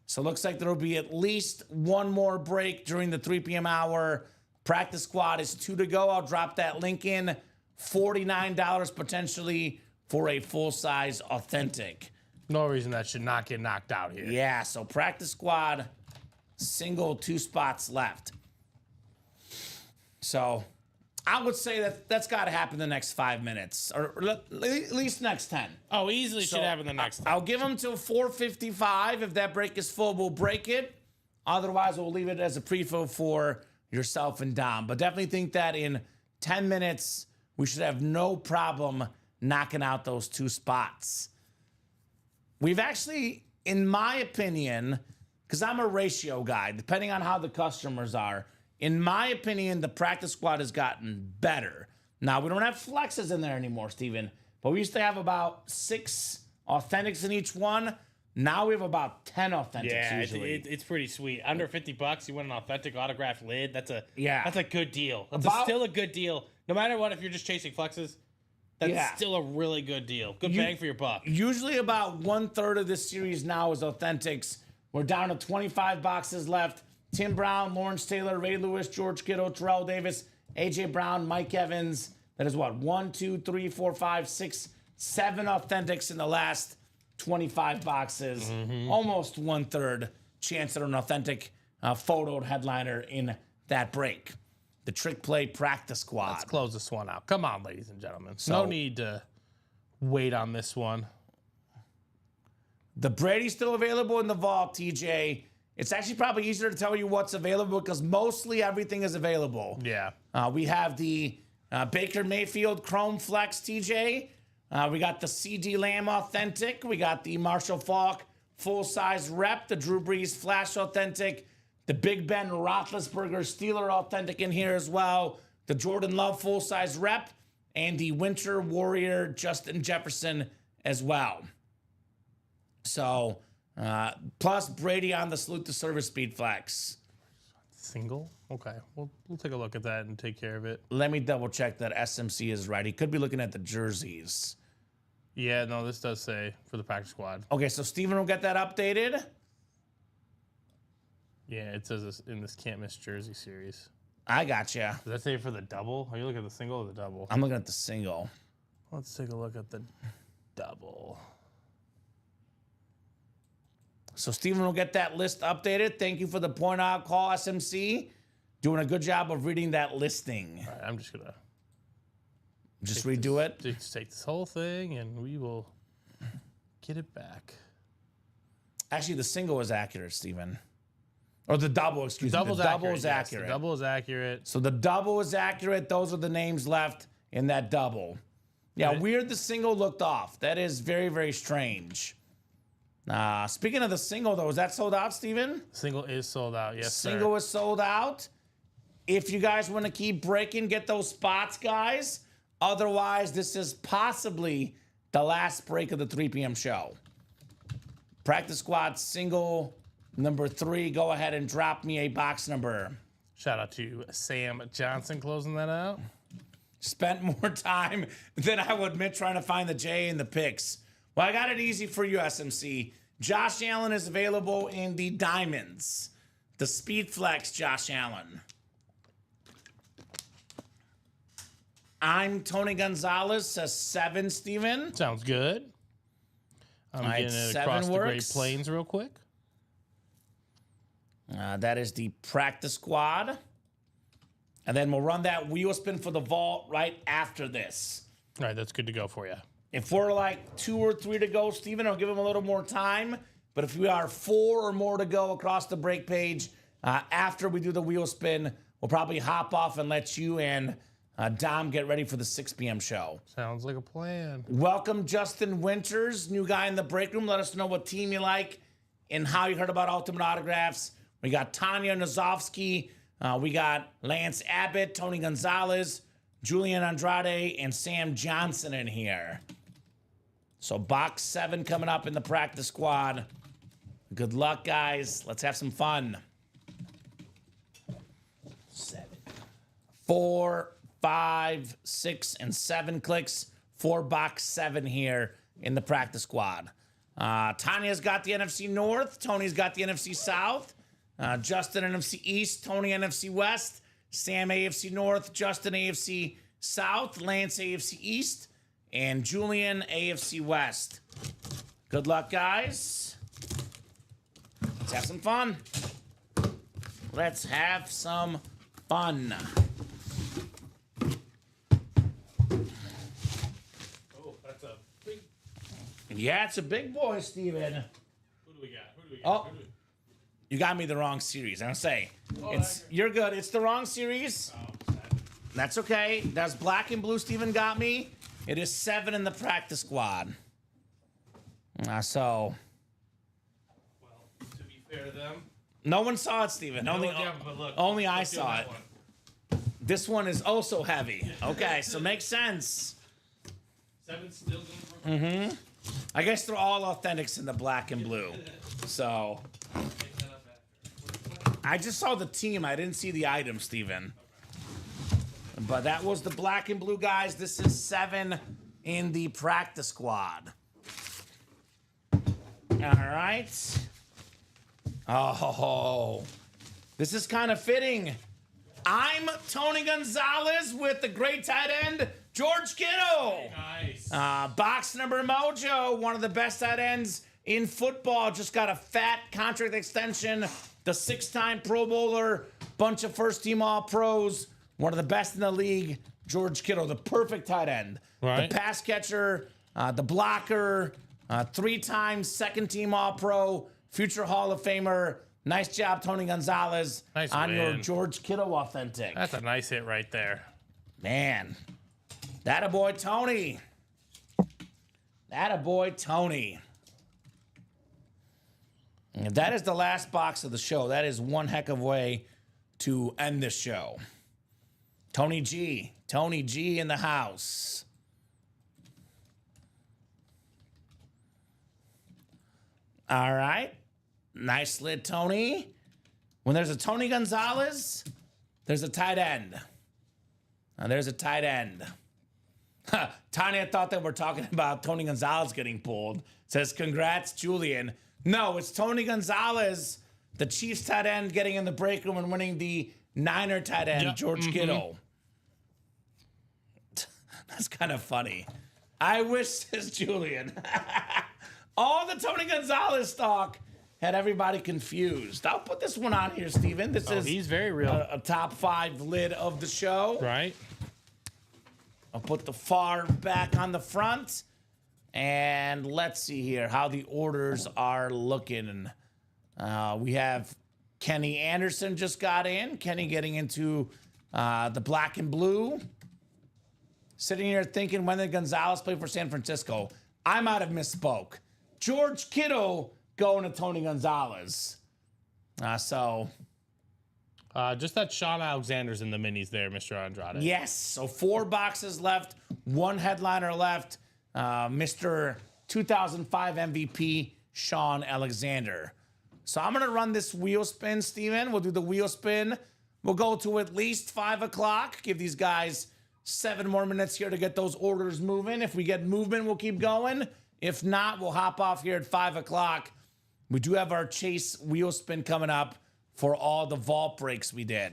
So it looks like there will be at least 1 more break during the 3 p.m. hour. Practice squad is 2 to go. I'll drop that link in. $49 potentially for a full-size authentic. No reason that should not get knocked out here. Yeah, so practice squad, single 2 spots left. So I would say that's got to happen the next 5 minutes, or at least next 10. Oh, easily should happen the next time. I'll give them till 4:55. If that break is full, we'll break it. Otherwise, we'll leave it as a prefill for yourself and Dom. But definitely think that in 10 minutes, we should have no problem knocking out those 2 spots. We've actually, in my opinion, because I'm a ratio guy, depending on how the customers are, in my opinion, the practice squad has gotten better. Now, we don't have flexes in there anymore, Steven, but we used to have about 6 authentics in each one. Now we have about 10 authentics Yeah, usually. it's pretty sweet. Under $50, you win an authentic autograph lid. That's a good deal. That's About- still a good deal. No matter what, if you're just chasing flexes, that's Yeah. still a really good deal. Good bang for your buck. Usually about 1/3 of this series now is authentics. We're down to 25 boxes left. Tim Brown, Lawrence Taylor, Ray Lewis, George Kittle, Terrell Davis, AJ Brown, Mike Evans. That is what? 1, 2, 3, 4, 5, 6, 7 authentics in the last 25 boxes. Almost 1/3 chance at an authentic photoed headliner in that break. The Trick Play Practice Squad. Let's close this one out. Come on, ladies and gentlemen. So- No need to wait on this one. The Brady's still available in the vault, TJ. It's actually probably easier to tell you what's available because mostly everything is available. Yeah. We have the Baker Mayfield Chrome Flex, TJ. We got the CD Lamb Authentic. We got the Marshall Faulk full-size rep, the Drew Brees Flash Authentic, the Big Ben Roethlisberger Steeler Authentic in here as well, the Jordan Love full-size rep, and the Winter Warrior Justin Jefferson as well. So, plus Brady on the Salute to Service Speed Flex. Single? Okay. We'll take a look at that and take care of it. Let me double check that SMC is right. He could be looking at the jerseys. Yeah, no, this does say for the practice squad. Okay, so Steven will get that updated. Yeah, it says this in this can't miss jersey series. I gotcha. Does that say for the double? Are you looking at the single or the double? I'm looking at the single. Let's take a look at the double. So Steven will get that list updated. Thank you for the point out call, SMC. Doing a good job of reading that listing. All right, I'm just gonna Just redo it. just take this whole thing and we will get it back. Actually, the single is accurate, Steven. Or the double, excuse me. Double's The double accurate. is yes, accurate. the double is accurate. So the double is accurate. Those are the names left in that double. Yeah, Right. weird the single looked off. That is very, very strange. Speaking of the single, though, is that sold out, Steven? Single is sold out. Yes, Single sir. is sold out. If you guys want to keep breaking, get those spots, guys. Otherwise, this is possibly the last break of the 3 p.m. show. Practice squad single number 3. Go ahead and drop me a box number. Shout out to Sam Johnson closing that out. Spent more time than I would admit trying to find the J in the picks. Well, I got it easy for you, SMC. Josh Allen is available in the diamonds. The Speed Flex, Josh Allen. I'm Tony Gonzalez, says 7, Steven. Sounds good. I'm right, getting it 7 across the Great works. Plains real quick. That is the practice squad. And then we'll run that wheel spin for the vault right after this. All right, that's good to go for you. If we're like 2 or 3 to go, Steven, I'll give him a little more time. But if we are 4 or more to go across the break page, after we do the wheel spin, we'll probably hop off and let you and Dom get ready for the 6 p.m. show. Sounds like a plan. Welcome, Justin Winters, new guy in the break room. Let us know what team you like and how you heard about Ultimate Autographs. We got Tanya Nazovsky. We got Lance Abbott, Tony Gonzalez, Julian Andrade, and Sam Johnson in here. So box 7 coming up in the practice squad. Good luck, guys. Let's have some fun. 7. 4, 5, 6, and 7 clicks for box 7 here in the practice squad. Tanya's got the NFC North. Tony's got the NFC South. Justin NFC East. Tony NFC West. Sam AFC North. Justin AFC South. Lance AFC East. And Julian AFC West. Good luck, guys. Let's have some fun. Let's have some fun. Oh, that's a big. Yeah, it's a big boy, Steven. Who do we got? Oh, you got me the wrong series. I'm gonna say You're good. It's the wrong series. That's okay. That's black and blue. Steven got me. It is 7 in the practice squad. So. Well, to be fair to them, No one saw it, Steven. Only I saw it. This one is also heavy. Okay, so makes sense. 7 still going. I guess they're all authentics in the black and blue. So I just saw the team. I didn't see the item, Steven. But that was the black and blue guys. This is 7 in the practice squad. All right. Oh, this is kind of fitting. I'm Tony Gonzalez with the great tight end, George Kittle. Nice. Box number mojo, one of the best tight ends in football. Just got a fat contract extension. The 6-time Pro Bowler, bunch of first-team All-Pros, one of the best in the league, George Kittle, the perfect tight end. Right. The pass catcher, the blocker, 3-time second-team All-Pro, future Hall of Famer. Nice job, Tony Gonzalez, Nice on your win. George Kittle authentic. That's a nice hit right there. Man, that a boy Tony. That a boy Tony. And that is the last box of the show. That is one heck of a way to end this show. Tony G in the house. All right. Nice lid, Tony. When there's a Tony Gonzalez, there's a tight end. Now there's a tight end. Tanya thought that we're talking about Tony Gonzalez getting pulled. Says, congrats, Julian. No, it's Tony Gonzalez, the Chiefs tight end, getting in the break room and winning the Niner tight end, George Kittle. That's kind of funny. I wish, says Julian. All the Tony Gonzalez talk had everybody confused. I'll put this one on here, Steven. This is He's very real. a top 5 lid of the show. Right? I'll put the far back on the front. And let's see here how the orders are looking. We have Kenny Anderson just got in. Kenny getting into the black and blue. Sitting here thinking, when did Gonzalez play for San Francisco? I might have misspoke. George Kittle going to Tony Gonzalez. Just that Sean Alexander's in the minis there, Mr. Andrade. Yes, so 4 boxes left, 1 headliner left. Mr. 2005 MVP, Sean Alexander. So I'm going to run this wheel spin, Steven. We'll do the wheel spin. We'll go to at least 5 o'clock. Give these guys 7 more minutes here to get those orders moving. If we get movement, we'll keep going. If not, we'll hop off here at 5 o'clock. We do have our Chase wheel spin coming up for all the vault breaks we did.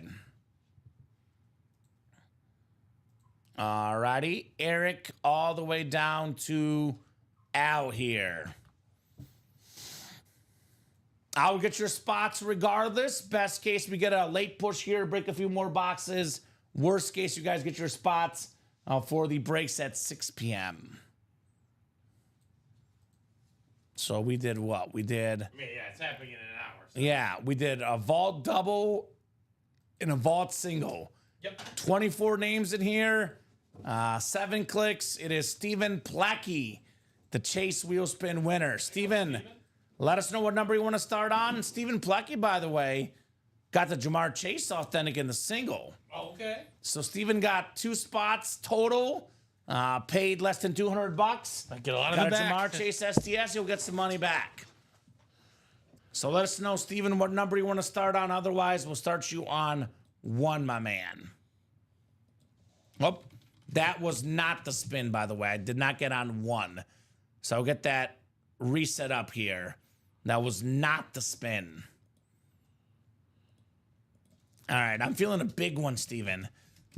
Alrighty, Eric all the way down to Al here. I'll get your spots regardless. Best case, we get a late push here, break a few more boxes. Worst case, you guys get your spots for the breaks at 6 p.m. So we did what? We did... I mean, yeah, it's happening in an hour. So. Yeah, we did a vault double and a vault single. Yep. 24 names in here, 7 clicks. It is Steven Plackey, the Chase wheel spin winner. Steven, let us know what number you want to start on. Steven Plackey, by the way, got the Jamar Chase authentic in the single. Okay. So Steven got 2 spots total, paid less than $200. I get a lot of Got a it back. Jamar Chase STS, you'll get some money back. So let us know, Steven, what number you want to start on. Otherwise, we'll start you on 1, my man. Oh, that was not the spin, by the way. I did not get on 1. So I'll get that reset up here. That was not the spin. All right, I'm feeling a big one, Steven.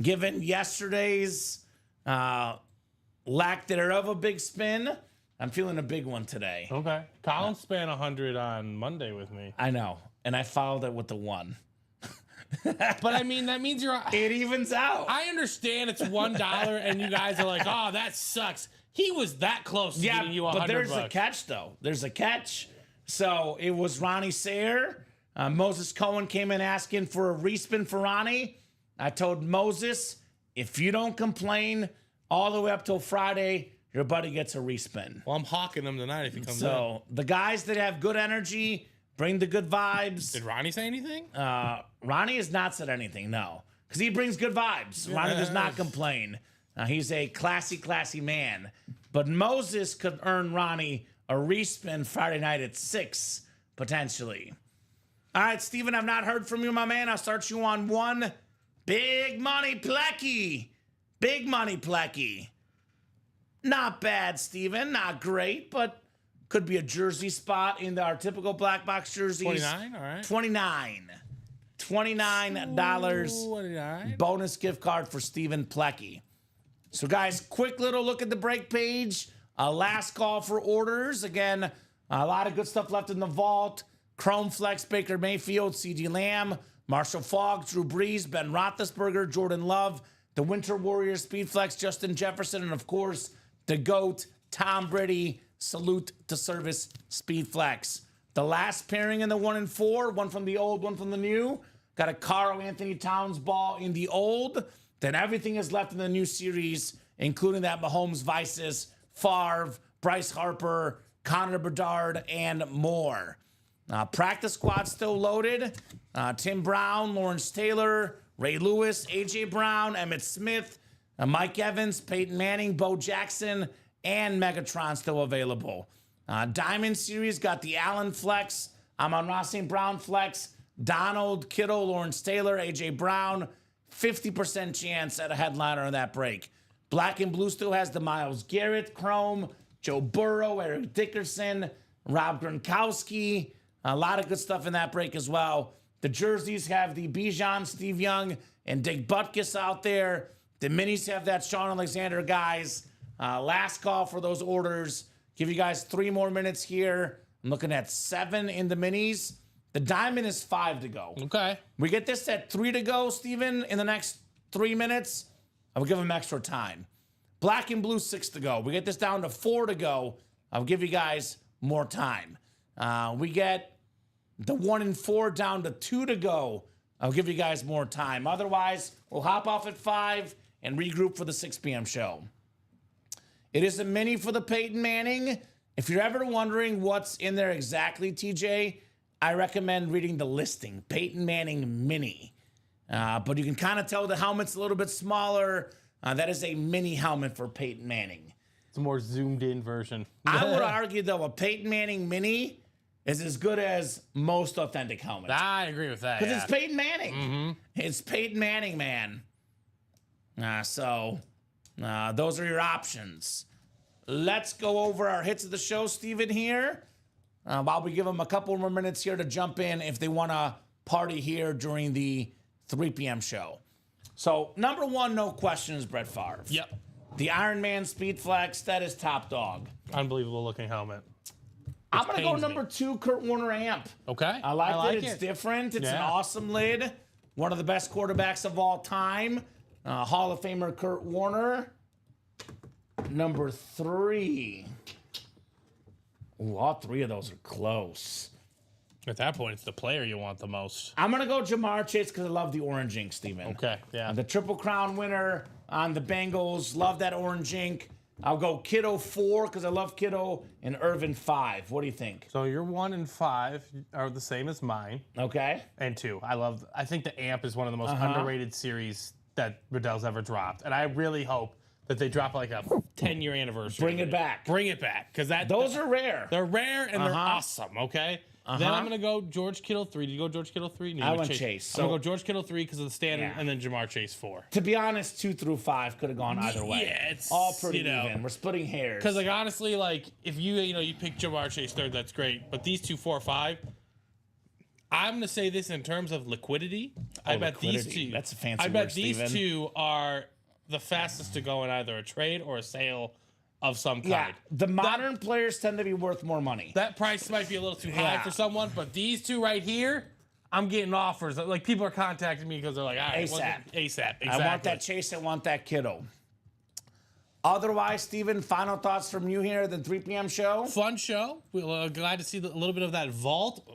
Given yesterday's lack thereof a big spin, I'm feeling a big one today. Okay. Colin span 100 on Monday with me. I know, and I followed it with the 1. But I mean, that means you're. It evens out. I understand it's $1, and you guys are like, "Oh, that sucks." He was that close to getting you $100. But there's a catch, though. There's a catch. So it was Ronnie Sayre, Moses Cohen came in asking for a respin for Ronnie. I told Moses, if you don't complain all the way up till Friday, your buddy gets a respin. Well, I'm hawking him tonight if he comes in. So the guys that have good energy, bring the good vibes. Did Ronnie say anything? Ronnie has not said anything, no. Because he brings good vibes. Ronnie does not complain. He's a classy man. But Moses could earn Ronnie a respin Friday night at 6, potentially. All right, Steven, I've not heard from you, my man. I'll start you on one. Big money Plecky. Big money Plecky. Not bad, Steven. Not great, but could be a jersey spot in our typical black box jerseys. 29, all right. $29 29. bonus gift card for Steven Plecky. So, guys, quick little look at the break page. Last call for orders. Again, a lot of good stuff left in the vault. Chrome Flex, Baker Mayfield, CeeDee Lamb, Marshall Faulk, Drew Brees, Ben Roethlisberger, Jordan Love, the Winter Warriors, Speed Flex, Justin Jefferson, and, of course, the GOAT, Tom Brady. Salute to service, Speed Flex. The last pairing in the 1 and 4, one from the old, one from the new. Got a Karl Anthony Towns ball in the old. Then everything is left in the new series, including that Mahomes Vices, Favre, Bryce Harper, Connor Bedard, and more. Practice squad still loaded. Tim Brown, Lawrence Taylor, Ray Lewis, A.J. Brown, Emmitt Smith, Mike Evans, Peyton Manning, Bo Jackson, and Megatron still available. Diamond Series got the Allen Flex, Amon-Ra St. Brown Flex, Donald, Kittle, Lawrence Taylor, A.J. Brown, 50% chance at a headliner on that break. Black and Blue still has the Myles Garrett Chrome, Joe Burrow, Eric Dickerson, Rob Gronkowski. A lot of good stuff in that break as well. The jerseys have the Bijan, Steve Young, and Dick Butkus out there. The minis have that Sean Alexander guys. Last call for those orders. Give you guys 3 more minutes here. I'm looking at 7 in the minis. The diamond is 5 to go. Okay. We get this at 3 to go, Steven, in the next 3 minutes. I will give them extra time. Black and Blue, 6 to go. We get this down to 4 to go. I'll give you guys more time. We get the 1 and 4 down to 2 to go. I'll give you guys more time. Otherwise, we'll hop off at 5 and regroup for the 6 p.m. show. It is a mini for the Peyton Manning. If you're ever wondering what's in there exactly, TJ, I recommend reading the listing, Peyton Manning Mini. But you can kind of tell the helmet's a little bit smaller. That is a mini helmet for Peyton Manning. It's a more zoomed in version. I would argue, though, a Peyton Manning Mini is as good as most authentic helmets. I agree with that. Because it's Peyton Manning. It's Peyton Manning, man. So those are your options. Let's go over our hits of the show, Steven, here. While we give them a couple more minutes here to jump in if they want to party here during the 3 p.m. show. So, number 1, no question, is Brett Favre. Yep. The Iron Man Speed Flex, that is top dog. Unbelievable looking helmet. I'm going to go pains me. number 2, Kurt Warner Amp. Okay. I like it. It's different. It's an Yeah. awesome lid. One of the best quarterbacks of all time. Hall of Famer Kurt Warner. Number 3. Ooh, all 3 of those are close. At that point, it's the player you want the most. I'm going to go Jamar Chase because I love the orange ink, Steven. Okay. Yeah. The Triple Crown winner on the Bengals. Love that orange ink. I'll go Kittle 4 because I love Kittle, and Irvin 5. What do you think? So your 1 and 5 are the same as mine, Okay. and 2. I think the Amp is one of the most underrated series that Riddell's ever dropped, and I really hope that they drop like a 10-year anniversary. Bring it back. Bring it back, because Those are rare. they're rare and they're awesome. Okay. Then I'm gonna go George Kittle 3. Did you go George Kittle 3? No, I you went Chase. I'm gonna go George Kittle 3 because of the standard, Yeah. and then Jamar Chase 4. To be honest, 2 through 5 could have gone either way. Yeah, it's all pretty you know, even. We're splitting hairs. Because like honestly, like if you pick Jamar Chase 3rd, that's great. But these 2, 4, 5, I'm gonna say this in terms of liquidity. I bet these liquidity. 2. That's a fancy I bet word, these Steven. 2 are the fastest to go in either a trade or a sale of some kind. yeah, the modern players tend to be worth more money. That price might be a little too high Yeah. for someone, but these 2 right here, I'm getting offers. Like people are contacting me because they're like, all right, ASAP. ASAP. Exactly. I want that Chase. I want that Kittle. Otherwise, Steven, final thoughts from you here at the 3 p.m. show? Fun show. We're glad to see a little bit of that vault.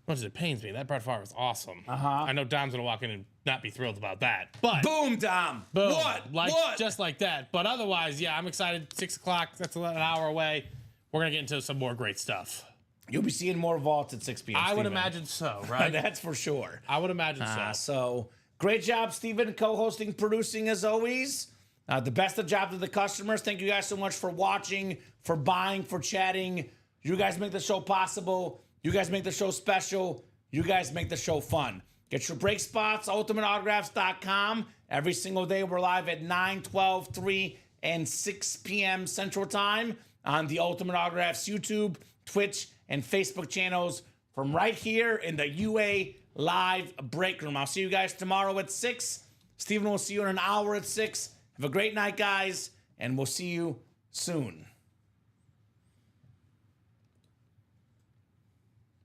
much as it pains me, that Brett Favre is awesome. Uh-huh. I know Dom's gonna walk in and not be thrilled about that, but Boom, Dom. boom, What? just like that. But otherwise, yeah, I'm excited. 6 o'clock. That's an hour away. We're gonna get into some more great stuff. You'll be seeing more vaults at 6 p.m. I would Steven. imagine so, right? That's for sure. I would imagine so. So great job, Steven, co-hosting, producing as always. The best of job to the customers. Thank you guys so much for watching, for buying, for chatting. You guys make the show possible. You guys make the show special. You guys make the show fun. Get your break spots, ultimateautographs.com. Every single day we're live at 9, 12, 3, and 6 p.m. Central Time on the Ultimate Autographs YouTube, Twitch, and Facebook channels from right here in the UA Live Break Room. I'll see you guys tomorrow at 6. Steven will see you in an hour at 6. Have a great night, guys, and we'll see you soon.